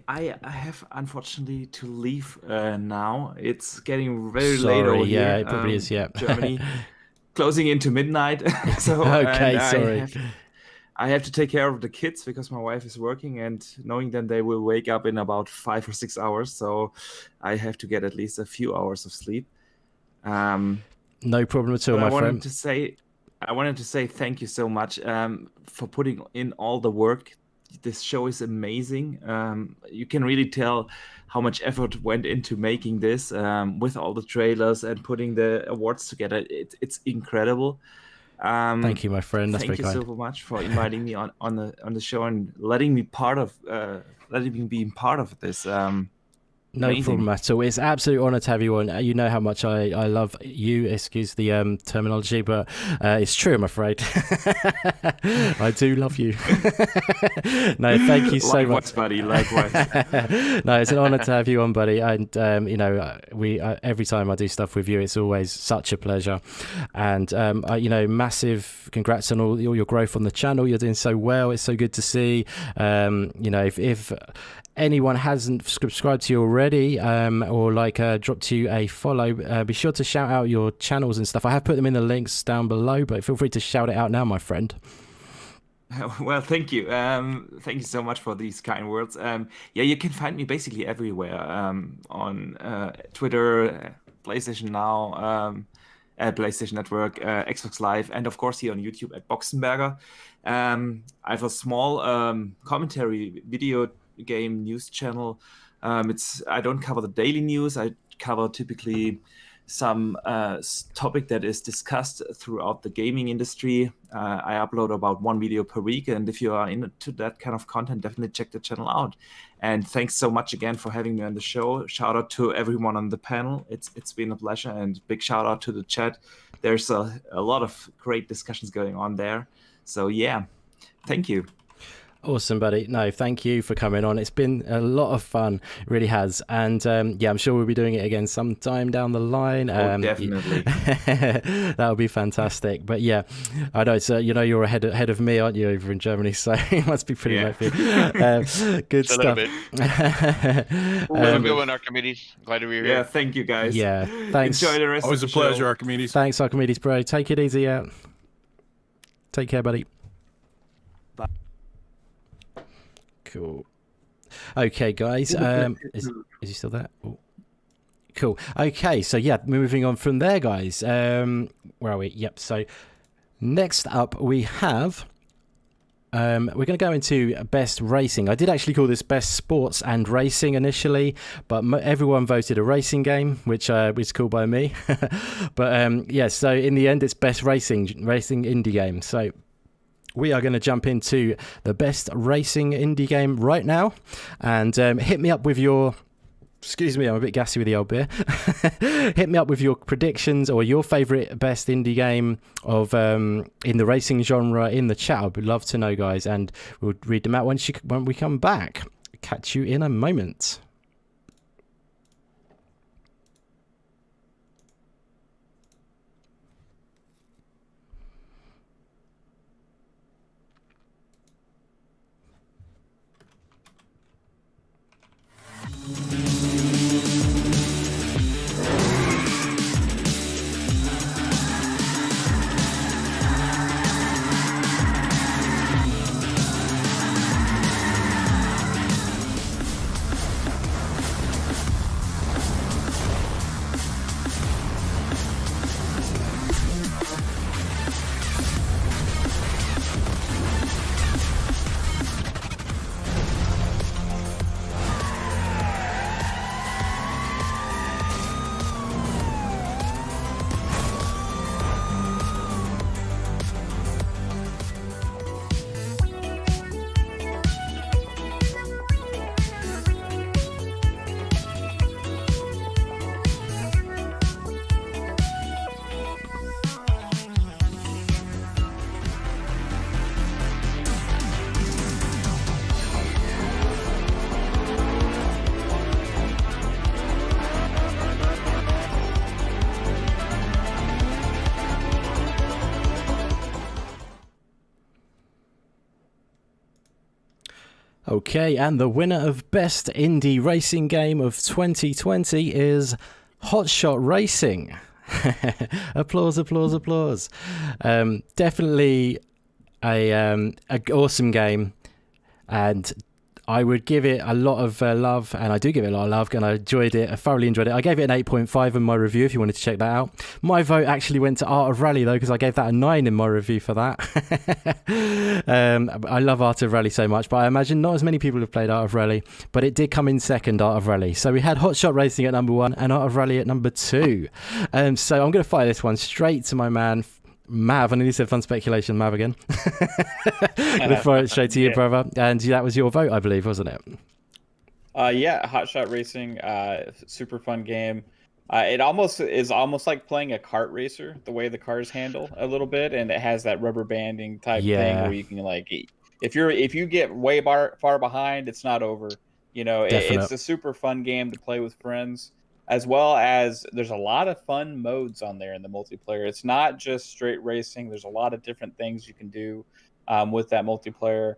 I have unfortunately to leave now. It's getting very late over here. Yeah, it probably is. Yeah, Germany closing into midnight. So okay, sorry. I have to take care of the kids because my wife is working, and knowing that they will wake up in about 5 or 6 hours, so I have to get at least a few hours of sleep. No problem at all, my friend. I wanted to say thank you so much for putting in all the work. This show is amazing. You can really tell how much effort went into making this with all the trailers and putting the awards together. It's incredible. Thank you, my friend. That's thank you so much for inviting me on the show and letting me be part of this. No amazing. Problem at all. It's an absolute honor to have you on. You know how much I love you, excuse the terminology, but it's true, I'm afraid. I do love you. No, thank you so much, buddy. Likewise. No, it's an honor to have you on, buddy. And we every time I do stuff with you, it's always such a pleasure. And massive congrats on all your growth on the channel. You're doing so well. It's so good to see. If anyone hasn't subscribed to you already, or dropped you a follow, be sure to shout out your channels and stuff. I have put them in the links down below, but feel free to shout it out now, my friend. Well, thank you. Thank you so much for these kind words. Yeah, you can find me basically everywhere, on Twitter, PlayStation Now, PlayStation Network, Xbox Live, and of course here on YouTube at Boxenberger. I have a small commentary video game news channel. I don't cover the daily news. I cover typically some topic that is discussed throughout the gaming industry. I upload about 1 video per week, and if you are into that kind of content, definitely check the channel out. And thanks so much again for having me on the show. Shout out to everyone on the panel. It's been a pleasure, and big shout out to the chat. There's a lot of great discussions going on there. So yeah, thank you. Awesome, buddy. No, thank you for coming on. It's been a lot of fun. It really has. And yeah, I'm sure we'll be doing it again sometime down the line. Definitely. That would be fantastic. But yeah, I know. So you're ahead of me, aren't you, over in Germany? So it must be pretty late for you. Good Just stuff. a little bit. Have a good one, Archimedes. Glad to be here. Yeah, thank you, guys. Yeah, thanks. Enjoy the rest Always of a the pleasure, show. Archimedes. Thanks, Archimedes, bro. Take it easy out. Take care, buddy. Bye. Cool. Okay, guys. Is he still there? Ooh. Cool. Okay, so yeah, moving on from there, guys. Where are we? Yep. So next up, we have. We're going to go into best racing. I did actually call this best sports and racing initially, but everyone voted a racing game, which is cool by me. But yeah, so in the end, it's best racing indie game. So we are going to jump into the best racing indie game right now, and hit me up with your. Excuse me, I'm a bit gassy with the old beer. Hit me up with your predictions or your favourite best indie game of in the racing genre in the chat. I'd love to know, guys, and we'll read them out when we come back. Catch you in a moment. Okay, and the winner of Best Indie Racing Game of 2020 is Hotshot Racing. Applause, applause, applause. Definitely a awesome game, and I would give it a lot of love, and I do give it a lot of love, and I enjoyed it. I thoroughly enjoyed it. I gave it an 8.5 in my review if you wanted to check that out. My vote actually went to Art of Rally, though, because I gave that a 9 in my review for that. I love Art of Rally so much, but I imagine not as many people have played Art of Rally, but it did come in second, Art of Rally. So we had Hotshot Racing at number 1 and Art of Rally at number 2. So I'm going to fire this one straight to my man, Mav. I nearly said Fun Speculation, Mav again. Gonna throw it straight to you, brother. And that was your vote, I believe, wasn't it? Yeah, Hotshot Racing, super fun game. It is almost like playing a kart racer, the way the cars handle a little bit, and it has that rubber banding type thing where you can, like, if you get way far behind, it's not over. You know, it's a super fun game to play with friends. As well as there's a lot of fun modes on there in the multiplayer. It's not just straight racing. There's a lot of different things you can do with that multiplayer.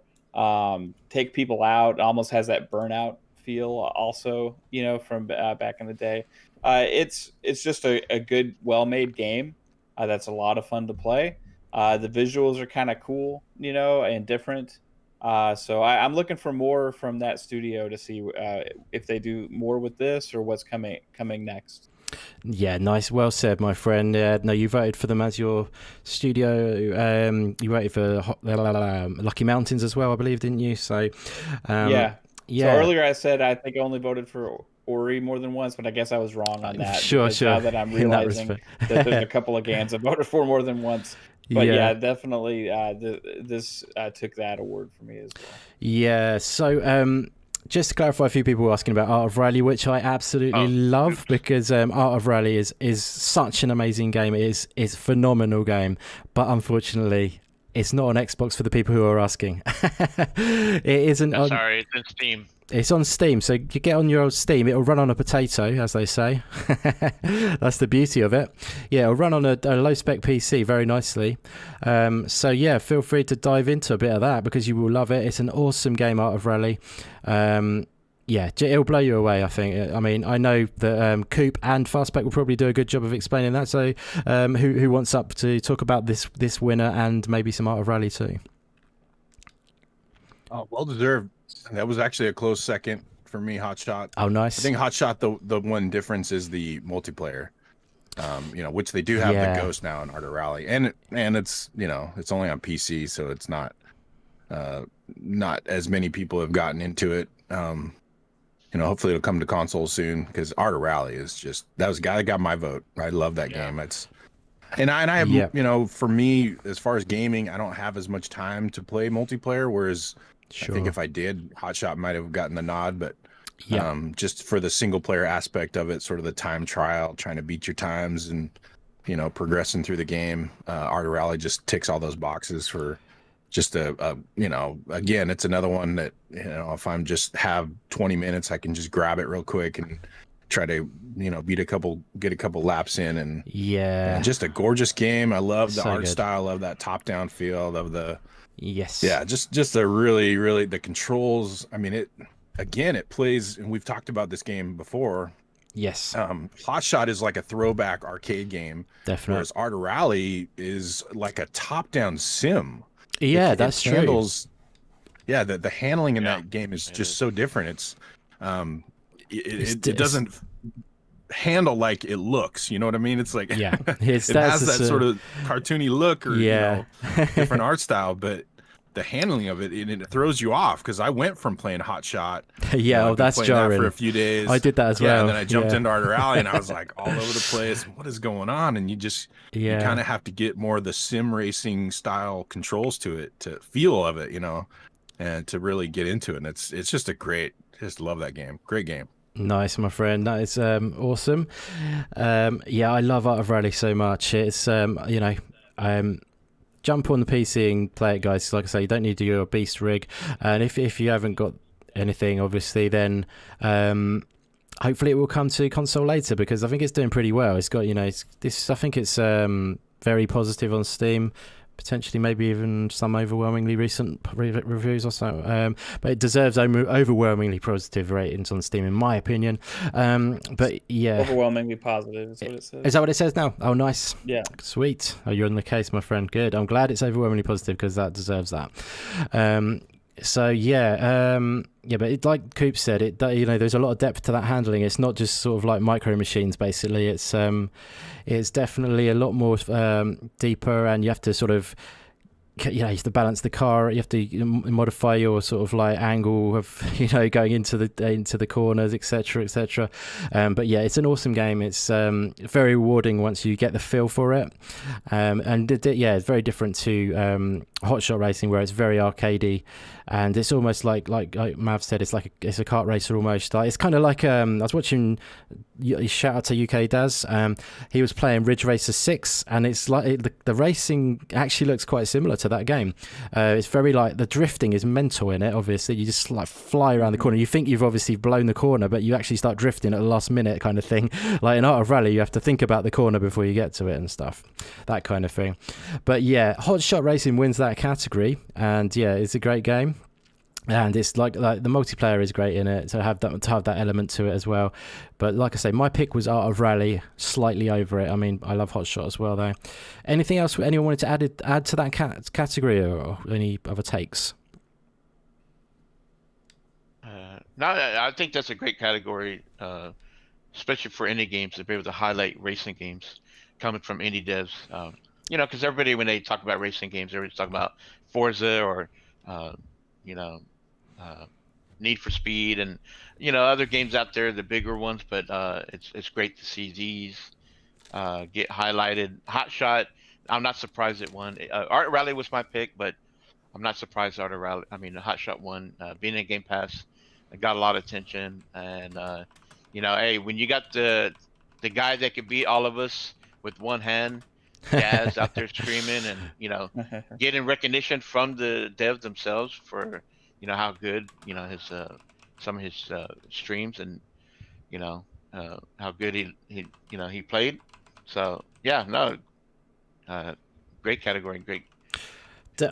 Take people out. It almost has that Burnout feel also, from back in the day. It's just a good, well-made game that's a lot of fun to play. The visuals are kind of cool, and different. So I'm looking for more from that studio to see if they do more with this or what's coming next. Yeah, nice. Well said, my friend. No, you voted for them as your studio. You voted for Lucky Mountains as well, I believe, didn't you? So, yeah. So earlier I said I think I only voted for Ori more than once, but I guess I was wrong on that. Sure. Now that I'm realizing that there's a couple of games I voted for more than once. But yeah definitely this took that award for me as well. Yeah, so just to clarify, a few people were asking about Art of Rally, which I absolutely love, because Art of Rally is such an amazing game. It's a phenomenal game, but unfortunately it's not on Xbox for the people who are asking. It isn't on... Sorry, it's in Steam. It's on Steam, so you get on your Steam, it'll run on a potato, as they say. That's the beauty of it. Yeah, it'll run on a low-spec PC very nicely. So yeah, feel free to dive into a bit of that, because you will love it. It's an awesome game, Art of Rally. Yeah, it'll blow you away, I think. I mean, I know that Coop and Fastback will probably do a good job of explaining that. So who wants up to talk about this winner and maybe some Art of Rally too? Oh, well deserved. That was actually a close second for me, Hotshot. Oh, nice. I think Hotshot, the one difference is the multiplayer, which they do have the Ghost now in Art of Rally. And it's, it's only on PC, so it's not as many people have gotten into it. Hopefully it'll come to console soon, because Art of Rally is just, that got my vote. I love that game. And I have, for me, as far as gaming, I don't have as much time to play multiplayer, whereas I think if I did, Hotshot might have gotten the nod, but just for the single player aspect of it, sort of the time trial, trying to beat your times and, progressing through the game, Art of Rally just ticks all those boxes for just again, it's another one that, if I'm just have 20 minutes, I can just grab it real quick and try to, get a couple laps in, and just a gorgeous game. I love the art style, love that top down feel of the, just a really, really, the controls. I mean, it plays, and we've talked about this game before. Yes. Hotshot is like a throwback arcade game. Definitely. Whereas Art of Rally is like a top down sim. Yeah, that's true. The handling in that game is just so different. It's it doesn't handle like it looks, you know what I mean? It's like it has that sort of cartoony look, or different art style, but the handling of it, it throws you off, because I went from playing Hotshot that's jarring for a few days. I did that as well, and then I jumped into Art of Rally, and I was like all over the place. What is going on? And you just you kind of have to get more of the sim racing style controls to it, to feel of it, and to really get into it. And it's just just love that game. Great game. Nice, my friend. That is awesome. I love Art of Rally so much. It's jump on the PC and play it, guys. Like I say, you don't need to do a beast rig, and if you haven't got anything, obviously, then hopefully it will come to console later, because I think it's doing pretty well. It's got I think it's very positive on Steam. Potentially maybe even some overwhelmingly recent reviews or so, but it deserves overwhelmingly positive ratings on Steam, in my opinion. But overwhelmingly positive is what it says. Is that what it says now? Oh, nice. Yeah, sweet. Oh, you're in the case, my friend. Good. I'm glad it's overwhelmingly positive, because that deserves that. But like Coop said, there's a lot of depth to that handling. It's not just sort of like micro machines, basically. It's definitely a lot more deeper, and you have to sort of, you have to balance the car. You have to modify your sort of like angle of, going into the corners, etc. But yeah, it's an awesome game. It's very rewarding once you get the feel for it. It's very different to Hotshot Racing, where it's very arcadey, and it's almost like Mav said, it's a kart racer almost. It's kind of like I was watching. Shout out to UK Daz. He was playing Ridge Racer 6, and it's like the racing actually looks quite similar to that game. It's very like the drifting is mental in it. Obviously, you just like fly around the corner. You think you've obviously blown the corner, but you actually start drifting at the last minute, kind of thing. Like in Art of Rally, you have to think about the corner before you get to it and stuff, that kind of thing. But yeah, Hotshot Racing wins that category, and yeah, it's a great game. And it's like the multiplayer is great in it, to have that element to it as well. But like I say, my pick was Art of Rally, slightly over it. I mean, I love Hot Shot as well, though. Anything else anyone wanted to add to that category, or any other takes? No, I think that's a great category, especially for indie games, to be able to highlight racing games coming from indie devs. You know, because everybody, when they talk about racing games, everybody's talking about Forza or you know, Need for Speed, and other games out there, the bigger ones. But it's great to see these get highlighted. Hot Shot, I'm not surprised it won. Art Rally was my pick, but I'm not surprised Art Rally. I mean, Hot Shot won. Being in Game Pass, it got a lot of attention. And hey, when you got the guy that could beat all of us with one hand, Jazz out there screaming, and getting recognition from the devs themselves for how good his some of his streams, and how good he played. So yeah, no, great category, great.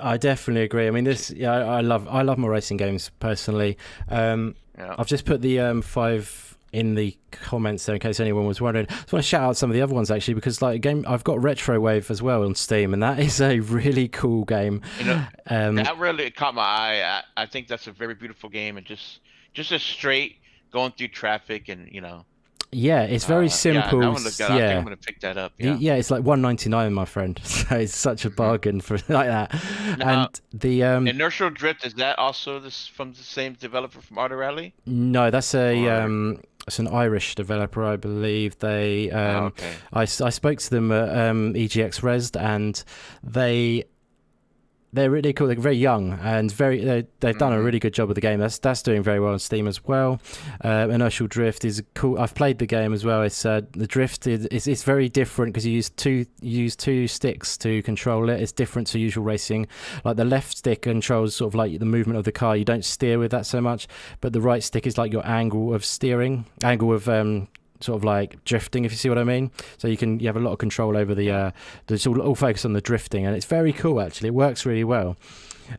I definitely agree. I mean, I love my racing games personally. I've just put the 5 in the comments there in case anyone was wondering. I just want to shout out some of the other ones actually, because like I've got Retro Wave as well on Steam, and that is a really cool game. That really caught my eye. I think that's a very beautiful game, and just a straight going through traffic, and yeah, it's very simple. I think I'm gonna pick that up. Yeah, it's like $1.99, my friend. So it's such a bargain for like that. Now, and the Inertial Drift, is that also from the same developer from Art Rally? No, that's it's an Irish developer, I believe. They okay. I spoke to them at EGX Resd, and they're really cool. They're very young and they've done a really good job with the game. That's doing very well on Steam as well. Inertial Drift is cool. I've played the game as well. It's the drift it's very different because you use two sticks to control it. It's different to usual racing. Like the left stick controls sort of like the movement of the car. You don't steer with that so much, but the right stick is like your angle of sort of like drifting, if you see what I mean. So you have a lot of control over it's all focused on the drifting, and it's very cool actually. It works really well.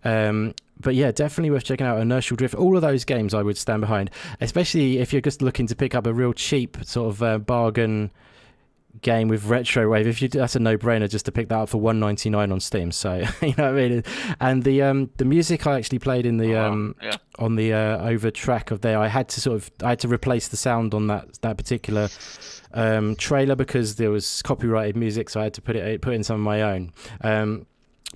But yeah, definitely worth checking out Inertial Drift. All of those games I would stand behind, especially if you're just looking to pick up a real cheap sort of bargain game with Retro Wave. That's a no-brainer just to pick that up for $1.99 on Steam. So you know what I mean. And the music I actually played in the on the over track of there, I had to replace the sound on that particular trailer because there was copyrighted music, so I had to put in some of my own.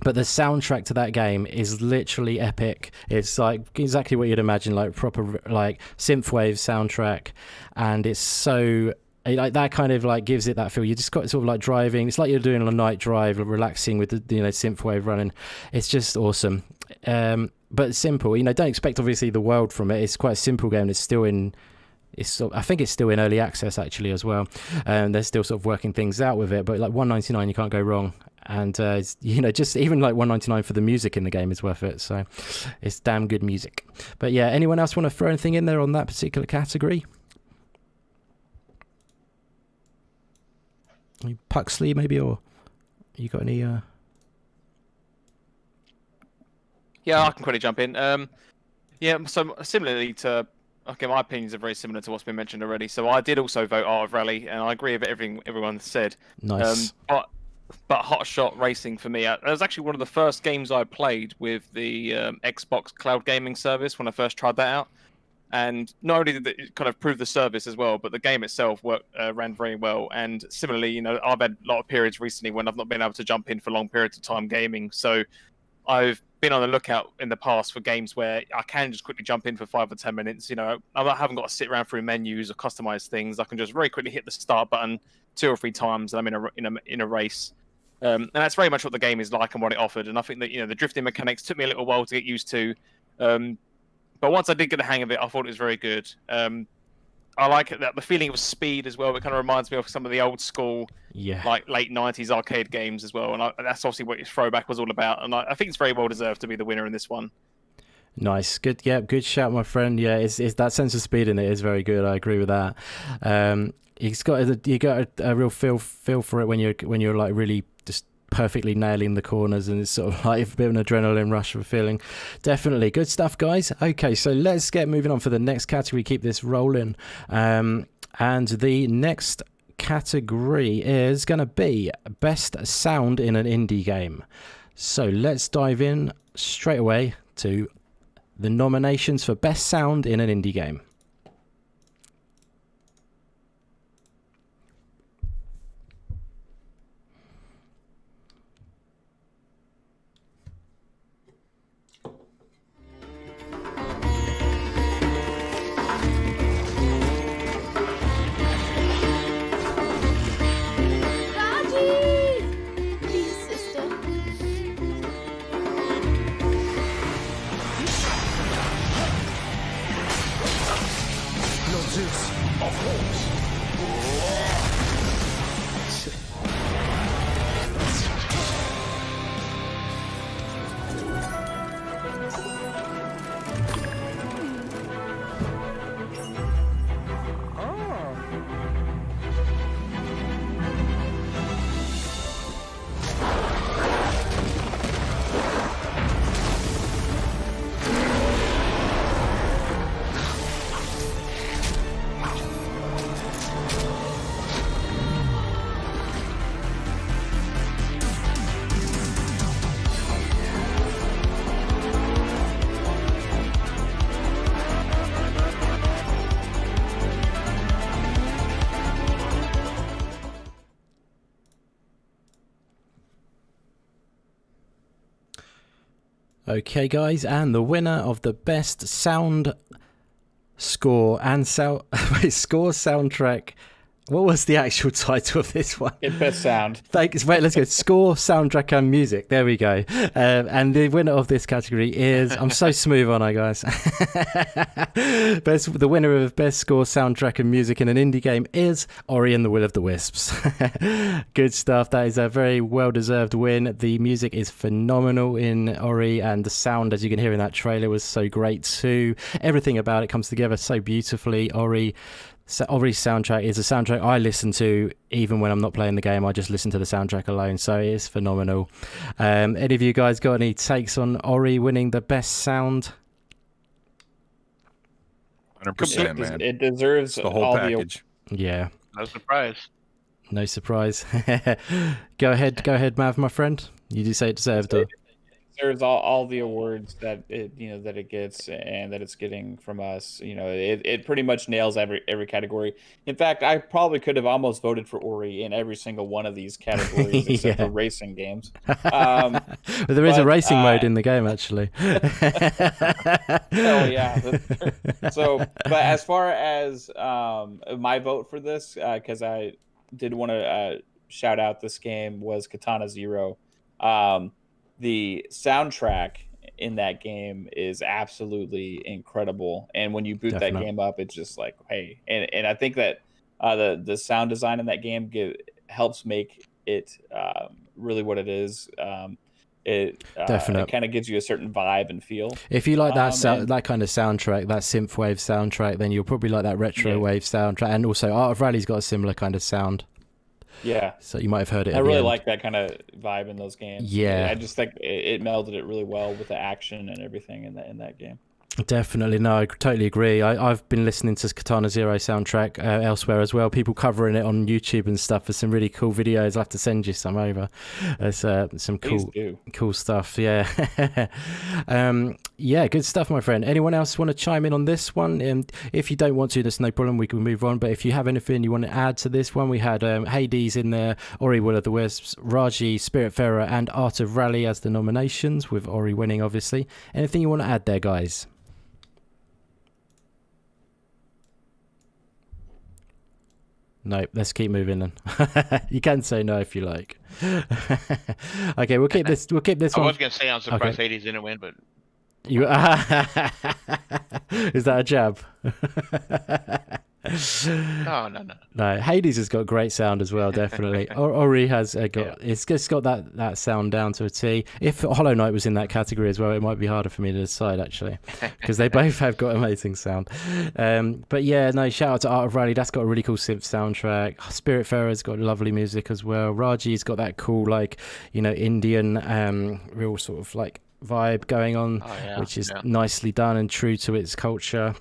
But the soundtrack to that game is literally epic. It's like exactly what you'd imagine, like proper like synthwave soundtrack, and it's so like that kind of like gives it that feel. You just got sort of like driving. It's like you're doing a night drive, relaxing with the synthwave running. It's just awesome. But simple. Don't expect obviously the world from it. It's quite a simple game. It's still in. I think it's still in early access actually as well. They're still sort of working things out with it. But like $1.99, you can't go wrong. And just even like $1.99 for the music in the game is worth it. So it's damn good music. But yeah, anyone else want to throw anything in there on that particular category? Puxley maybe, or you got any Yeah, I can quickly jump in. So similarly to my opinions are very similar to what's been mentioned already. So I did also vote Art of Rally, and I agree with everything everyone said. Nice. But Hot Shot Racing for me, it was actually one of the first games I played with the Xbox cloud gaming service when I first tried that out. And not only did it kind of prove the service as well, but the game itself ran very well. And similarly, I've had a lot of periods recently when I've not been able to jump in for long periods of time gaming. So I've been on the lookout in the past for games where I can just quickly jump in for 5 or 10 minutes. I haven't got to sit around through menus or customize things. I can just very quickly hit the start button 2 or 3 times, and I'm in a race. And that's very much what the game is like and what it offered. And I think that the drifting mechanics took me a little while to get used to. But once I did get the hang of it, I thought it was very good. I like it, that the feeling of speed as well. It kind of reminds me of some of the old school, like late 90s arcade games as well. And that's obviously what its throwback was all about. And I think it's very well deserved to be the winner in this one. Nice, good, good shout, my friend. Yeah, it's that sense of speed in it is very good. I agree with that. You got a real feel for it when you're like really just perfectly nailing the corners, and it's sort of like a bit of an adrenaline rush of a feeling. Definitely good stuff, guys. Okay, so let's get moving on for the next category. Keep this rolling. And the next category is going to be best sound in an indie game. So let's dive in straight away to the nominations for best sound in an indie game. Okay, guys, and the winner of the best sound score and score soundtrack. What was the actual title of this one? Best sound. Thanks. Wait, let's go. Score, soundtrack, and music. There we go. And the winner of this category is... I'm so smooth, aren't I, guys? The winner of best score, soundtrack, and music in an indie game is Ori and the Will of the Wisps. Good stuff. That is a very well-deserved win. The music is phenomenal in Ori, and the sound, as you can hear in that trailer, was so great too. Everything about it comes together so beautifully. Ori's soundtrack is a soundtrack I listen to even when I'm not playing the game. I just listen to the soundtrack alone, so it is phenomenal. Any of you guys got any takes on Ori winning the best sound? 100%, man. It deserves the whole all package. Yeah. No surprise. No surprise. Go ahead, Mav, my friend. You do say it deserved it. Deserves all the awards that it gets and that it's getting from us. It pretty much nails every category. In fact, I probably could have almost voted for Ori in every single one of these categories except for racing games. But there is a racing mode in the game, actually. Oh yeah. So, but as far as my vote for this, because I did want to shout out this game, was Katana Zero. The soundtrack in that game is absolutely incredible, and when you boot that game up, it's just like, hey, and I think that the sound design in that game helps make it really what it is. It kind of gives you a certain vibe and feel. If you like that kind of soundtrack, that synthwave soundtrack, then you'll probably like that retro wave soundtrack, and also Art of Rally's got a similar kind of sound. Yeah, so you might have heard it. I really like that kind of vibe in those games. Yeah, I just think it melded it really well with the action and everything in that game. Definitely, no, I totally agree. I've been listening to Katana Zero soundtrack elsewhere as well. People covering it on YouTube and stuff. There's some really cool videos. I'll have to send you some over. There's some cool stuff. Yeah, yeah, good stuff, my friend. Anyone else want to chime in on this one? If you don't want to, that's no problem. We can move on. But if you have anything you want to add to this one, we had Hades in there, Ori Will of the Wisps, Raji, Spiritfarer, and Art of Rally as the nominations, with Ori winning, obviously. Anything you want to add there, guys? No, let's keep moving then. You can say no if you like. Okay, we'll keep this. We'll keep this I one. was gonna say I'm surprised Hades didn't win, but you is that a jab? No. No, Hades has got great sound as well, definitely. Ori has got it's just got that sound down to a T. If Hollow Knight was in that category as well, it might be harder for me to decide actually, because they both have got amazing sound. But yeah, no, shout out to Art of Rally. That's got a really cool synth soundtrack. Spiritfarer's got lovely music as well. Raji's got that cool like Indian real sort of like vibe going on, which is nicely done and true to its culture,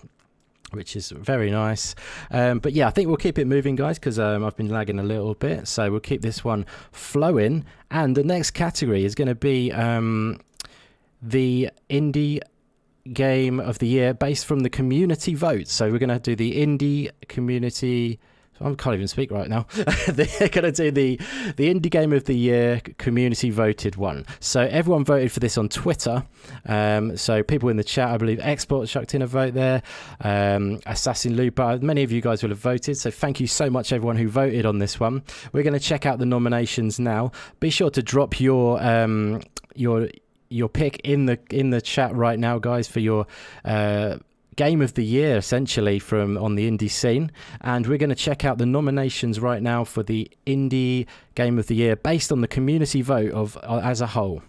which is very nice. But yeah, I think we'll keep it moving, guys, because I've been lagging a little bit, so we'll keep this one flowing. And the next category is going to be the indie game of the year based from the community vote. So we're going to do the indie community, I can't even speak right now. They're going to do the Indie Game of the Year community voted one. So everyone voted for this on Twitter. So people in the chat, I believe Export chucked in a vote there. Assassin Looper, many of you guys will have voted. So thank you so much, everyone who voted on this one. We're going to check out the nominations now. Be sure to drop your pick in the chat right now, guys, for your Game of the Year, essentially, on the indie scene. And we're going to check out the nominations right now for the Indie Game of the Year based on the community vote of as a whole.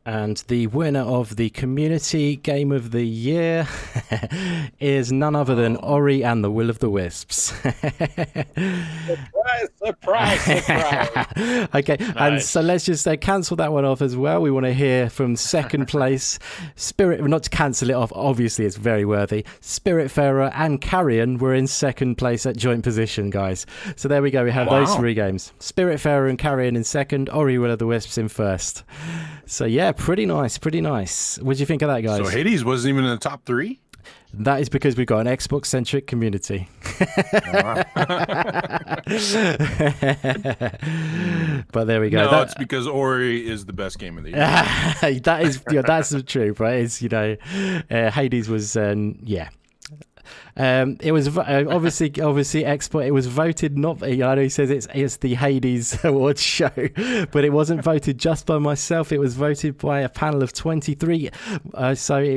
And the winner of the Community Game of the Year is none other than Ori and the Will of the Wisps. Surprise. Okay, nice. And so let's just cancel that one off as well. We want to hear from second place, not to cancel it off, obviously it's very worthy. Spiritfarer and Carrion were in second place at joint position, guys. So there we go, we have those three games. Spiritfarer and Carrion in second, Ori Will of the Wisps in first. So yeah, pretty nice. What do you think of that, guys? So Hades wasn't even in the top 3? That is because we've got an Xbox-centric community. But there we go. No, it's because Ori is the best game of the year. That's the truth, right? It's Hades was it was obviously export. It was voted not. I know he says it's the Hades Awards show, but it wasn't voted just by myself. It was voted by a panel of 23. So at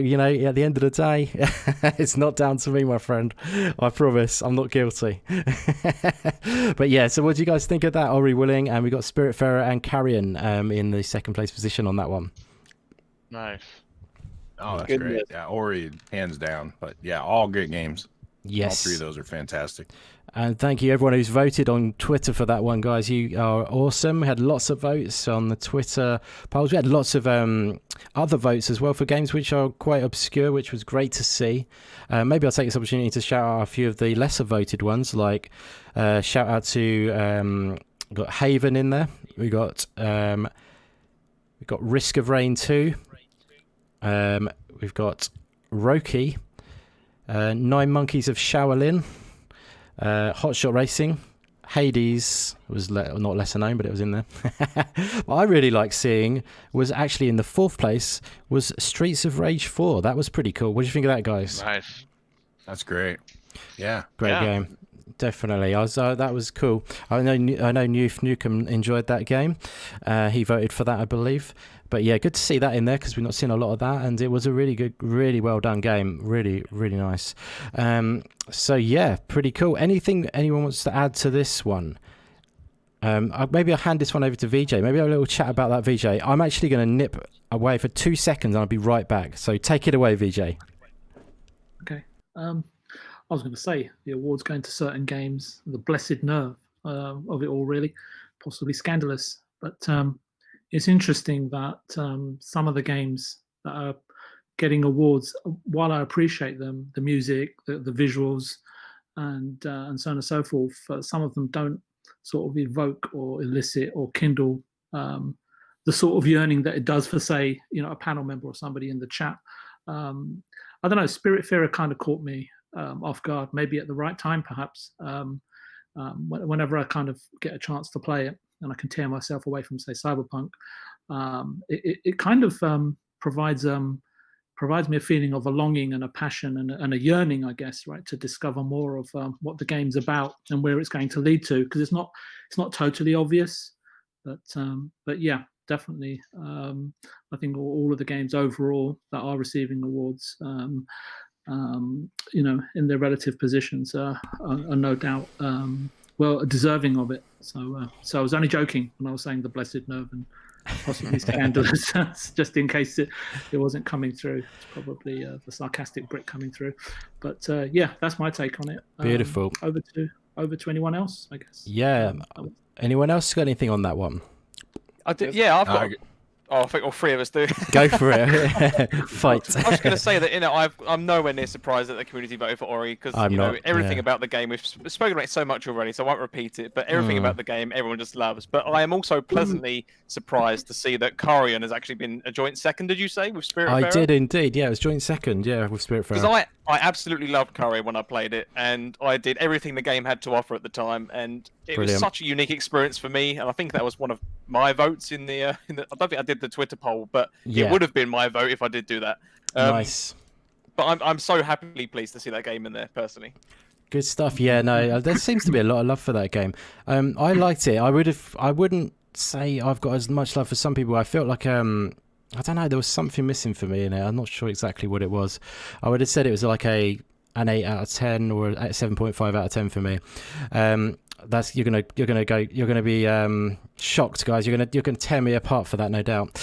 the end of the day, it's not down to me, my friend. I promise, I'm not guilty. But yeah, so what do you guys think of that, Ori Willing? And we got Spiritfarer and Carrion in the second place position on that one. Nice. Oh, that's great. Yeah, Ori, hands down. But yeah, all great games. Yes. All three of those are fantastic. And thank you, everyone who's voted on Twitter for that one, guys. You are awesome. We had lots of votes on the Twitter polls. We had lots of other votes as well for games which are quite obscure, which was great to see. Maybe I'll take this opportunity to shout out a few of the lesser voted ones, like shout out to got Haven in there. We got Risk of Rain 2. We've got Roki, 9 Monkeys of Shaolin, Hotshot Racing, Hades was not lesser known, but it was in there. What I really like seeing was actually in the 4th place was Streets of Rage 4. That was pretty cool. What do you think of that, guys? Nice. That's great. Yeah. Great game. Definitely. That was cool. I know Nukem enjoyed that game. He voted for that, I believe. But yeah, good to see that in there because we've not seen a lot of that, and it was a really good, really well done game. Really, really nice. So yeah, pretty cool. Anything anyone wants to add to this one? Maybe I'll hand this one over to VJ. Maybe a little chat about that, VJ. I'm actually going to nip away for 2 seconds and I'll be right back. So take it away, VJ. Okay. I was going to say the awards going to certain games, the blessed nerve of it all, really, possibly scandalous. But it's interesting that some of the games that are getting awards, while I appreciate them, the music, the visuals, and so on and so forth, some of them don't sort of evoke or elicit or kindle the sort of yearning that it does for, say, a panel member or somebody in the chat. I don't know. Spiritfarer kind of caught me off guard, maybe at the right time, perhaps. Whenever I kind of get a chance to play it and I can tear myself away from, say, Cyberpunk, it kind of provides me a feeling of a longing and a passion and a yearning, I guess, right, to discover more of what the game's about and where it's going to lead to, because it's not totally obvious, but yeah, definitely. I think all of the games overall that are receiving awards, in their relative positions are no doubt deserving of it. So I was only joking when I was saying the blessed nerve and possibly scandalous, just in case it wasn't coming through. It's probably the sarcastic Brit coming through. But yeah, that's my take on it. Beautiful. Over to anyone else, I guess. Yeah. Anyone else got anything on that one? I did. Yeah, I've got. I think all 3 of us do. Go for it. Fight. I was going to say that I'm nowhere near surprised that the community voted for Ori because everything about the game, we've spoken about it so much already, so I won't repeat it. But everything about the game, everyone just loves. But I am also pleasantly surprised to see that Carrion has actually been a joint second. Did you say with Spiritfarer? I did indeed. Yeah, it was joint second. Yeah, with Spiritfarer. Because I absolutely loved Carrion when I played it, and I did everything the game had to offer at the time, and it was such a unique experience for me. And I think that was one of my votes in the. I don't think I did the Twitter poll, but it would have been my vote if I did do that. Nice. But I'm so happily pleased to see that game in there personally. Good stuff. Yeah, no, there seems to be a lot of love for that game. I liked it. I wouldn't say I've got as much love for some people. I felt like I don't know, there was something missing for me in it. I'm not sure exactly what it was. I would have said it was like an 8 out of 10 or a 7.5 out of 10 for me. You're gonna be shocked, guys. You're gonna tear me apart for that, no doubt.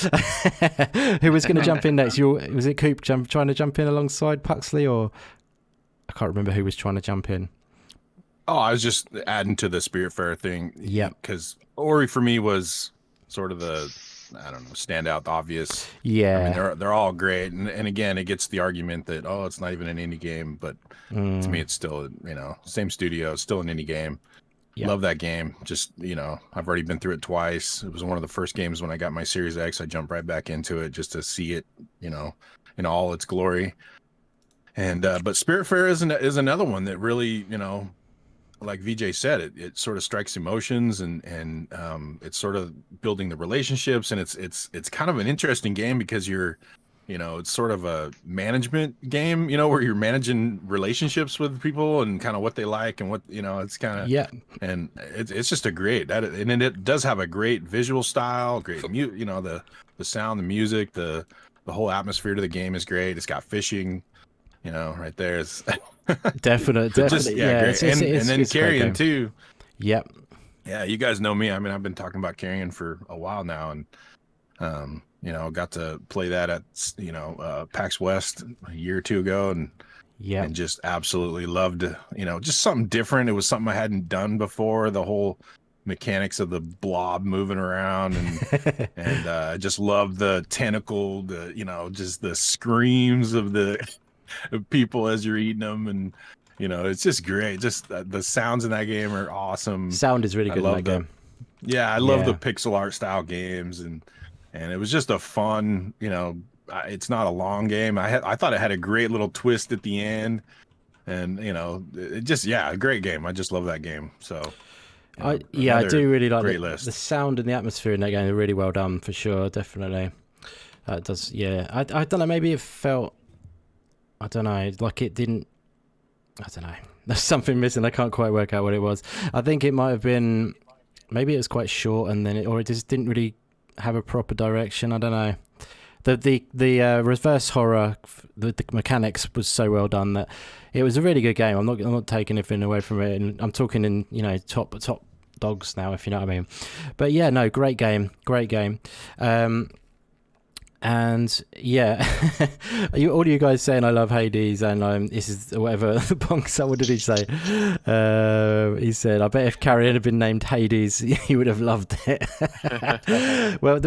Who was gonna jump in next? Was it Coop trying to jump in alongside Puxley, or I can't remember who was trying to jump in. Oh, I was just adding to the Spiritfarer thing. Yeah, because Ori for me was sort of the, I don't know, standout, obvious. Yeah, I mean, they're all great, and again, it gets the argument that it's not even an indie game, but to me, it's still same studio, it's still an indie game. Yep. Love that game. Just I've already been through it twice. It was one of the first games when I got my Series X. I jumped right back into it just to see it, in all its glory. And but Spiritfarer is another one that really, like VJ said, it sort of strikes emotions and it's sort of building the relationships, and it's kind of an interesting game because you're, it's sort of a management game, where you're managing relationships with people and kind of what they like and what, it's kind of, and it's just a great, and it does have a great visual style, great the sound, the music, the whole atmosphere to the game is great. It's got fishing, right there. It's definitely. And then Carrion too. Yep. Yeah, you guys know me. I mean, I've been talking about Carrion for a while now, and got to play that at PAX West a year or two ago, and just absolutely loved just something different. It was something I hadn't done before. The whole mechanics of the blob moving around, and I just loved the tentacle, just the screams of the people as you're eating them, and it's just great. Just the sounds in that game are awesome. Sound is really good in that game. Yeah, I love the pixel art style games, and it was just a fun, it's not a long game. I thought it had a great little twist at the end, and it just a great game. I just love that game. So I do really like the sound and the atmosphere in that game are really well done for sure, definitely. It does, yeah. I don't know, maybe it felt, I don't know, like it didn't, I don't know. There's something missing. I can't quite work out what it was. I think it might have been, maybe it was quite short and then it just didn't really have a proper direction. I don't know. The reverse horror, the mechanics was so well done that it was a really good game. I'm not taking anything away from it, and I'm talking in top dogs now, if you know what I mean. But yeah, no, great game. And yeah, all you guys saying I love Hades and this is whatever Bonks. What did he say? He said, I bet if Carrion had been named Hades, he would have loved it. Well,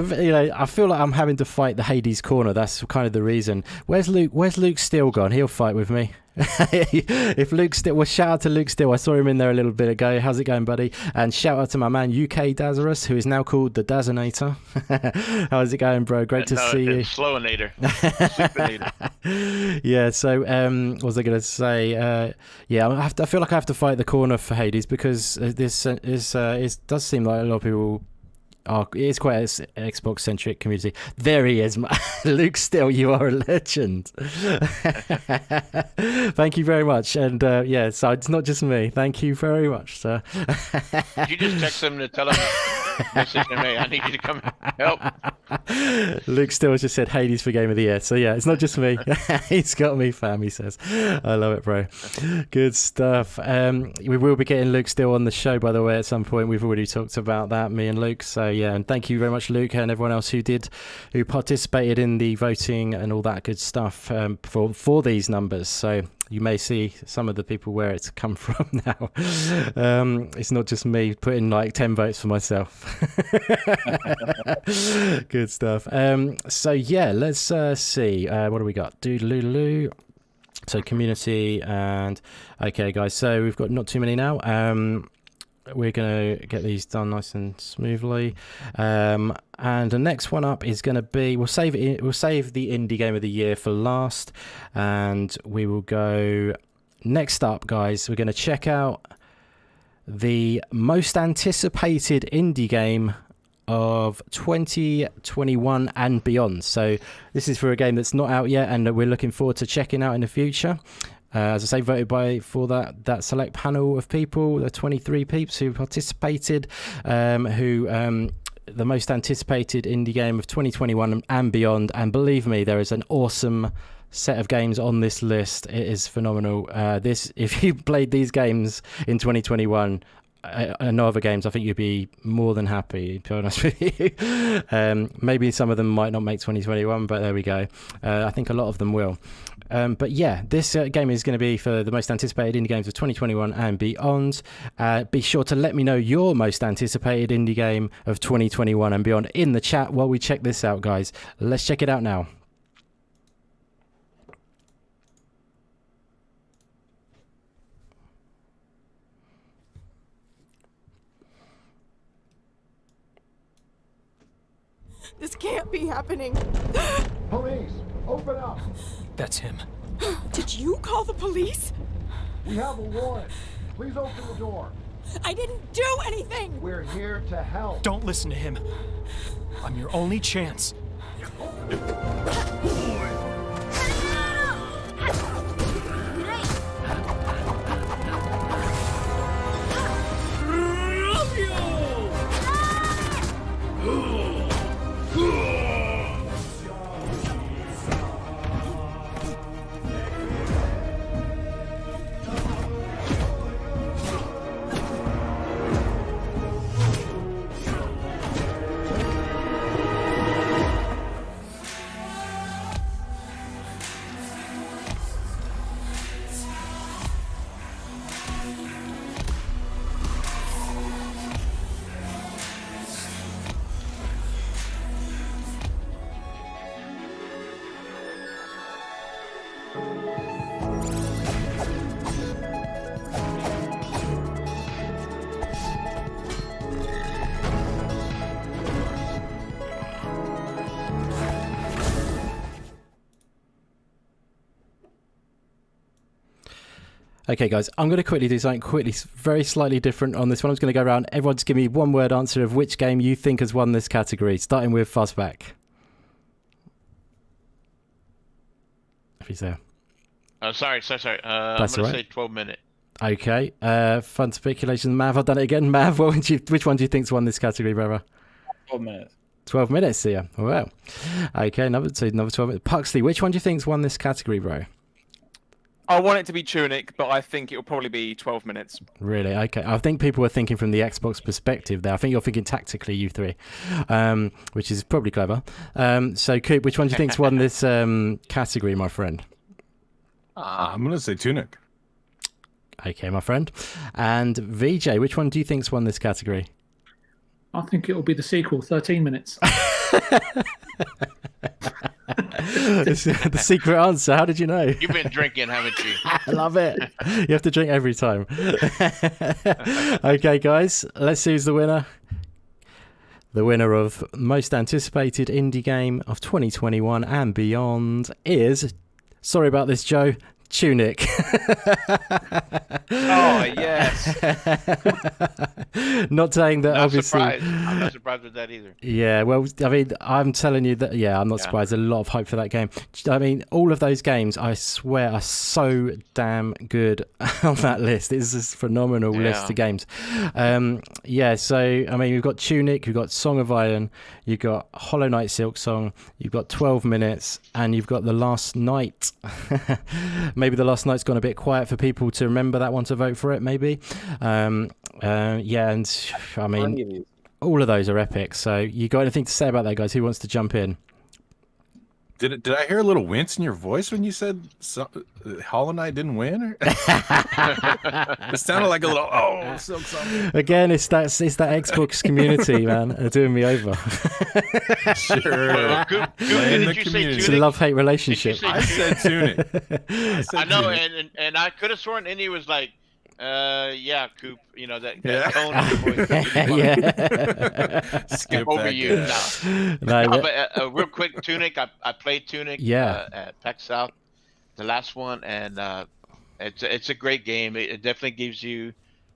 I feel like I'm having to fight the Hades corner. That's kind of the reason. Where's Luke Steele gone? He'll fight with me. If Luke Steele, well, shout out to Luke Steele. I saw him in there a little bit ago. How's it going, buddy? And shout out to my man UK Dazarus, who is now called the Dazinator. How's it going, bro? Great to see you. Slowinator. Yeah. So, what was I going to say? Yeah, I feel like I have to fight the corner for Hades because this it does seem like a lot of people. Oh, it is quite an Xbox centric community. There he is, Luke Steele. You are a legend. Thank you very much. And yeah, so it's not just me. Thank you very much, sir. Did you just text him to tell him? Message him, hey, I need you to come help. Luke Steele just said Hades for Game of the Year. So yeah, it's not just me. He's got me, fam. He says, I love it, bro. Good stuff. We will be getting Luke Steele on the show, by the way, at some point. We've already talked about that, me and Luke. So yeah, and thank you very much, Luke, and everyone else who participated in the voting and all that good stuff for these numbers. So you may see some of the people where it's come from now. It's not just me putting like 10 votes for myself. Good stuff. So yeah, let's see. What do we got? Doodaloo. So community and okay, guys. So we've got not too many now. We're going to get these done nice and smoothly. And the next one up is going to be, we'll save the Indie Game of the Year for last. And we will go next up, guys. We're going to check out the most anticipated indie game of 2021 and beyond. So this is for a game that's not out yet and we're looking forward to checking out in the future. As I say, voted for that select panel of people, the 23 peeps who participated, the most anticipated indie game of 2021 and beyond. And believe me, there is an awesome set of games on this list. It is phenomenal. If you played these games in 2021 and no other games, I think you'd be more than happy, to be honest with you. Maybe some of them might not make 2021, but there we go. I think a lot of them will. But yeah, this game is going to be for the most anticipated indie games of 2021 and beyond. Be sure to let me know your most anticipated indie game of 2021 and beyond in the chat while we check this out, guys. Let's check it out now. This can't be happening. Police, open up. That's him. Did you call the police? We have a warrant. Please open the door. I didn't do anything. We're here to help. Don't listen to him. I'm your only chance. Okay, guys, I'm going to quickly do something very slightly different on this one. I'm just going to go around. Everyone just give me one word answer of which game you think has won this category, starting with Fastback. If he's there. Sorry. I'm going to say 12 minute. Okay. Fun speculation. Mav, I've done it again. Mav, which one do you think's won this category, brother? 12 minutes. 12 minutes, yeah. Well. Okay, another 12 minutes. Puxley, which one do you think's won this category, bro? I want it to be Tunic, but I think it'll probably be 12 minutes. Really? Okay. I think people are thinking from the Xbox perspective there. I think you're thinking tactically, you three, which is probably clever. So, Coop, which one do you think's won this category, my friend? I'm going to say Tunic. Okay, my friend. And VJ, which one do you think's won this category? I think it will be the sequel, 13 minutes. The secret answer. How did you know? You've been drinking, haven't you? I love it. You have to drink every time. Okay, guys, let's see who's the winner. The winner of most anticipated indie game of 2021 and beyond is, sorry about this, Joe, Tunic. Oh, yes. Not saying that, Not obviously. surprised. I'm not surprised with that either. Yeah, well, I mean, I'm telling you that, I'm not surprised. There's a lot of hype for that game. I mean, all of those games, I swear, are so damn good on that list. It's a phenomenal list of games. So, I mean, you've got Tunic, you've got Song of Iron, you've got Hollow Knight Silksong, you've got 12 Minutes, and you've got The Last Night. Maybe The Last Night's gone a bit quiet for people to remember that one to vote for it, maybe. And I mean, all of those are epic. So you got anything to say about that, guys? Who wants to jump in? Did I hear a little wince in your voice when you said Hollow Knight didn't win? It sounded like a little something. Again, it's that Xbox community, man, they're doing me over. Sure. Well, did you say Tunic? It's a love-hate relationship. I said Tunic. I know, and I could have sworn Indy was like, Coop, you know, that tone of the voice. Skip over that you guy. now. But real quick, Tunic, I played Tunic at PAX South, the last one, and it's a great game. It definitely gives you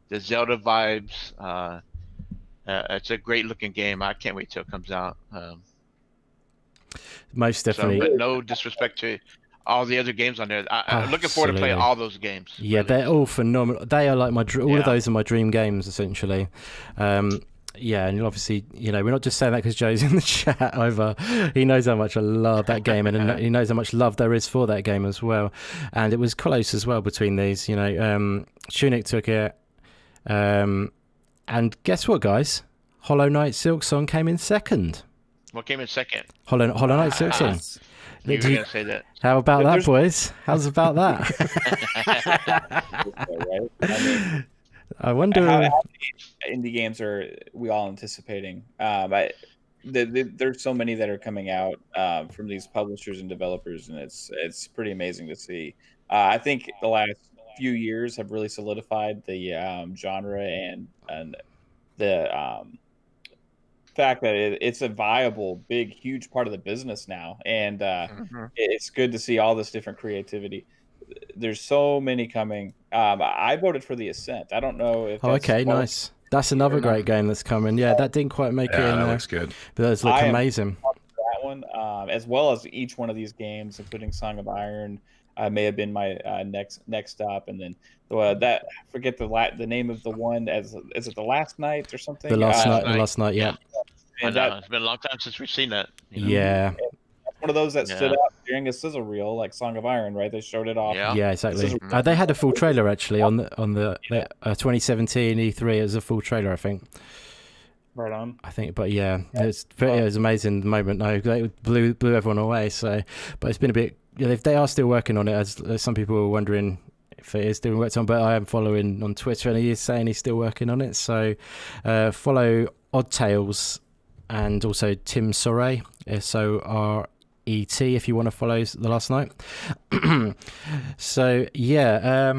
the Zelda vibes. It's a great looking game. I can't wait till it comes out. Most definitely. But no disrespect to all the other games on there. I'm looking forward to playing all those games. Yeah, really. They're all phenomenal. They are like all of those are my dream games, essentially. And obviously, you know, we're not just saying that because Joe's in the chat over. He knows how much I love that game, and he knows how much love there is for that game as well. And it was close as well between these. You know, Tunic took it. And guess what, guys? Hollow Knight Silksong came in second. What came in second? Hollow Knight Silksong. You were going to say that. How about that, boys? How's about that? I wonder. How indie games are we all anticipating? There's so many that are coming out from these publishers and developers, and it's pretty amazing to see. I think the last few years have really solidified the genre and the fact that it's a viable, big, huge part of the business now, and it's good to see all this different creativity. There's so many coming. I voted for The Ascent. I don't know if. Nice. That's another great game that's coming. Yeah, that didn't quite make it in. That looks good. But those look amazing. That one, as well as each one of these games, including Song of Iron, may have been my next stop, and then I forget the name of the one. Is it The Last Night or something? The Last Night. Yeah. And it's been a long time since we've seen that. You know? Yeah. It's one of those that stood out during a sizzle reel, like Song of Iron, right? They showed it off. Yeah, exactly. They had a full trailer actually on the 2017 E3. It was a full trailer, I think. Right on. I think, but yeah, it was amazing. The moment, it blew everyone away. So, but it's been a bit. They are still working on it, as some people were wondering if it is still worked on. But I am following on Twitter, and he is saying he's still working on it. So, follow Odd Tales and also Tim Soret, SORET, if you want to follow The Last Night. So yeah,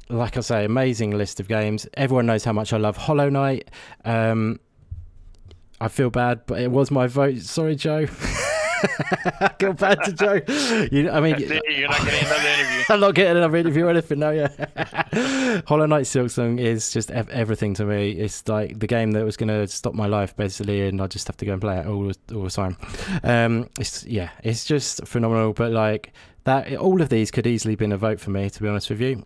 like I say, amazing list of games. Everyone knows how much I love Hollow Knight. I feel bad, but it was my vote. Sorry, Joe. I feel bad to Joe. I mean, You're not getting another interview. I'm not getting another interview or anything now. Yeah. Hollow Knight Silksong is just everything to me. It's like the game that was going to stop my life basically, and I just have to go and play it all the time. It's just phenomenal. But like that, all of these could easily been a vote for me, to be honest with you.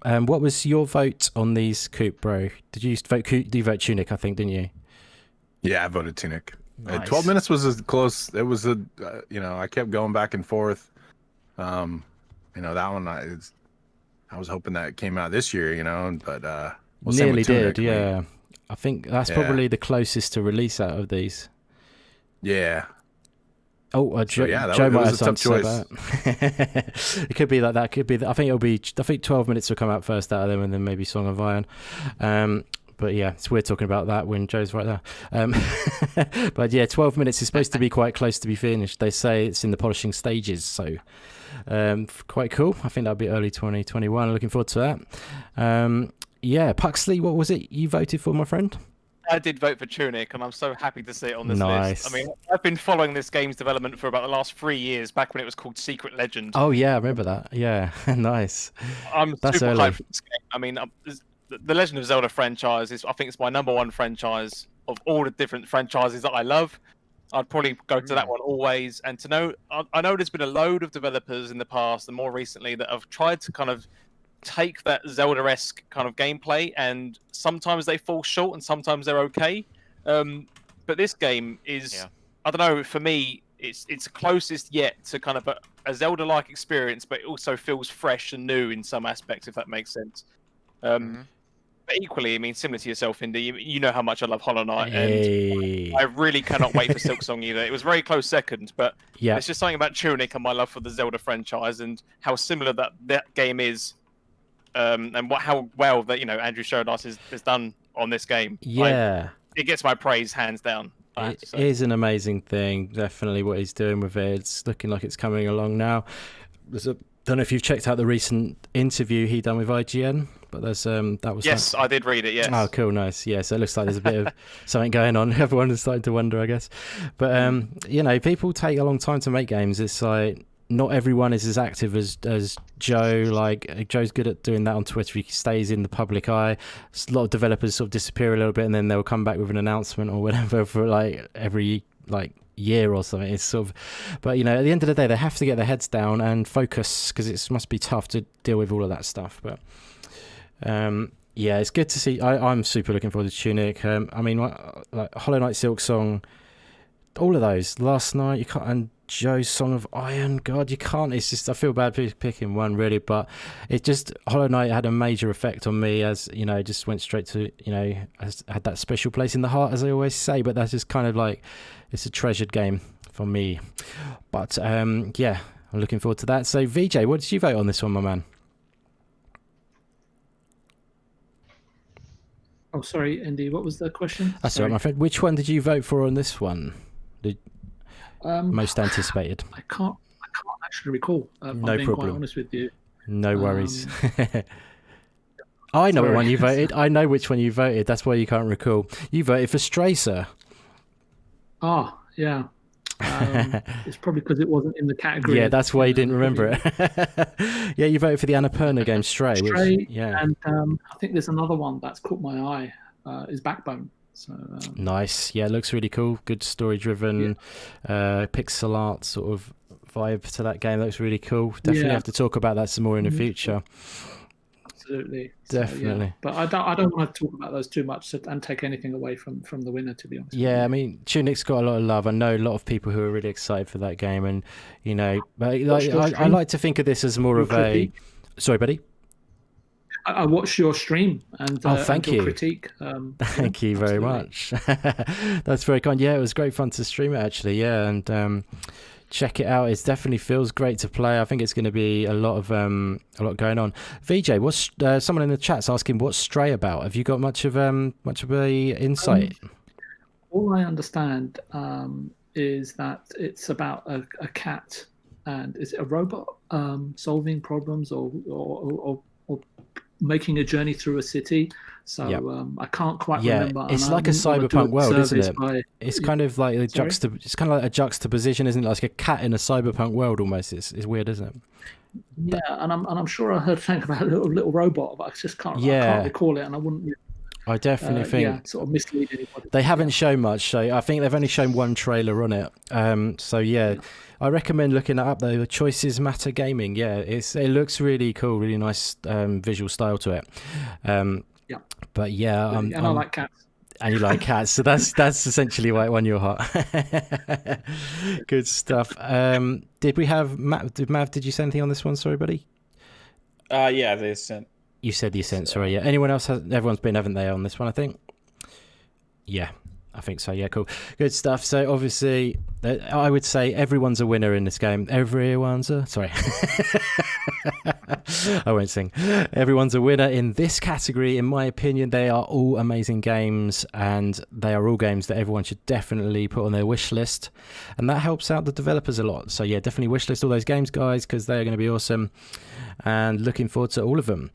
What was your vote on these, Coop, bro? Did you vote Tunic? I think, didn't you? Yeah, I voted Tunic. Nice. 12 minutes was as close. It was I kept going back and forth. That one I was hoping that it came out this year, but nearly did. Yeah, I think that's probably the closest to release out of these. Yeah. Oh, Joe might have something to say about it. It could be like that. Could be. I think 12 minutes will come out first out of them, and then maybe Song of Iron. But yeah, it's weird talking about that when Joe's right there. But yeah, 12 minutes is supposed to be quite close to be finished. They say it's in the polishing stages, so quite cool. I think that'll be early 2021. Looking forward to that. Yeah, Puxley, what was it you voted for, my friend? I did vote for Tunic, and I'm so happy to see it on this Nice. list. I mean, I've been following this game's development for about the last 3 years, back when it was called Secret Legend. Oh yeah, I remember that. Yeah, nice. That's super early. hyped for this game. I mean, the Legend of Zelda franchise I think it's my number one franchise of all the different franchises that I love. I'd probably go to that one always. And I know there's been a load of developers in the past and more recently that have tried to kind of take that Zelda-esque kind of gameplay, and sometimes they fall short and sometimes they're okay. But this game is, I don't know, for me, it's closest yet to kind of a Zelda-like experience, but it also feels fresh and new in some aspects, if that makes sense. But equally, I mean, similar to yourself, Indy, you know how much I love Hollow Knight, and I really cannot wait for Silksong either. It was very close second, but it's just something about Tunic and my love for the Zelda franchise and how similar that game is, and how well that Andrew showed us has done on this game. Yeah, it gets my praise hands down. It is an amazing thing. Definitely what he's doing with it. It's looking like it's coming along now. Don't know if you've checked out the recent interview he done with IGN, but there's that was. Yes, I did read it. Yes. Oh, cool, nice. Yeah, so it looks like there's a bit of something going on. Everyone is starting to wonder, I guess. But people take a long time to make games. It's like not everyone is as active as Joe. Like Joe's good at doing that on Twitter. He stays in the public eye. A lot of developers sort of disappear a little bit, and then they'll come back with an announcement or whatever for every year or something. It's sort of, but at the end of the day, they have to get their heads down and focus because it must be tough to deal with all of that stuff. But it's good to see. I'm super looking forward to Tunic. I mean, like Hollow Knight Silksong, all of those. Last Night, you can't, and Joe's Song of Iron. God, you can't. It's just I feel bad picking one really, but it just Hollow Knight had a major effect on me as just went straight to had that special place in the heart, as I always say. But that's just kind of like it's a treasured game for me. But I'm looking forward to that. So VJ, what did you vote on this one, my man? Oh, sorry, Andy. What was the question? That's all right, my friend. Which one did you vote for on this one? Most anticipated. I can't actually recall. No I'm being problem. quite honest with you. No worries. I know what one you voted. I know which one you voted. That's why you can't recall. You voted for Stray, sir. Oh, yeah. It's probably because it wasn't in the category. Yeah, that's why you didn't remember it. Yeah, you voted for the Annapurna game Stray. And I think there's another one that's caught my eye. Is Backbone. So nice. Yeah, it looks really cool. Good story-driven, pixel art sort of vibe to that game. Looks really cool. Definitely have to talk about that some more in the future. Absolutely. Definitely. So, but I don't want to talk about those too much and take anything away from the winner, to be honest. Yeah, I mean, Tunic's got a lot of love. I know a lot of people who are really excited for that game, and but I like to think of this as more of a. Sorry, buddy. I watched your stream and thank your you. critique. Thank you very much. That's very kind. Yeah, it was great fun to stream it actually. Yeah, and check it out. It definitely feels great to play. I think it's going to be a lot going on. VJ, what's someone in the chat's asking what's Stray about? Have you got much of a insight? All I understand is that it's about a cat, and is it a robot solving problems or making a journey through a city. So Yep. I can't quite Yeah, remember. and it's I like a wouldn't wanna do cyberpunk world, isn't disservice it? by- It's kind of like a Sorry? it's kind of like a juxtaposition, isn't it? Like a cat in a cyberpunk world almost. It's weird, isn't it? Yeah, and I'm sure I heard something about a little robot, but I just can't. I Yeah. can't recall it, and I wouldn't. I definitely think sort of mislead anybody. they haven't shown much, so I think they've only shown one trailer on it. So yeah, I recommend looking it up though. The Choices Matter Gaming. Yeah, it looks really cool, really nice visual style to it. Yeah. But yeah, And I like cats. And you like cats, so that's essentially why it won your heart. Good stuff. Did we have Matt? Did you say anything on this one? Sorry, buddy. Yeah, they sent. You said the Ascent, sorry. Yeah. Anyone else? Everyone's been, haven't they, on this one? I think. Yeah, I think so. Yeah, cool, good stuff. So obviously, I would say everyone's a winner in this game. Everyone's a sorry. I won't sing. Everyone's a winner in this category, in my opinion. They are all amazing games, and they are all games that everyone should definitely put on their wish list, and that helps out the developers a lot. So yeah, definitely wish list all those games, guys, because they are going to be awesome, and looking forward to all of them.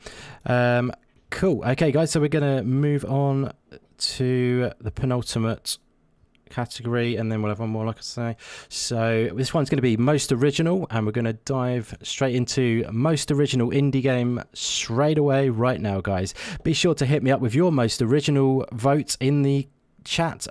Cool. Okay, guys, so we're going to move on to the penultimate category, and then we'll have one more, like I say. So this one's going to be most original, and we're going to dive straight into most original indie game straight away right now, guys. Be sure to hit me up with your most original vote in the chat.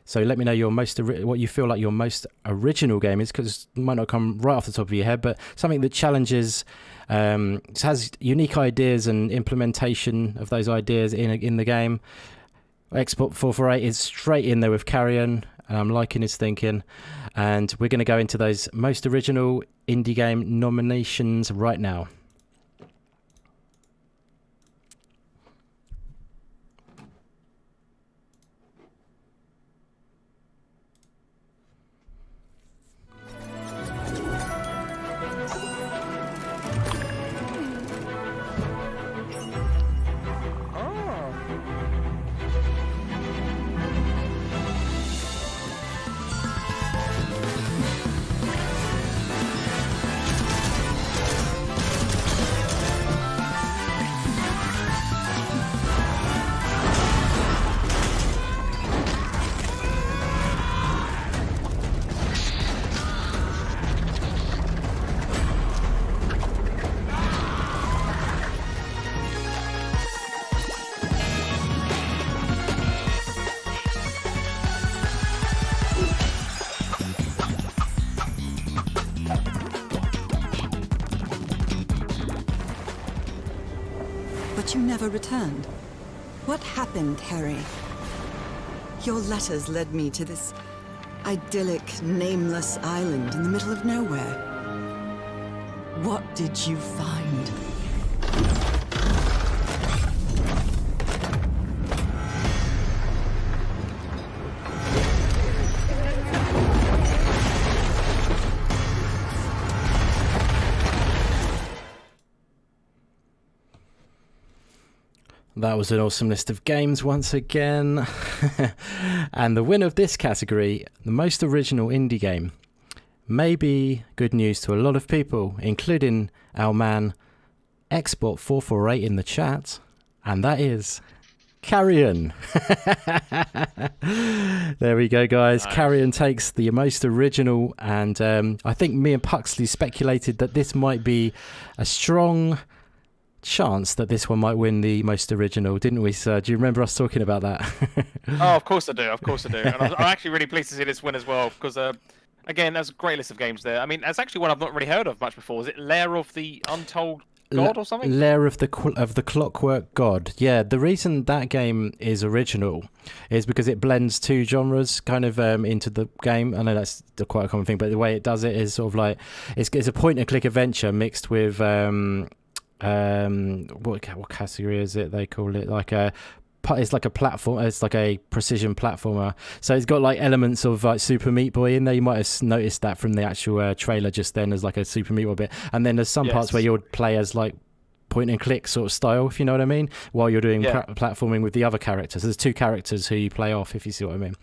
So let me know your what you feel like your most original game is, because it might not come right off the top of your head, but something that challenges, has unique ideas and implementation of those ideas in the game. Export 448 is straight in there with Carrion, and I'm liking his thinking. And we're going to go into those most original indie game nominations right now. But you never returned. What happened, Harry? Your letters led me to this idyllic, nameless island in the middle of nowhere. What did you find? That was an awesome list of games once again. And the winner of this category, the most original indie game, may be good news to a lot of people, including our man Export448 in the chat, and that is Carrion. There we go, guys. Nice. Carrion takes the most original, and I think me and Puxley speculated that this might be a strong chance that this one might win the most original, didn't we, sir? Do you remember us talking about that? Oh, of course I do. Of course I do. And I'm actually really pleased to see this win as well, because again, there's a great list of games there. I mean, that's actually one I've not really heard of much before. Is it Lair of the Untold God or something? Lair of the Clockwork God. Yeah, the reason that game is original is because it blends two genres kind of into the game. I know that's quite a common thing, but the way it does it is sort of like it's a point-and-click adventure mixed with what category is it? They call it like it's like a platform. It's like a precision platformer. So it's got like elements of like Super Meat Boy in there. You might have noticed that from the actual trailer just then, as like a Super Meat Boy bit. And then there's some parts where you'll play as like point and click sort of style, if you know what I mean, while you're doing platforming with the other characters. There's two characters who you play off, if you see what I mean.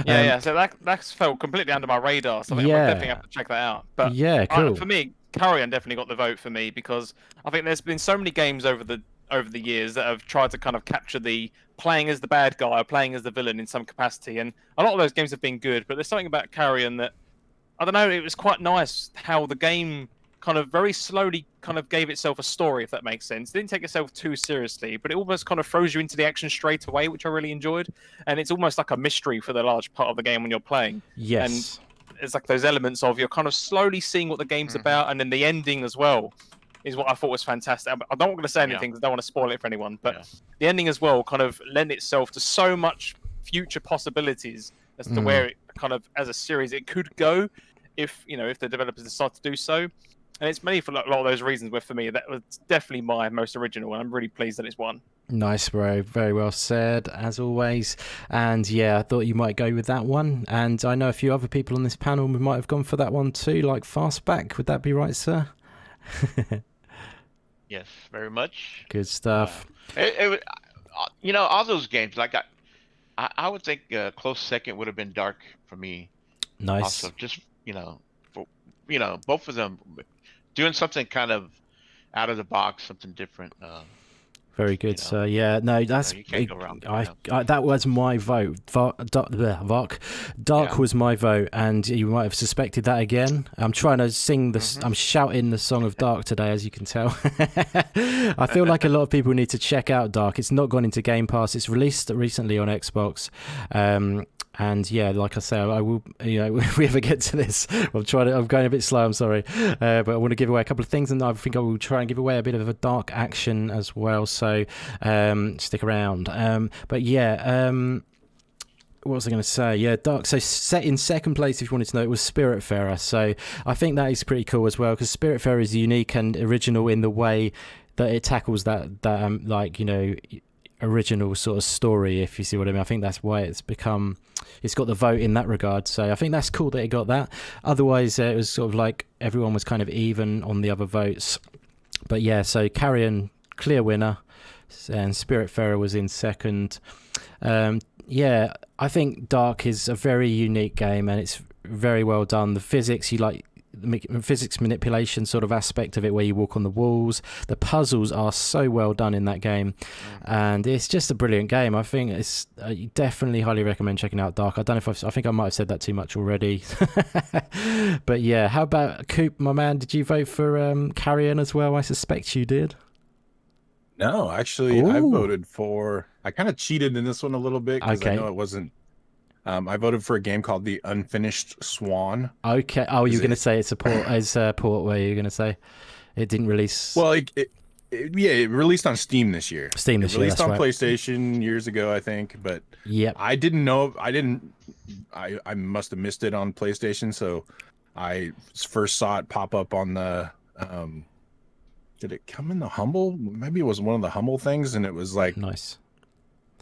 Yeah. So that's felt completely under my radar. So I think I definitely have to check that out. But cool. For me, Carrion definitely got the vote for me, because I think there's been so many games over the over the years that have tried to kind of capture the playing as the bad guy or playing as the villain in some capacity, and a lot of those games have been good. But there's something about Carrion that, I don't know, it was quite nice how the game kind of very slowly kind of gave itself a story, if that makes sense. It didn't take itself too seriously, but it almost kind of throws you into the action straight away, which I really enjoyed. And it's almost like a mystery for the large part of the game when you're playing. Yes. And it's like those elements of you're kind of slowly seeing what the game's about, and then the ending as well is what I thought was fantastic. I don't want to say anything because I don't want to spoil it for anyone, but the ending as well kind of lent itself to so much future possibilities as to where it kind of, as a series, it could go if the developers decide to do so. And it's mainly for a lot of those reasons where, for me, that was definitely my most original, and I'm really pleased that it's won. Nice, bro. Very well said, as always. And yeah, I thought you might go with that one. And I know a few other people on this panel who might have gone for that one too, like Fastback. Would that be right, sir? Yes, very much. Good stuff. All those games, like I would think a close second would have been Dark for me. Nice. Also, just both of them doing something kind of out of the box, something different. Very good. So yeah, no, that's you can't go wrong. That was my vote. Dark was my vote, and you might have suspected that again. I'm trying to sing this. I'm shouting the song of Dark today, as you can tell. I feel like a lot of people need to check out Dark. It's not gone into Game Pass. It's released recently on Xbox. And yeah, like I say, I will, if we ever get to this, I'm going a bit slow, I'm sorry. But I want to give away a couple of things, and I think I will try and give away a bit of a Dark action as well. So stick around. But yeah, what was I going to say? Yeah, Dark. So set in second place, if you wanted to know, it was Spiritfarer. So I think that is pretty cool as well, because Spiritfarer is unique and original in the way that it tackles that original sort of story, if you see what I mean. I think that's why it's got the vote in that regard. So I think that's cool that it got that. Otherwise, it was sort of like everyone was kind of even on the other votes. But yeah, so Carrion, clear winner, and Spiritfarer was in second. Yeah, I think Dark is a very unique game, and it's very well done. The physics, the physics manipulation sort of aspect of it, where you walk on the walls. The puzzles are so well done in that game, and it's just a brilliant game. I think it's definitely highly recommend checking out Dark. I don't know if I think I might have said that too much already. But yeah, how about Coop, my man? Did you vote for Carrion as well? I suspect you did. No, actually, I voted for. I kind of cheated in this one a little bit because I know it wasn't. I voted for a game called The Unfinished Swan. Okay. Oh, you're going to say it's a port. As a port, where you're going to say it didn't release. Well, it released on Steam this year. It released on right. PlayStation years ago, I think. But I didn't know. I must have missed it on PlayStation. So I first saw it pop up on the. Did it come in the Humble? Maybe it was one of the Humble things, and it was like nice.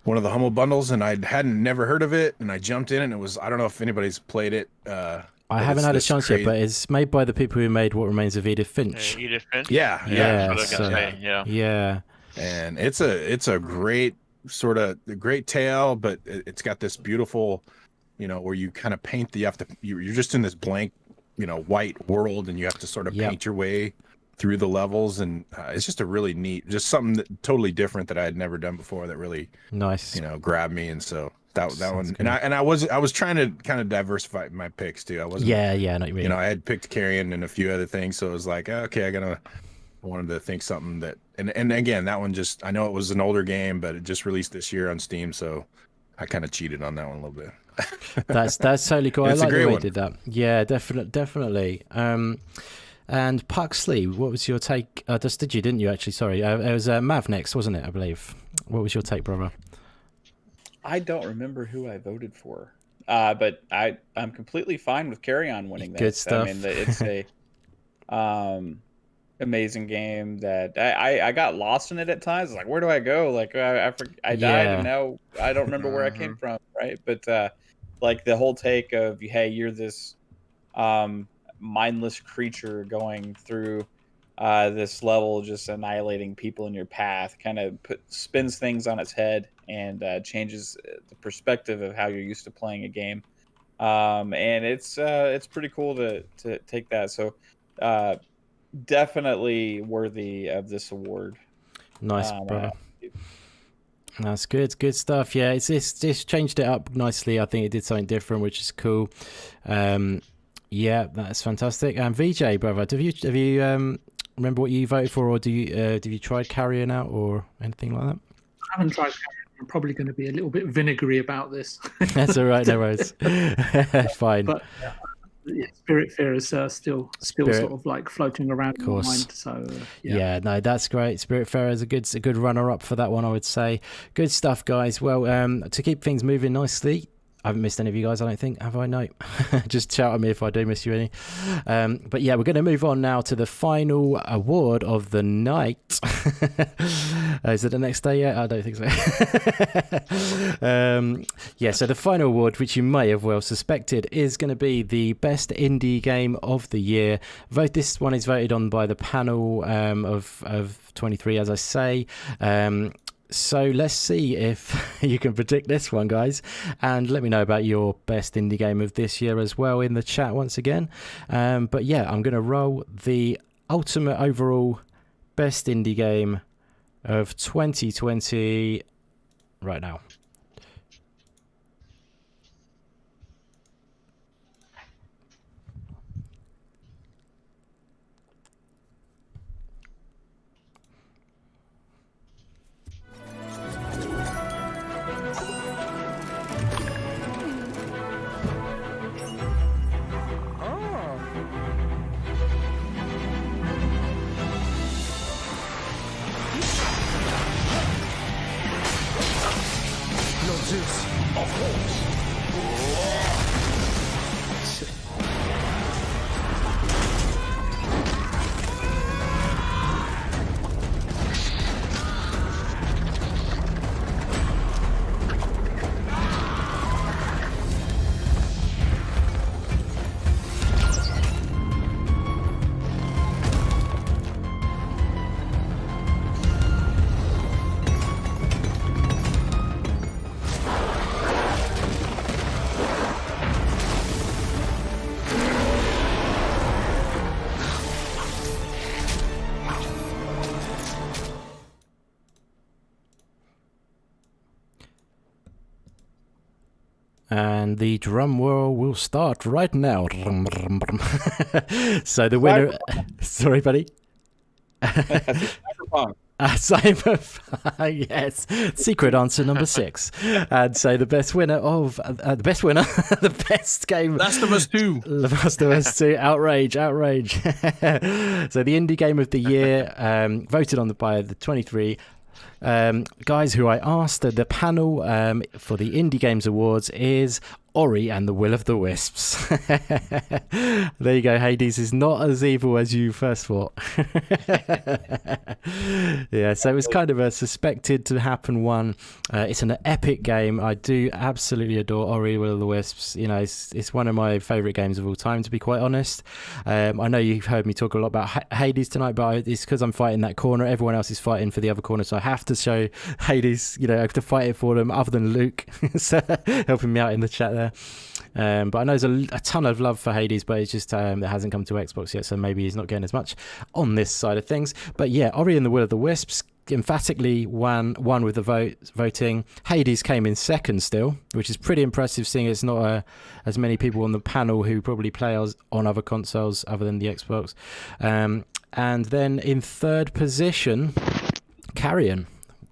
One of the Humble bundles, and I hadn't never heard of it, and I jumped in, and it was, I don't know if anybody's played it. I haven't had a chance yet, but it's made by the people who made What Remains of Edith Finch. Edith Finch? Yeah. Yeah. And it's a great great tale, but it's got this beautiful, where you kind of paint you're just in this blank, white world, and you have to sort of paint your way through the levels, and it's just a really neat, just something that totally different that I had never done before that really nice, grabbed me. And so that one, good. And I was trying to kind of diversify my picks too. I wasn't, I had picked Carrion and a few other things, so it was like, okay, I wanted to think something that, and again, that one just, I know it was an older game, but it just released this year on Steam, so I kind of cheated on that one a little bit. That's totally cool. I like the way you did that. Yeah, definitely. And Puxley, what was your take? Didn't you actually? Sorry, it was Mav next, wasn't it? I believe. What was your take, brother? I don't remember who I voted for, but I'm completely fine with Carrion winning that. Good stuff. I mean, it's a amazing game that I got lost in it at times. Like, where do I go? Like, I died, and now I don't remember where I came from. Right, but like the whole take of, hey, you're this mindless creature going through this level, just annihilating people in your path, kind of spins things on its head and changes the perspective of how you're used to playing a game. And it's pretty cool to take that. So definitely worthy of this award. Nice, brother. That's good. Good stuff. Yeah, it's changed it up nicely. I think it did something different, which is cool. Yeah, that's fantastic. And VJ, brother, have you remember what you voted for, or do you try carrying out or anything like that? I haven't tried. I'm probably going to be a little bit vinegary about this. That's all right, no worries. Fine. But yeah, Spiritfarer is still sort of like floating around in my mind. So yeah, no, that's great. Spiritfarer is a good runner-up for that one, I would say. Good stuff, guys. Well, to keep things moving nicely, I haven't missed any of you guys, I don't think, have I? No. Just shout at me if I do miss you any. But yeah, we're going to move on now to the final award of the night. Is it the next day yet? I don't think so. Yeah, so the final award, which you may have well suspected, is going to be the best indie game of the year. This one is voted on by the panel of 23, as I say. So let's see if you can predict this one, guys, and let me know about your best indie game of this year as well in the chat once again. But yeah, I'm going to roll the ultimate overall best indie game of 2020 right now. And the drum roll will start right now. So the winner... Sorry, buddy. Cyberpunk. Cyberpunk, yes. Secret answer number 6. And so the best winner of... the best game... Last of Us 2. Last of Us 2. Outrage. So the indie game of the year, voted on by the 23... guys who I asked, the panel for the Indie Games Awards is Ori and the Will of the Wisps. There you go. Hades is not as evil as you first thought. Yeah, so it was kind of a suspected to happen one. It's an epic game. I do absolutely adore Ori, Will of the Wisps. You know, it's one of my favourite games of all time, to be quite honest. I know you've heard me talk a lot about Hades tonight, but it's because I'm fighting that corner. Everyone else is fighting for the other corner, so I have to show Hades, you know, I have to fight it for them, other than Luke so helping me out in the chat there. But I know there's a ton of love for Hades, but it's just it hasn't come to Xbox yet, so maybe he's not getting as much on this side of things. But yeah, Ori and the Will of the Wisps emphatically won with the voting. Hades came in second still, which is pretty impressive, seeing it's not as many people on the panel who probably play on other consoles other than the Xbox. And then in third position, Carrion.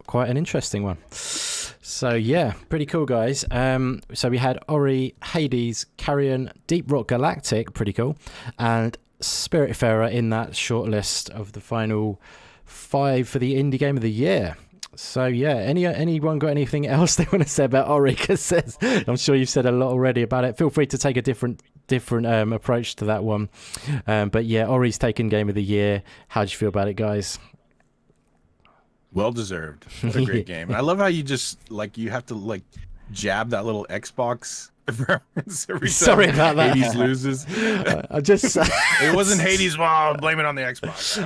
Quite an interesting one. So yeah, pretty cool, guys. So we had Ori, Hades, Carrion, Deep Rock Galactic, pretty cool, and Spiritfarer in that short list of the final 5 for the Indie Game of the Year. So yeah, anyone got anything else they want to say about Ori? Because I'm sure you've said a lot already about it. Feel free to take a different approach to that one. But yeah, Ori's taken Game of the Year. How do you feel about it, guys? Well deserved. What a great game. I love how you just you have to jab that little Xbox Every Sorry time about that. Hades loses. I just It wasn't Hades. Well, blame it on the Xbox.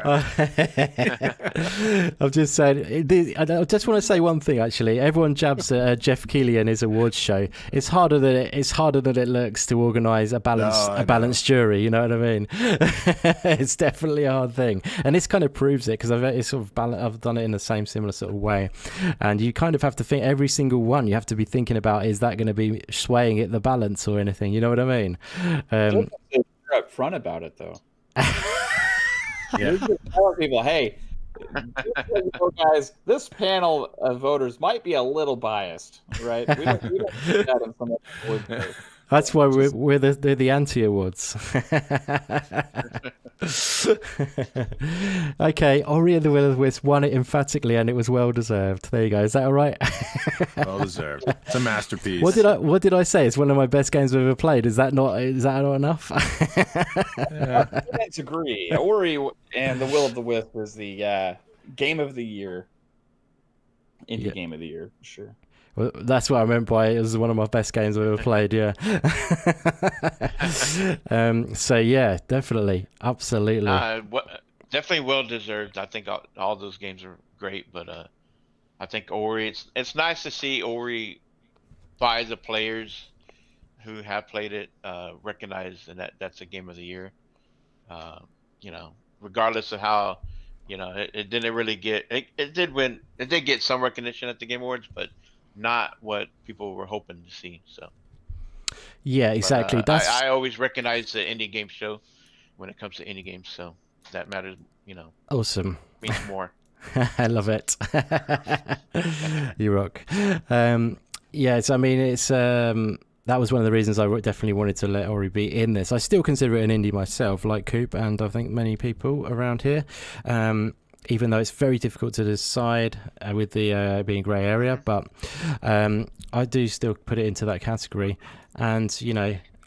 I'm just saying. I just want to say one thing. Actually, everyone jabs at Jeff Keighley and his awards show. It's harder than it looks to organise a balanced jury. You know what I mean? It's definitely a hard thing, and this kind of proves it because I've done it in the similar sort of way, and you kind of have to think every single one. You have to be thinking about, is that going to be swaying it the balance or anything? You know what I mean? You're up front about it though. You're just telling people, hey, guys, this panel of voters might be a little biased, right? We don't do that in some awards. That's why we're the anti-awards. Okay, Ori and the Will of the Wisp won it emphatically, and it was well deserved. There you go. Is that all right? Well deserved. It's a masterpiece. What did I say? It's one of my best games I've ever played. Is that not enough? I disagree. Ori and the Will of the Wisp was the game of the year, indie game of the year, for sure. Well, that's what I meant by it was one of my best games I've ever played, yeah. So, yeah, definitely. Absolutely. Definitely well deserved. I think all those games are great, but I think Ori, it's nice to see Ori by the players who have played it recognize and that's a game of the year. Regardless of how, it didn't really get, it did win, it did get some recognition at the Game Awards, but not what people were hoping to see. So yeah, exactly. I always recognize the indie game show when it comes to indie games, so that matters. Awesome. Means more. I love it. You rock. Yes, I mean it's that was one of the reasons I definitely wanted to let Ori be in this. I still consider it an indie myself, like Coop, and I think many people around here. Even though it's very difficult to decide with the being grey area, but I do still put it into that category. And,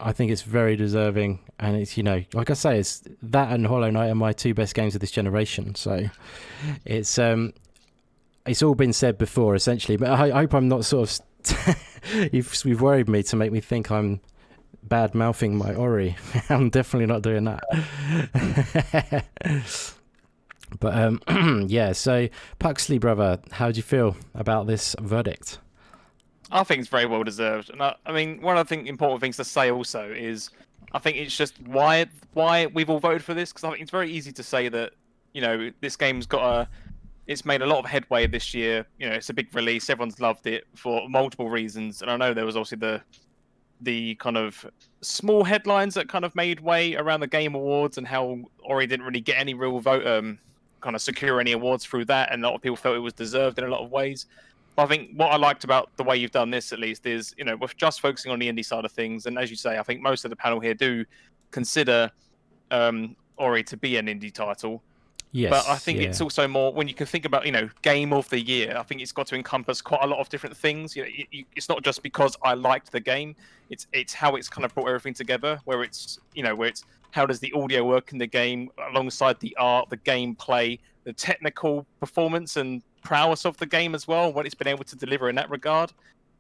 I think it's very deserving. And it's, like I say, it's that and Hollow Knight are my two best games of this generation. So it's all been said before, essentially. But I hope I'm not sort of... You've worried me to make me think I'm bad-mouthing my Ori. I'm definitely not doing that. But yeah, so Puxley, brother, how do you feel about this verdict? I think it's very well deserved, and I mean, one of the important things to say also is, I think it's just why we've all voted for this, because I think it's very easy to say that this game's it's made a lot of headway this year. It's a big release, everyone's loved it for multiple reasons, and I know there was also the kind of small headlines that kind of made way around the Game Awards and how Ori didn't really get any real vote. Kind of secure any awards through that, and a lot of people felt it was deserved in a lot of ways. But I think what I liked about the way you've done this, at least, is with just focusing on the indie side of things, and as you say, I think most of the panel here do consider Ori to be an indie title. Yes, but I think it's also more when you can think about game of the year. I think it's got to encompass quite a lot of different things. It's not just because I liked the game. It's how it's kind of brought everything together. Where it's how does the audio work in the game alongside the art, the gameplay, the technical performance and prowess of the game as well, what it's been able to deliver in that regard.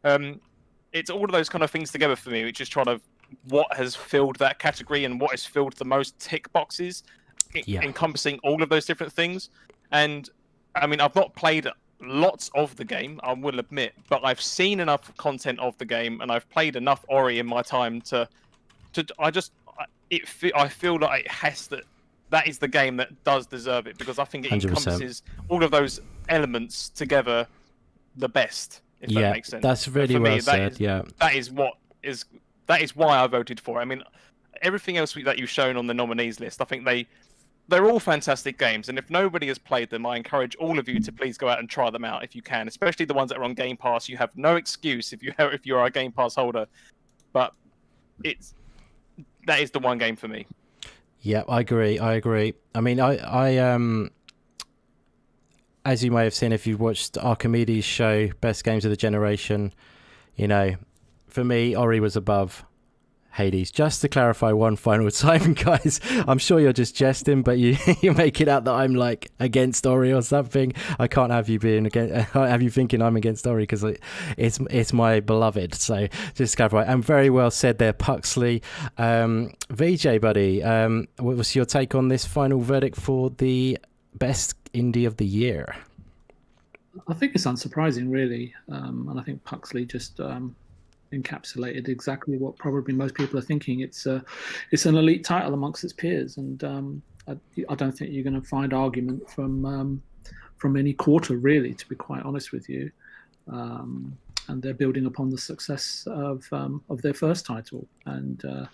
It's all of those kind of things together for me, which is what has filled that category and what has filled the most tick boxes, encompassing all of those different things. And I mean, I've not played lots of the game, I will admit, but I've seen enough content of the game and I've played enough Ori in my time I feel like it has that is the game that does deserve it, because I think it 100%. encompasses all of those elements together the best, if that makes sense. That's really well said. That is why I voted for it. I mean, everything else that you've shown on the nominees list, I think they're all fantastic games, and if nobody has played them, I encourage all of you to please go out and try them out if you can, especially the ones that are on Game Pass. You have no excuse if you are a Game Pass holder, but that is the one game for me. Yeah, I agree. I mean, I as you may have seen if you've watched Archimedes' show, Best Games of the Generation, for me, Ori was above. Hades. Just to clarify one final time, guys, I'm sure you're just jesting, but you make it out that I'm like against Ori or something. I can't have you being against. I can't have you thinking I'm against Ori because it's my beloved. So just to clarify, and very well said there, Puxley. VJ buddy, what was your take on this final verdict for the best indie of the year? I think it's unsurprising, really, and I think Puxley just encapsulated exactly what probably most people are thinking. It's an elite title amongst its peers, and I don't think you're going to find argument from any quarter, really, to be quite honest with you. And they're building upon the success of their first title, and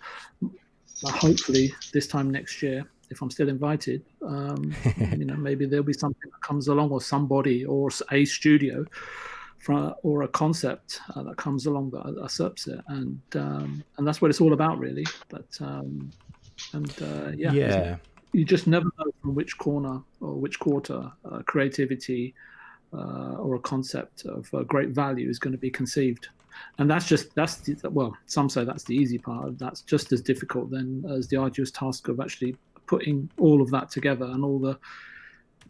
hopefully this time next year, if I'm still invited, maybe there'll be something that comes along, or somebody, or a studio, or a concept that comes along that usurps it, and that's what it's all about, really. But you just never know from which corner or which quarter creativity or a concept of great value is going to be conceived. And some say that's the easy part. That's just as difficult then as the arduous task of actually putting all of that together and all the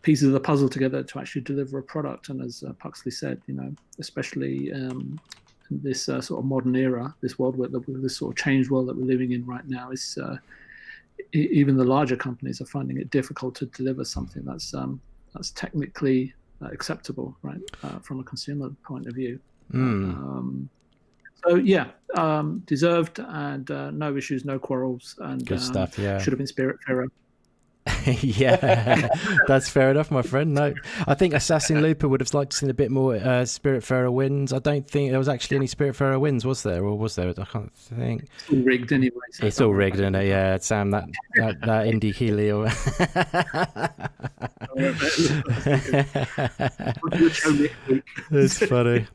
pieces of the puzzle together to actually deliver a product. And as Puxley said, especially in this sort of modern era, this world, this sort of changed world that we're living in right now, is even the larger companies are finding it difficult to deliver something that's technically acceptable, right, from a consumer point of view. Deserved, and no issues, no quarrels, and good stuff. Yeah, should have been Spiritfarer. Yeah, that's fair enough, my friend. No, I think Assassin Looper would have liked to see a bit more Spiritfarer wins. I don't think there was actually any Spiritfarer wins, was there? Or was there? I can't think. It's all rigged anyway. So it's all rigged, isn't it? Yeah, Sam, that indie Helio. It's funny.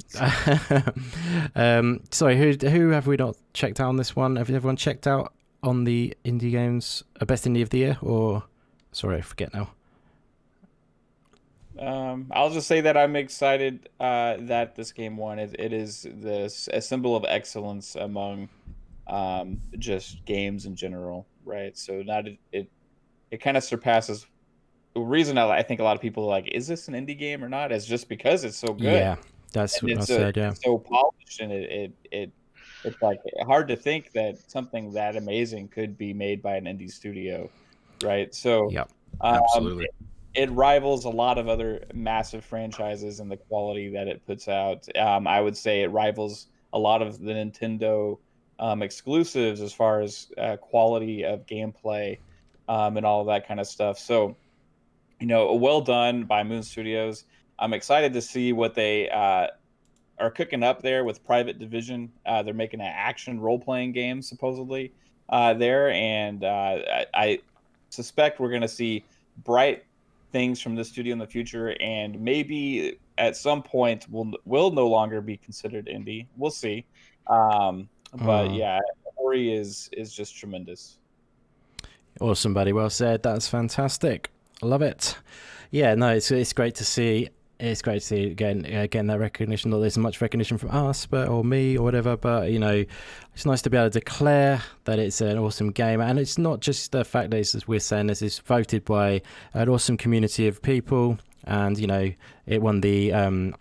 Sorry, who have we not checked out on this one? Have everyone checked out on the indie games best indie of the year? Or sorry, I forget now. I'll just say that I'm excited that this game won. It is a symbol of excellence among just games in general, right? So it kind of surpasses. The reason I think a lot of people are like, is this an indie game or not? Is just because it's so good. Yeah, that's what I said. Yeah, it's so polished, and it's like hard to think that something that amazing could be made by an indie studio, right? So yeah, absolutely. It rivals a lot of other massive franchises in the quality that it puts out. I would say it rivals a lot of the Nintendo exclusives as far as quality of gameplay and all of that kind of stuff. So, well done by Moon Studios. I'm excited to see what they are cooking up there with Private Division. They're making an action role-playing game, supposedly, there. And I suspect we're going to see bright things from this studio in the future, and maybe at some point will no longer be considered indie. We'll see. But yeah, Ori is just tremendous. Awesome, buddy. Well said. That's fantastic. I love it. Yeah, no, it's great to see. It's great to see again that recognition. Not there's much recognition from us, or me, or whatever. But it's nice to be able to declare that it's an awesome game, and it's not just the fact that as we're saying this is voted by an awesome community of people, and it won the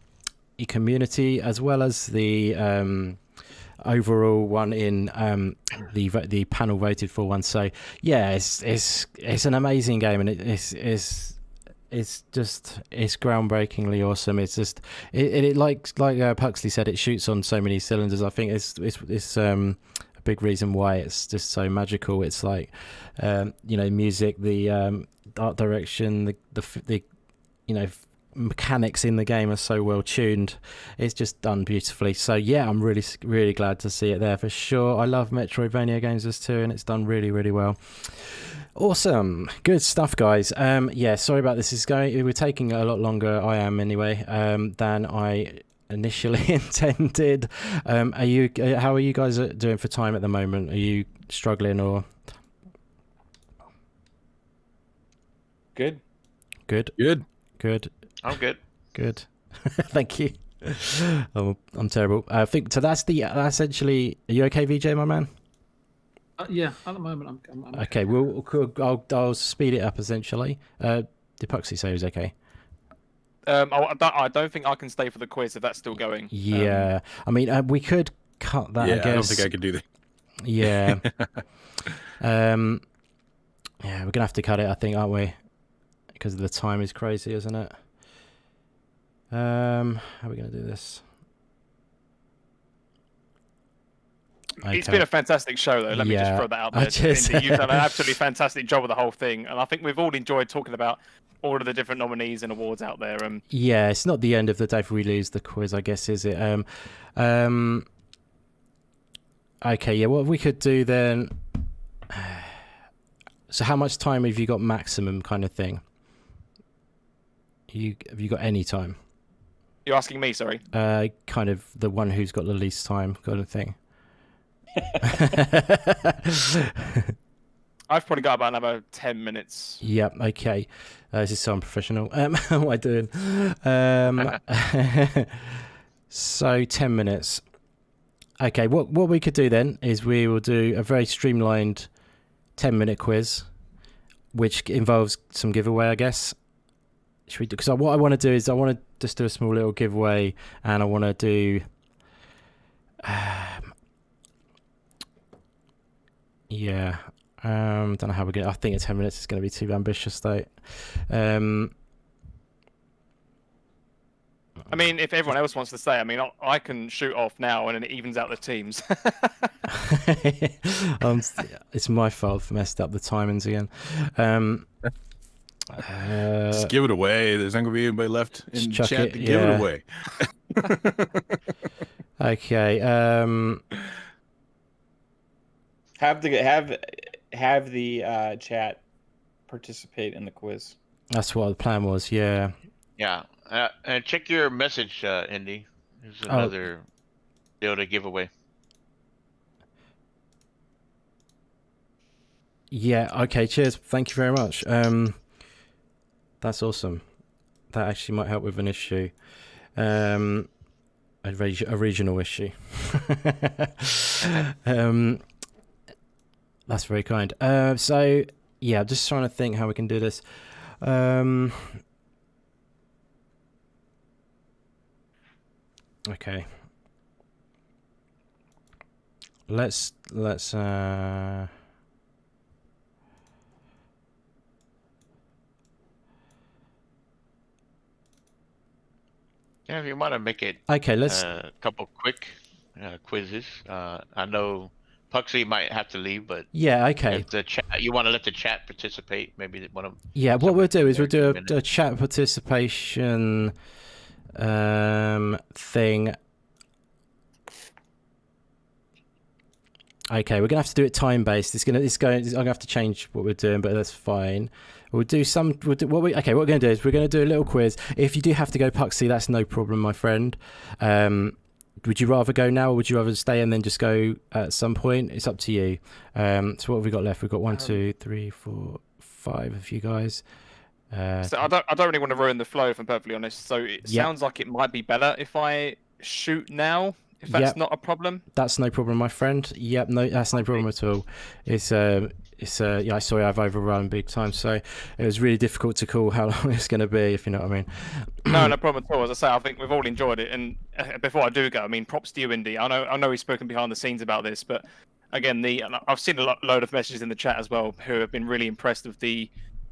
community as well as the overall one in the panel voted for one. So yeah, it's an amazing game, and it's groundbreakingly awesome. It's just it like Puxley said, it shoots on so many cylinders. I think it's a big reason why it's just so magical. It's like music, the art direction, the mechanics in the game are so well tuned. It's just done beautifully. So yeah, I'm really, really glad to see it there for sure. I love Metroidvania games too, and it's done really, really well. Awesome, good stuff, guys. Yeah, sorry about this. We're taking a lot longer. I am anyway, than I initially intended. How are you guys doing for time at the moment? Are you struggling or? Good. I'm good. Good. Thank you. I'm terrible. I think so. That's essentially. Are you okay, VJ, my man? Yeah, at the moment I'm Okay, I'll speed it up essentially. Did Puxley say it was okay? I don't think I can stay for the quiz if that's still going. Yeah, I mean, we could cut that. Yeah, I guess. I don't think I could do that. Yeah. Yeah, we're gonna have to cut it, I think, aren't we? Because the time is crazy, isn't it? How are we gonna do this? It's been a fantastic show, though. Let me just throw that out there. Indy, you've done an absolutely fantastic job of the whole thing, and I think we've all enjoyed talking about all of the different nominees and awards out there. Yeah, it's not the end of the day if we lose the quiz, I guess, is it? Okay, yeah, what we could do then... So how much time have you got maximum kind of thing? Have you got any time? You're asking me, sorry? Kind of the one who's got the least time kind of thing. I've probably got about another 10 minutes. Yep, okay. This is so unprofessional. How am I doing? So 10 minutes. Okay, what we could do then is we will do a very streamlined 10-minute quiz, which involves some giveaway, I guess. Should we do? Because what I want to do is I want to just do a small little giveaway, and I want to do... yeah. Don't know how we're going to... I think 10 minutes is going to be too ambitious, though. I mean, if everyone else wants to stay, I mean, I can shoot off now and then it evens out the teams. It's my fault for messed up the timings again. Just give it away. There's not going to be anybody left in chat to give it away. Okay. Have the chat participate in the quiz. That's what the plan was. Yeah. Yeah. And check your message, Indy. There's another deal to give away. Yeah, okay, cheers. Thank you very much. That's awesome. That actually might help with an issue. A regional issue. That's very kind. So, yeah, I'm just trying to think how we can do this. Okay. Let's Yeah, if you want to make it okay, let's a couple quick quizzes. I know Puxley might have to leave, but yeah, okay. If the chat, you want to let the chat participate, maybe one of yeah. What we'll do is we'll do a chat participation thing. Okay, we're gonna have to do it time based. I'm gonna have to change what we're doing, but that's fine. We'll do what we're gonna do is we're gonna do a little quiz. If you do have to go, Puxley, that's no problem, my friend. Would you rather go now, or would you rather stay and then just go at some point? It's up to you. So what have we got left? We've got 1, 2, 3, 4, 5 of you guys. So I don't really want to ruin the flow, if I'm perfectly honest. So it sounds like it might be better if I shoot now, if that's not a problem. That's no problem, my friend. Yep, no, that's no problem at all. Yeah, sorry, I've overrun big time, so it was really difficult to call how long it's going to be, if you know what I mean. No problem at all. As I say, I think we've all enjoyed it. And before I do go, I mean, props to you, Indy. I know we've spoken behind the scenes about this, but again, I've seen a load of messages in the chat as well who have been really impressed with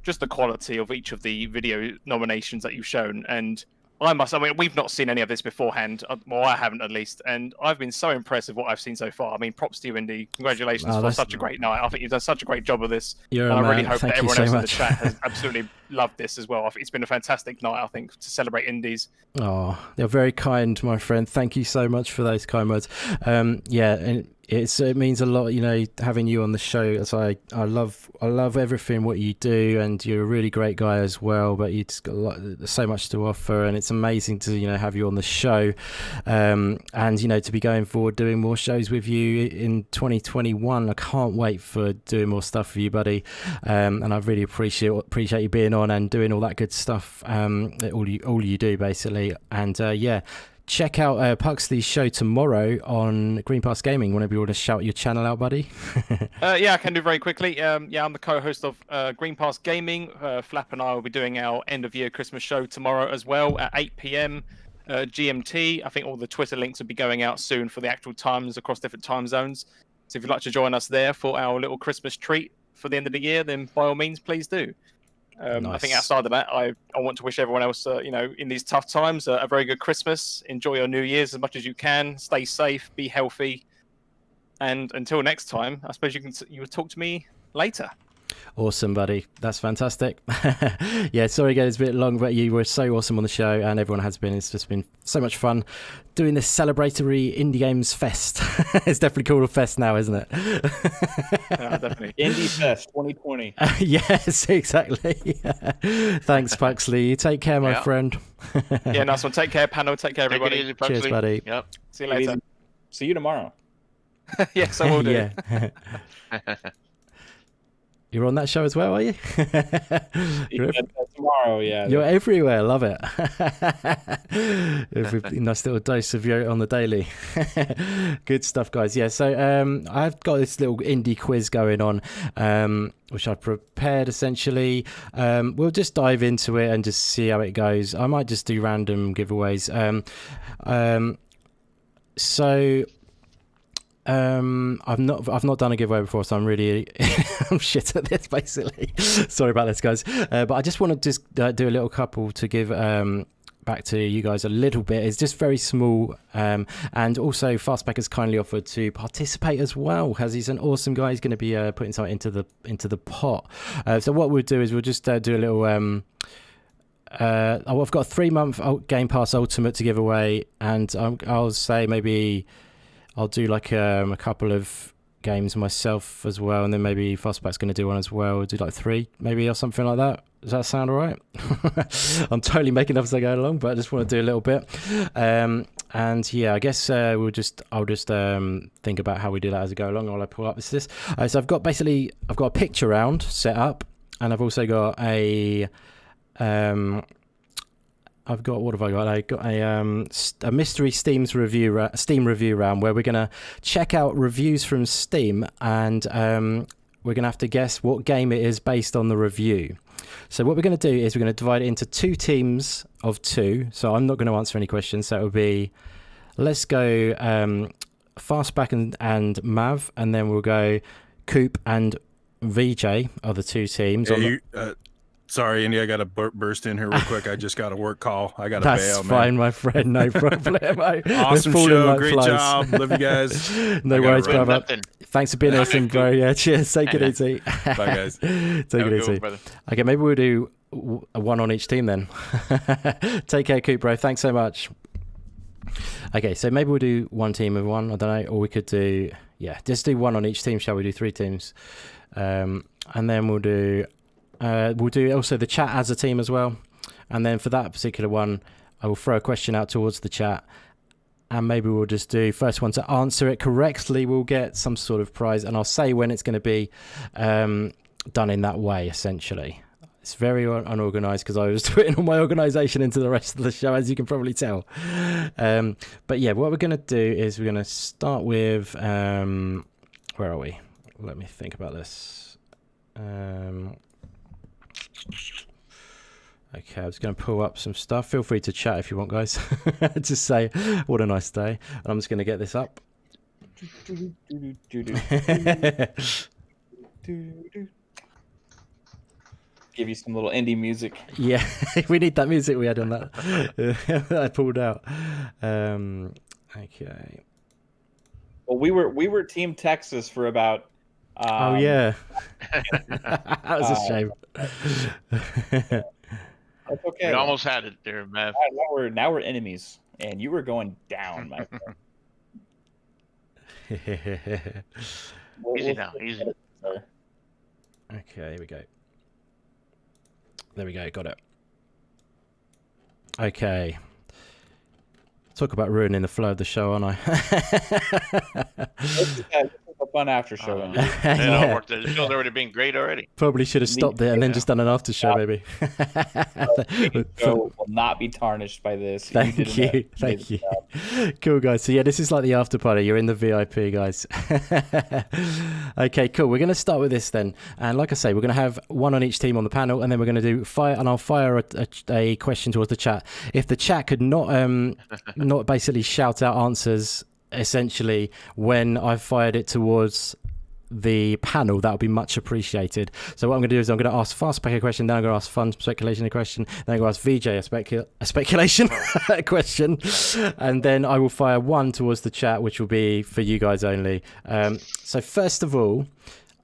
just the quality of each of the video nominations that you've shown. And I mean, we've not seen any of this beforehand. Well, I haven't at least. And I've been so impressed with what I've seen so far. I mean, props to you, Indy. Congratulations for such a great night. I think you've done such a great job of this. I really hope Thank that everyone so else much. in the chat has absolutely loved this as well. I think it's been a fantastic night, I think, to celebrate indies. Oh, you're very kind, my friend. Thank you so much for those kind words. Yeah, and it means a lot, you know, having you on the show. As I love everything what you do, and you're a really great guy as well. But you've just got so much to offer, and it's amazing to have you on the show, and to be going forward doing more shows with you in 2021. I can't wait for doing more stuff with you, buddy. And I really appreciate you being on and doing all that good stuff. All you do basically, and check out Puxley's show tomorrow on Green Pass Gaming. Whenever you want to shout your channel out, buddy. Yeah, I can do very quickly. Yeah, I'm the co-host of Green Pass Gaming. Flap and I will be doing our end-of-year Christmas show tomorrow as well at 8 p.m. GMT. I think all the Twitter links will be going out soon for the actual times across different time zones. So if you'd like to join us there for our little Christmas treat for the end of the year, then by all means, please do. Nice. I think outside of that, I want to wish everyone else, in these tough times, a very good Christmas. Enjoy your New Year's as much as you can. Stay safe, be healthy, and until next time, I suppose you will talk to me later. Awesome, buddy. That's fantastic. Yeah, sorry again, it's a bit long, but you were so awesome on the show, and everyone has been. It's just been so much fun doing this celebratory Indie Games Fest. It's definitely called a fest now, isn't it? Definitely. Indie Fest 2020. Yes, exactly. Thanks, Puxley. You take care, my friend. Yeah, nice one. Take care, panel. Take care, everybody. Take it easy, Puxley. Cheers, buddy. Yep. See you later. See you tomorrow. Yes, I will do. Yeah. You're on that show as well, are you? Tomorrow, yeah. You're everywhere. Love it. Nice little dose of you on the daily. Good stuff, guys. Yeah, so I've got this little indie quiz going on, which I've prepared essentially. We'll just dive into it and just see how it goes. I might just do random giveaways. I've not done a giveaway before, so I'm really I'm shit at this basically. Sorry about this, guys. But I just want to just do a little couple to give back to you guys a little bit. It's just very small, and also Fastback has kindly offered to participate as well, as he's an awesome guy. He's going to be putting something into the pot. So what we'll do is we'll just do a little. I've got a 3-month Game Pass Ultimate to give away, and I'll say maybe I'll do like a couple of games myself as well, and then maybe Fastback's going to do one as well. We'll do like 3 maybe or something like that. Does that sound all right? I'm totally making up as I go along, but I just want to do a little bit. And yeah, I guess I'll just think about how we do that as I go along while I pull up this. So I've got a picture round set up, and I've also got what have I got? I got a mystery Steam review round where we're gonna check out reviews from Steam, and we're gonna have to guess what game it is based on the review. So what we're gonna do is we're gonna divide it into 2 teams of 2. So I'm not gonna answer any questions. So it'll be, let's go Fastback and Mav, and then we'll go Coop and VJ are the 2 teams. Sorry, Indy, I got to burst in here real quick. I just got a work call. I got to bail, man. That's fine, my friend. No problem. Awesome show. Like great job. Love you guys. No worries, brother. Thanks for being awesome, bro. Yeah, cheers. Take it easy. Bye, guys. Take it easy. Okay, maybe we'll do one on each team then. Take care, Coop, bro. Thanks so much. Okay, so maybe we'll do 1 team of 1. I don't know. Or we could do, just do 1 on each team. Shall we do 3 teams? And then we'll do also the chat as a team as well, and then for that particular one I will throw a question out towards the chat, and maybe we'll just do first one to answer it correctly will get some sort of prize, and I'll say when it's going to be done in that way. Essentially, it's very unorganized because I was putting all my organization into the rest of the show, as you can probably tell. But yeah, what we're going to do is we're going to start with where are we? Let me think about this. Okay, I was going to pull up some stuff. Feel free to chat if you want, guys. Just say, what a nice day. And I'm just going to get this up. Give you some little indie music. Yeah, we need that music we had on that. I pulled out. Okay. Well, we were Team Texas for about... oh yeah, that was a shame. That's okay. We almost had it there, man. Now we're enemies, and you were going down, my friend. Easy now, easy. Okay, here we go. There we go, got it. Okay. Talk about ruining the flow of the show, aren't I? This is the fun after show. Yeah. The show's already been great already. Probably should have stopped it and then just done an after show, maybe. The show will not be tarnished by this. Thank you. Thank you. Cool, guys. So, yeah, this is like the after party. You're in the VIP, guys. Okay, cool. We're going to start with this then. And like I say, we're going to have one on each team on the panel, and then we're going to do fire, and I'll fire a question towards the chat. If the chat could not basically shout out answers, essentially, when I've fired it towards the panel, that would be much appreciated. So what I'm going to do is I'm going to ask Fastback a question, then I'm going to ask Fun Speculation a question, then I'm going to ask VJ a speculation question, and then I will fire one towards the chat, which will be for you guys only. So first of all,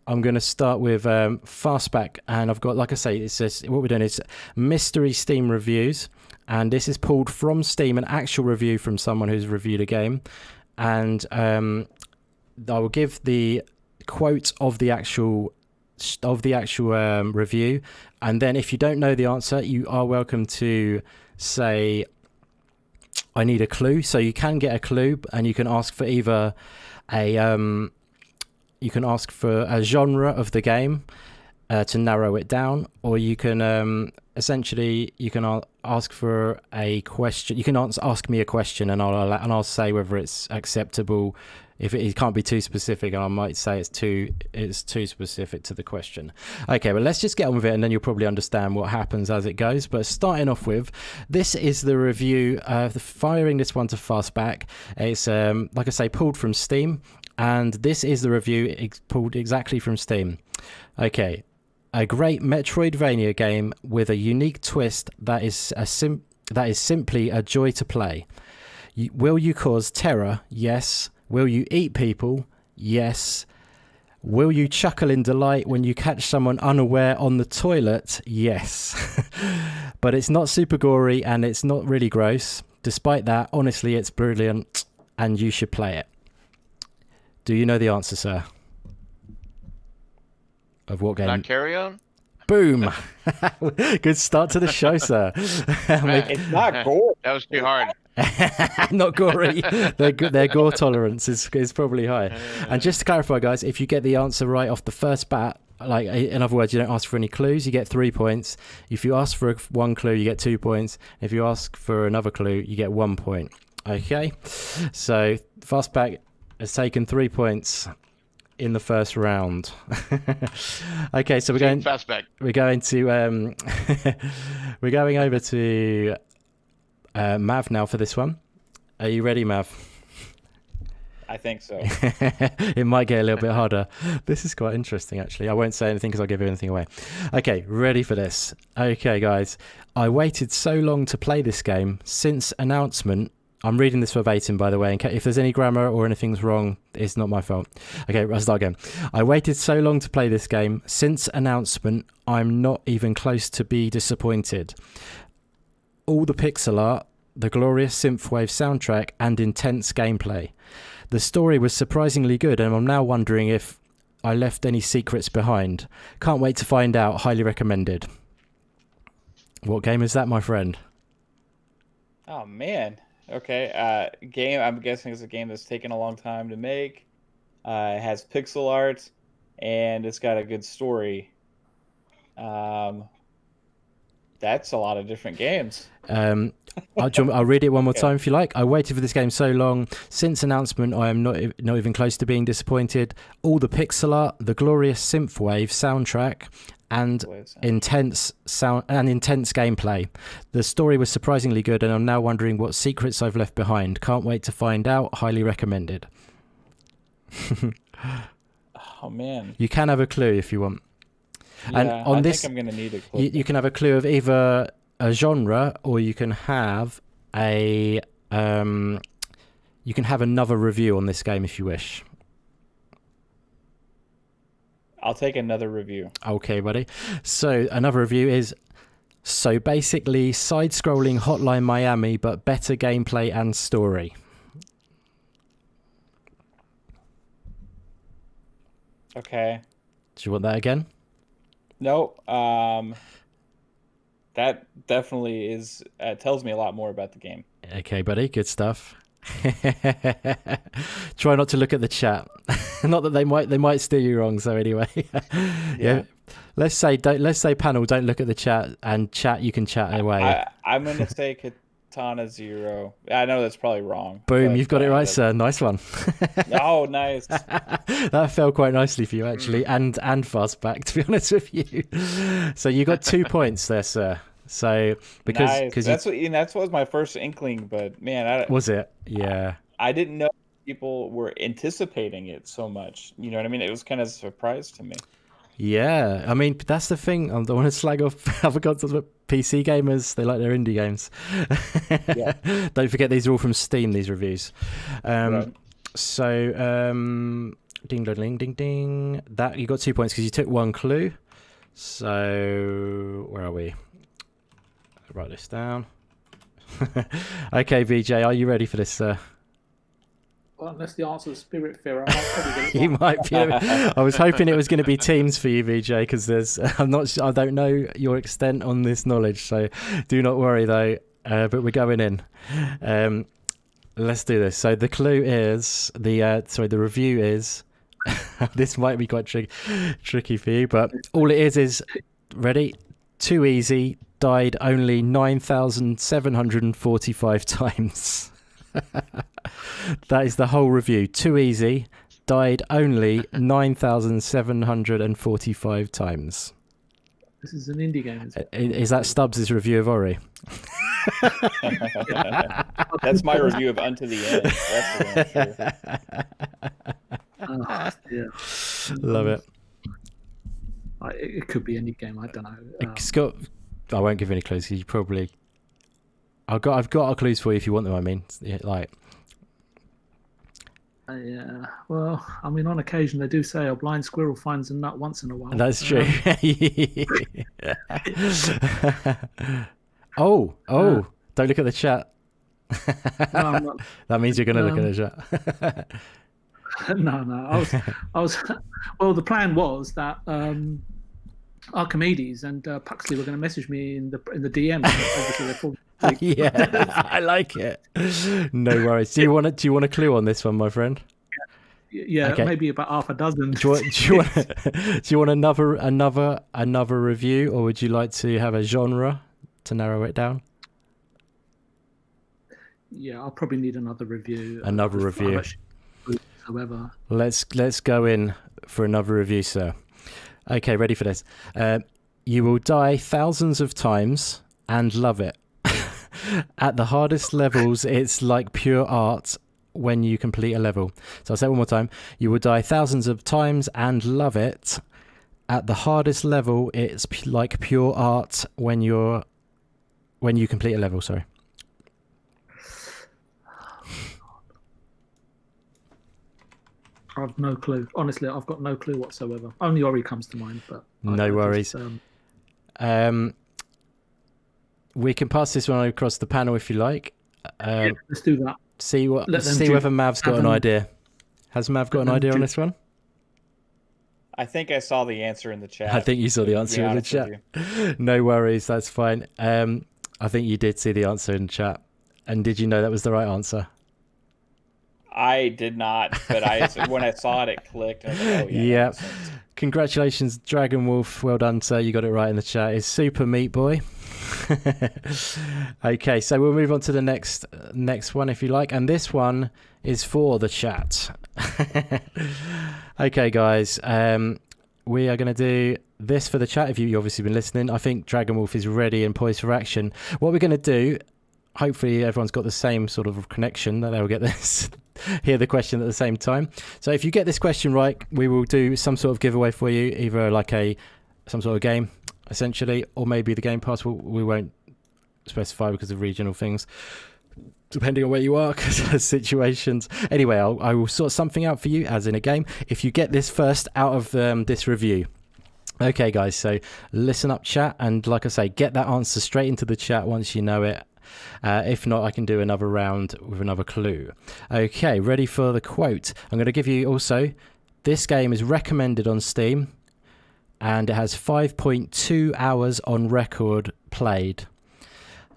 I'm going to start with Fastback, and I've got, like I say, it says what we're doing is mystery Steam reviews, and this is pulled from Steam, an actual review from someone who's reviewed a game, and I will give the quote of the actual review, and then if you don't know the answer, you are welcome to say I need a clue. So you can get a clue, and you can ask for either a genre of the game to narrow it down, or you can essentially you can ask for a question. You can ask me a question, and I'll say whether it's acceptable. If it can't be too specific, and I might say it's too specific to the question. Okay, well, let's just get on with it, and then you'll probably understand what happens as it goes. But starting off with, this is the review. Firing this one to Fastback. It's like I say, pulled from Steam, and this is the review pulled exactly from Steam. Okay, a great Metroidvania game with a unique twist that is simply a joy to play. Will you cause terror? Yes. Will you eat people? Yes. Will you chuckle in delight when you catch someone unaware on the toilet? Yes. But it's not super gory, and it's not really gross. Despite that, honestly, it's brilliant, and you should play it. Do you know the answer, sir? Of what game? Can I carry on? Boom. Good start to the show, sir. It's not gory. That was too hard. Not gory. Their gore tolerance is probably high. And just to clarify, guys, if you get the answer right off the first bat, like in other words, you don't ask for any clues, you get 3 points. If you ask for one clue, you get 2 points. If you ask for another clue, you get 1 point. Okay, so Fastback has taken 3 points in the first round. Okay, so we're going Fastback. We're going to we're going over to Mav now for this one. Are you ready, Mav? I think so. It might get a little bit harder. This is quite interesting, actually. I won't say anything because I'll give anything away. Okay, ready for this. Okay, guys. I waited so long to play this game since announcement. I'm reading this verbatim, by the way. If there's any grammar or anything's wrong, it's not my fault. Okay, I'll start again. I waited so long to play this game. Since announcement, I'm not even close to be disappointed. All the pixel art, the glorious synthwave soundtrack, and intense gameplay. The story was surprisingly good, and I'm now wondering if I left any secrets behind. Can't wait to find out. Highly recommended. What game is that, my friend? Oh, man. Okay, game, I'm guessing it's a game that's taken a long time to make. It has pixel art, and it's got a good story. That's a lot of different games. I'll read it one more time if you like. I waited for this game so long. Since announcement, I am not even close to being disappointed. All the pixel art, the glorious synthwave soundtrack, and intense gameplay. The story was surprisingly good, and I'm now wondering what secrets I've left behind. Can't wait to find out. Highly recommended. Oh man! You can have a clue if you want. Yeah, and on I think I'm going to need a clue. You can have a clue of either a genre, or you can have a another review on this game if you wish. I'll take another review. Okay, buddy. So another review is basically side-scrolling Hotline Miami, but better gameplay and story. Okay. Do you want that again? No. That definitely is tells me a lot more about the game. Okay, buddy. Good stuff. Try not to look at the chat. Not that they might steer you wrong. So anyway, yeah. Let's say panel, don't look at the chat, and chat, you can chat away. I'm gonna say Katana 0. I know that's probably wrong. Boom, you've got it right, sir. Nice one. Oh, nice. That fell quite nicely for you, actually, and Fastback, to be honest with you. So you got 2 points there, sir. So because nice. That's what was my first inkling, but man, was it? Yeah. I didn't know people were anticipating it so much. You know what I mean? It was kind of a surprise to me. Yeah, I mean, that's the thing. I don't want to slag off other consoles, but PC gamers, they like their indie games. Yeah. Don't forget, these are all from Steam, these reviews. Right. So, ding, ding, ding, ding. That, you got 2 points because you took one clue. So, where are we? Write this down. Okay, VJ, are you ready for this, sir? Well, unless the answer is Spiritfarer, I might probably get it You wrong. might be. I was hoping it was going to be teams for you, VJ, because I don't know your extent on this knowledge, so do not worry though. But we're going in. Let's do this. So the clue is the review is. This might be quite tricky for you, but all it is ready. Too easy. Died only 9,745 times. That is the whole review. Too easy. Died only 9,745 times. This is an indie game, isn't it? Is that Stubbs' review of Ori? That's my review of Unto the End. That's the one. Love it. It could be any game. I don't know. Scott, I won't give any clues. You probably. I've got our clues for you if you want them. I mean, like. Yeah. Well, I mean, on occasion they do say a blind squirrel finds a nut once in a while. That's true. Oh! Don't look at the chat. No, I'm not. That means you're going to look at the chat. No. I was. Well, the plan was that Archimedes and Puxley were going to message me in the DM. Obviously, they're full. Yeah, I like it. No worries. Do you want a clue on this one, my friend? Yeah, okay. Maybe about half a dozen. Do you want another review, or would you like to have a genre to narrow it down? Yeah, I'll probably need another review. Another review. However, let's go in for another review, sir. Okay, ready for this? You will die thousands of times and love it. At the hardest levels, it's like pure art when you complete a level. So I'll say it one more time. You will die thousands of times and love it. At the hardest level, it's like pure art when you complete a level. Sorry. I've no clue. Honestly, I've got no clue whatsoever. Only Ori comes to mind, but no worries. We can pass this one across the panel if you like. Yeah, let's do that. See whether Mav's got an idea. Has Mav got an idea on this one? I think I saw the answer in the chat. I think you saw the answer in the chat. No worries, that's fine. I think you did see the answer in the chat. And did you know that was the right answer? I did not, but when I saw it, it clicked. And I was like, oh, yeah. Congratulations, Dragon Wolf. Well done, sir. You got it right in the chat. It's Super Meat Boy. Okay, so we'll move on to the next one if you like, and this one is for the chat. Okay, guys, we are going to do this for the chat. If you've obviously been listening, I think Dragon Wolf is ready and poised for action. What we're going to do, hopefully everyone's got the same sort of connection that they'll get this hear the question at the same time. So if you get this question right, we will do some sort of giveaway for you, either like some sort of game essentially, or maybe the Game Pass. We won't specify because of regional things, depending on where you are, because of situations. Anyway, I will sort something out for you, as in a game, if you get this first out of this review. Okay, guys, so listen up, chat, and like I say, get that answer straight into the chat once you know it. If not, I can do another round with another clue. Okay, ready for the quote. I'm going to give you also, this game is recommended on Steam, and it has 5.2 hours on record played.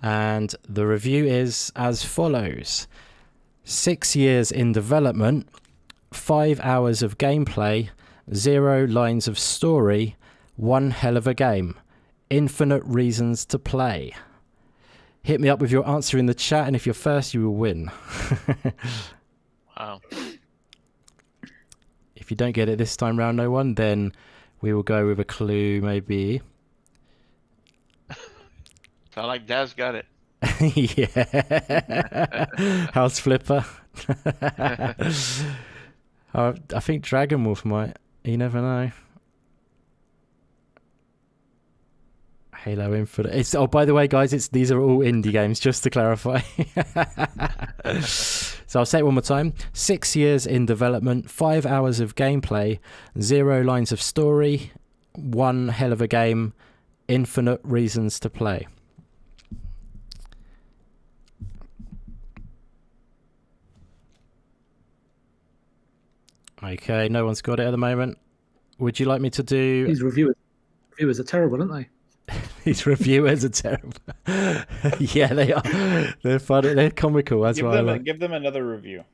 And the review is as follows. 6 years in development, 5 hours of gameplay, 0 lines of story, one hell of a game, infinite reasons to play. Hit me up with your answer in the chat, and if you're first, you will win. Wow. If you don't get it this time round, no one, then we will go with a clue, maybe. Sound like Daz got it. Yeah. House Flipper. I think Dragon Wolf might. You never know. Halo Infinite. It's, oh, by the way, guys, these are all indie games, just to clarify. So I'll say it one more time. 6 years in development, 5 hours of gameplay, 0 lines of story, one hell of a game, infinite reasons to play. Okay, no one's got it at the moment. Would you like me to do... These reviewers are terrible, aren't they? These reviewers are terrible. Yeah, they are. They're funny. They're comical. That's why give them another review.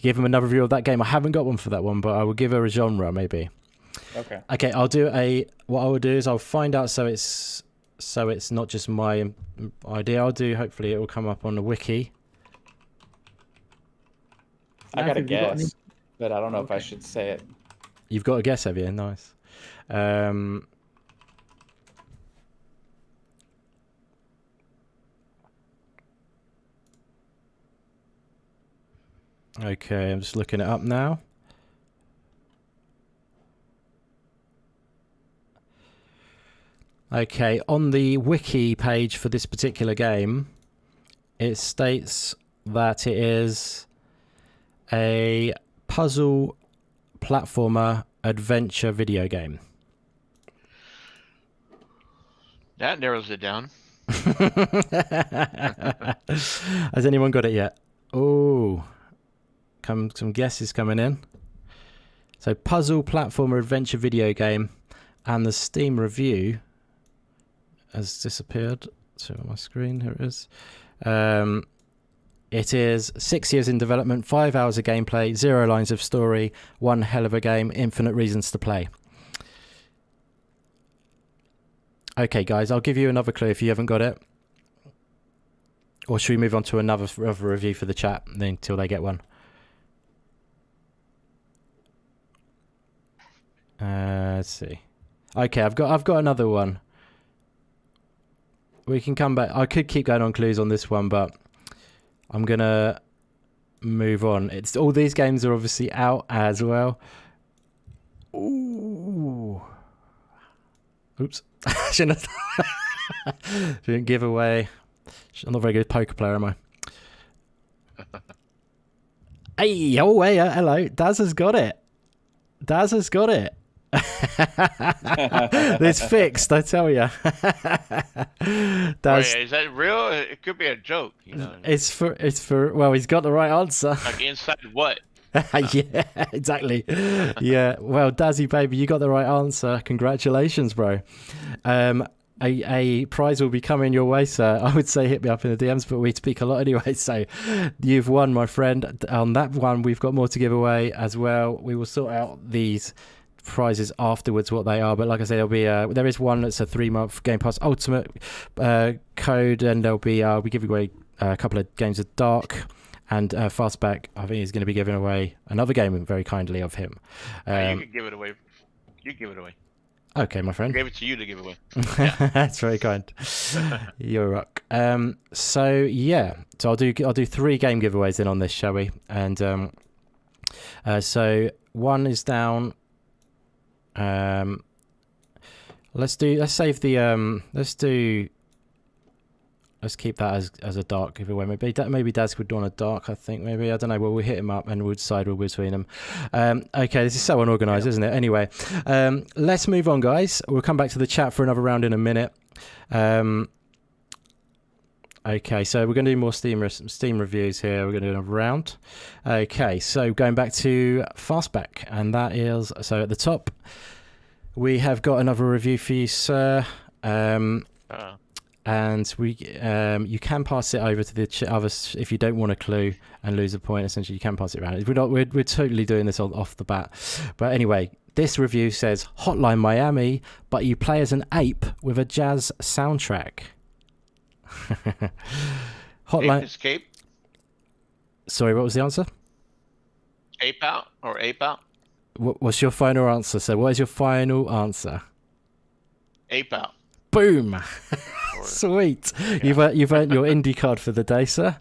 Give them another review of that game. I haven't got one for that one, but I will give her a genre maybe. Okay. Okay, I'll do what I will do is I'll find out so it's not just my idea. Hopefully it will come up on the wiki. I got a guess, but I don't know if I should say it. You've got a guess, have you? Nice. Okay, I'm just looking it up now. Okay, on the wiki page for this particular game, it states that it is a puzzle platformer adventure video game. That narrows it down. Has anyone got it yet? Oh, some guesses coming in. So puzzle platformer adventure video game, and the Steam review has disappeared. So on my screen, here it is. It is 6 years in development, 5 hours of gameplay, 0 lines of story, one hell of a game, infinite reasons to play. Okay, guys, I'll give you another clue if you haven't got it. Or should we move on to another review for the chat until they get one? Let's see. Okay, I've got another one. We can come back. I could keep going on clues on this one, but I'm gonna move on. It's all these games are obviously out as well. Ooh. Oops. Shouldn't give away. I'm not a very good poker player, am I? Hey, oh, hey, hello. Daz has got it. It's fixed, I tell you. Wait, is that real? It could be a joke, you know. It's for. Well, he's got the right answer. Like inside what? Yeah, exactly. Yeah. Well, Dazzy baby, you got the right answer. Congratulations, bro. A prize will be coming your way, sir. I would say hit me up in the DMs, but we speak a lot anyway, so you've won, my friend. On that one, we've got more to give away as well. We will sort out these prizes afterwards, what they are, but like I say, there is one that's a 3-month Game Pass Ultimate code, and there'll be we'll give away a couple of games of Dark, and Fastback, I think he's going to be giving away another game very kindly of him. You can give it away. You give it away. Okay, my friend. I gave it to you to give away. Yeah. That's very kind. You're a rock. So yeah, so I'll do 3 game giveaways then on this, shall we? And so one is down. Let's keep that as a dark giveaway. Maybe Daz would want a dark, I think. Maybe, I don't know. Well, we'll hit him up and we'll decide between them. Okay, this is so unorganized, isn't it? Anyway, let's move on, guys. We'll come back to the chat for another round in a minute. Okay, so we're going to do more Steam reviews here. We're going to do another round. Okay, so going back to Fastback, and that is, so at the top, we have got another review for you, sir. and you can pass it over to the others if you don't want a clue and lose a point. Essentially, you can pass it around. We're totally doing this off the bat. But anyway, this review says Hotline Miami, but you play as an ape with a jazz soundtrack. Hotline Escape. Sorry, what was the answer? Ape Out or Ape Out? What's your final answer? So, what is your final answer? Ape Out. Boom! Sweet. Yeah. You've earned your indie card for the day, sir.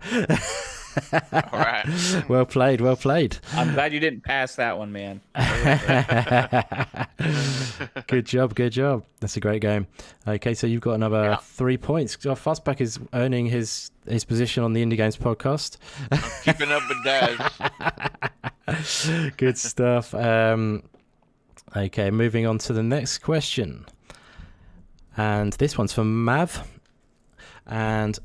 All right. Well played. Well played. I'm glad you didn't pass that one, man. Good job. Good job. That's a great game. Okay, so you've got another 3 points. Fastback is earning his position on the Indie Games podcast. I'm keeping up with Daz. Good stuff. Okay, moving on to the next question. And this one's from Mav. And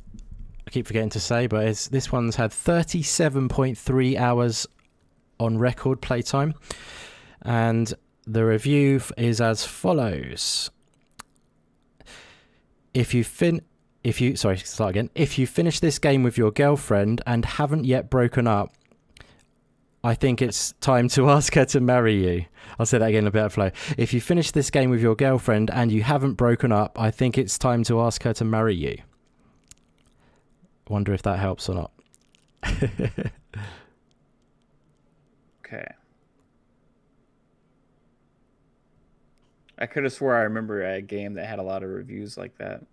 I keep forgetting to say, but this one's had 37.3 hours on record playtime. And the review is as follows. If you finish this game with your girlfriend and haven't yet broken up, I think it's time to ask her to marry you. I'll say that again in a better flow. If you finish this game with your girlfriend and you haven't broken up, I think it's time to ask her to marry you. Wonder if that helps or not. Okay. I could have swore I remember a game that had a lot of reviews like that.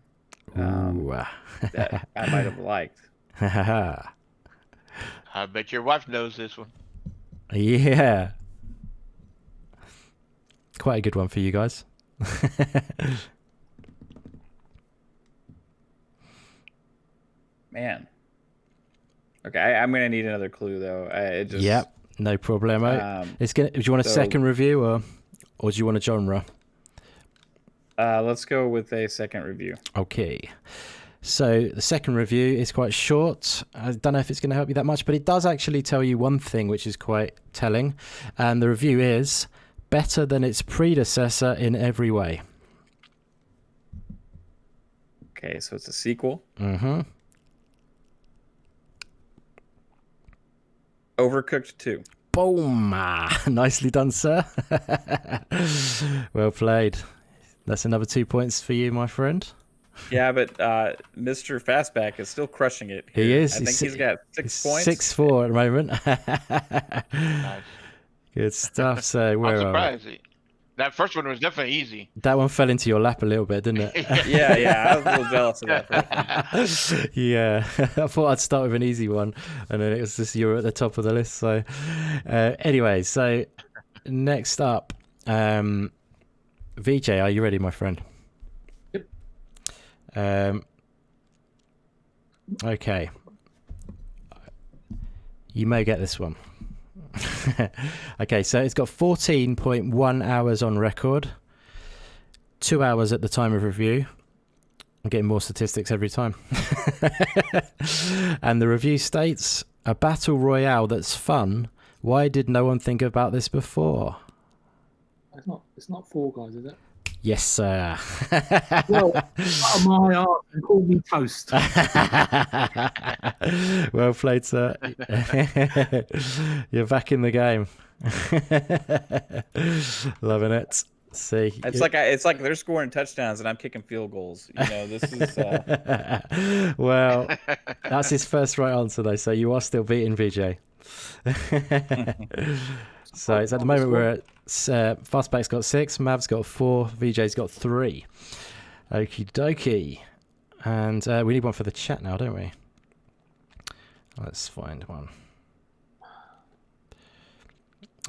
That I might have liked. I bet your wife knows this one. Yeah. Quite a good one for you guys. Man. Okay, I'm gonna need another clue though. Yep, no problemo. Do you want a second review or do you want a genre? Let's go with a second review. Okay. So the second review is quite short. I don't know if it's going to help you that much, but it does actually tell you one thing which is quite telling. And the review is better than its predecessor in every way. Okay, so it's a sequel. Mm-hmm. Overcooked 2. Boom! Nicely done, sir. Well played. That's another 2 points for you, my friend. Yeah, but Mr. Fastback is still crushing it here. He is. I think he's got 6 points. 6-4 at the moment. Nice. Good stuff. So I'm surprised. That first one was definitely easy. That one fell into your lap a little bit, didn't it? Yeah. I was a little jealous of that first one. Yeah. I thought I'd start with an easy one, and then it was just you were at the top of the list. So anyway, so next up, VJ, are you ready, my friend? Okay. You may get this one. Okay, so it's got 14.1 hours on record. 2 hours at the time of review. I'm getting more statistics every time. And the review states, a battle royale that's fun. Why did no one think about this before? It's not Fall Guys, is it? Yes, sir. Well, my art and call me toast. Well played, sir. You're back in the game. Loving it. See, it's like they're scoring touchdowns and I'm kicking field goals. You know, this is. Well, that's his first right answer though, so you are still beating VJ. So it's at the moment we're at Fastback's got 6, Mav's got 4, VJ's got 3. Okie dokie. And we need one for the chat now, don't we? Let's find one.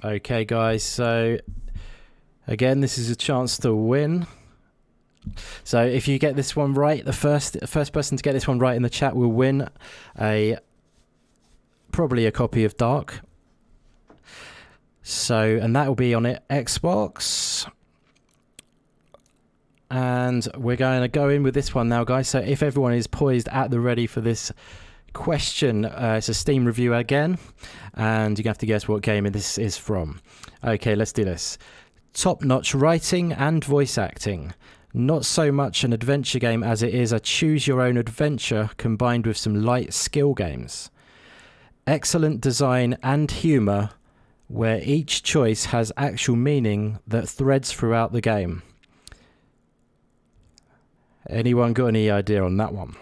Okay, guys. So again, this is a chance to win. So if you get this one right, the first person to get this one right in the chat will win probably a copy of Dark. So, and that will be on Xbox. And we're going to go in with this one now, guys. So if everyone is poised at the ready for this question, it's a Steam review again. And you're going to have to guess what game this is from. Okay, let's do this. Top-notch writing and voice acting. Not so much an adventure game as it is a choose-your-own-adventure combined with some light skill games. Excellent design and humour, where each choice has actual meaning that threads throughout the game. Anyone got any idea on that one?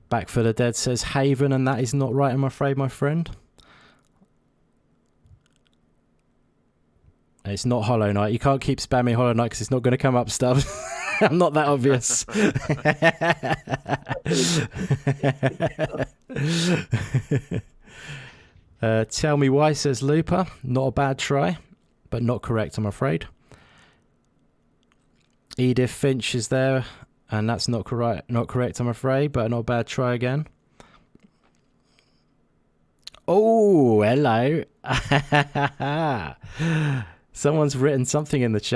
Back for the Dead says Haven, and that is not right, I'm afraid, my friend. It's not Hollow Knight. You can't keep spamming Hollow Knight because it's not going to come up stuff. I'm not that obvious. Tell me why, says Looper. Not a bad try, but not correct, I'm afraid. Edith Finch is there, and that's not correct, I'm afraid, but not a bad try again. Oh, hello. Someone's written something in the chat.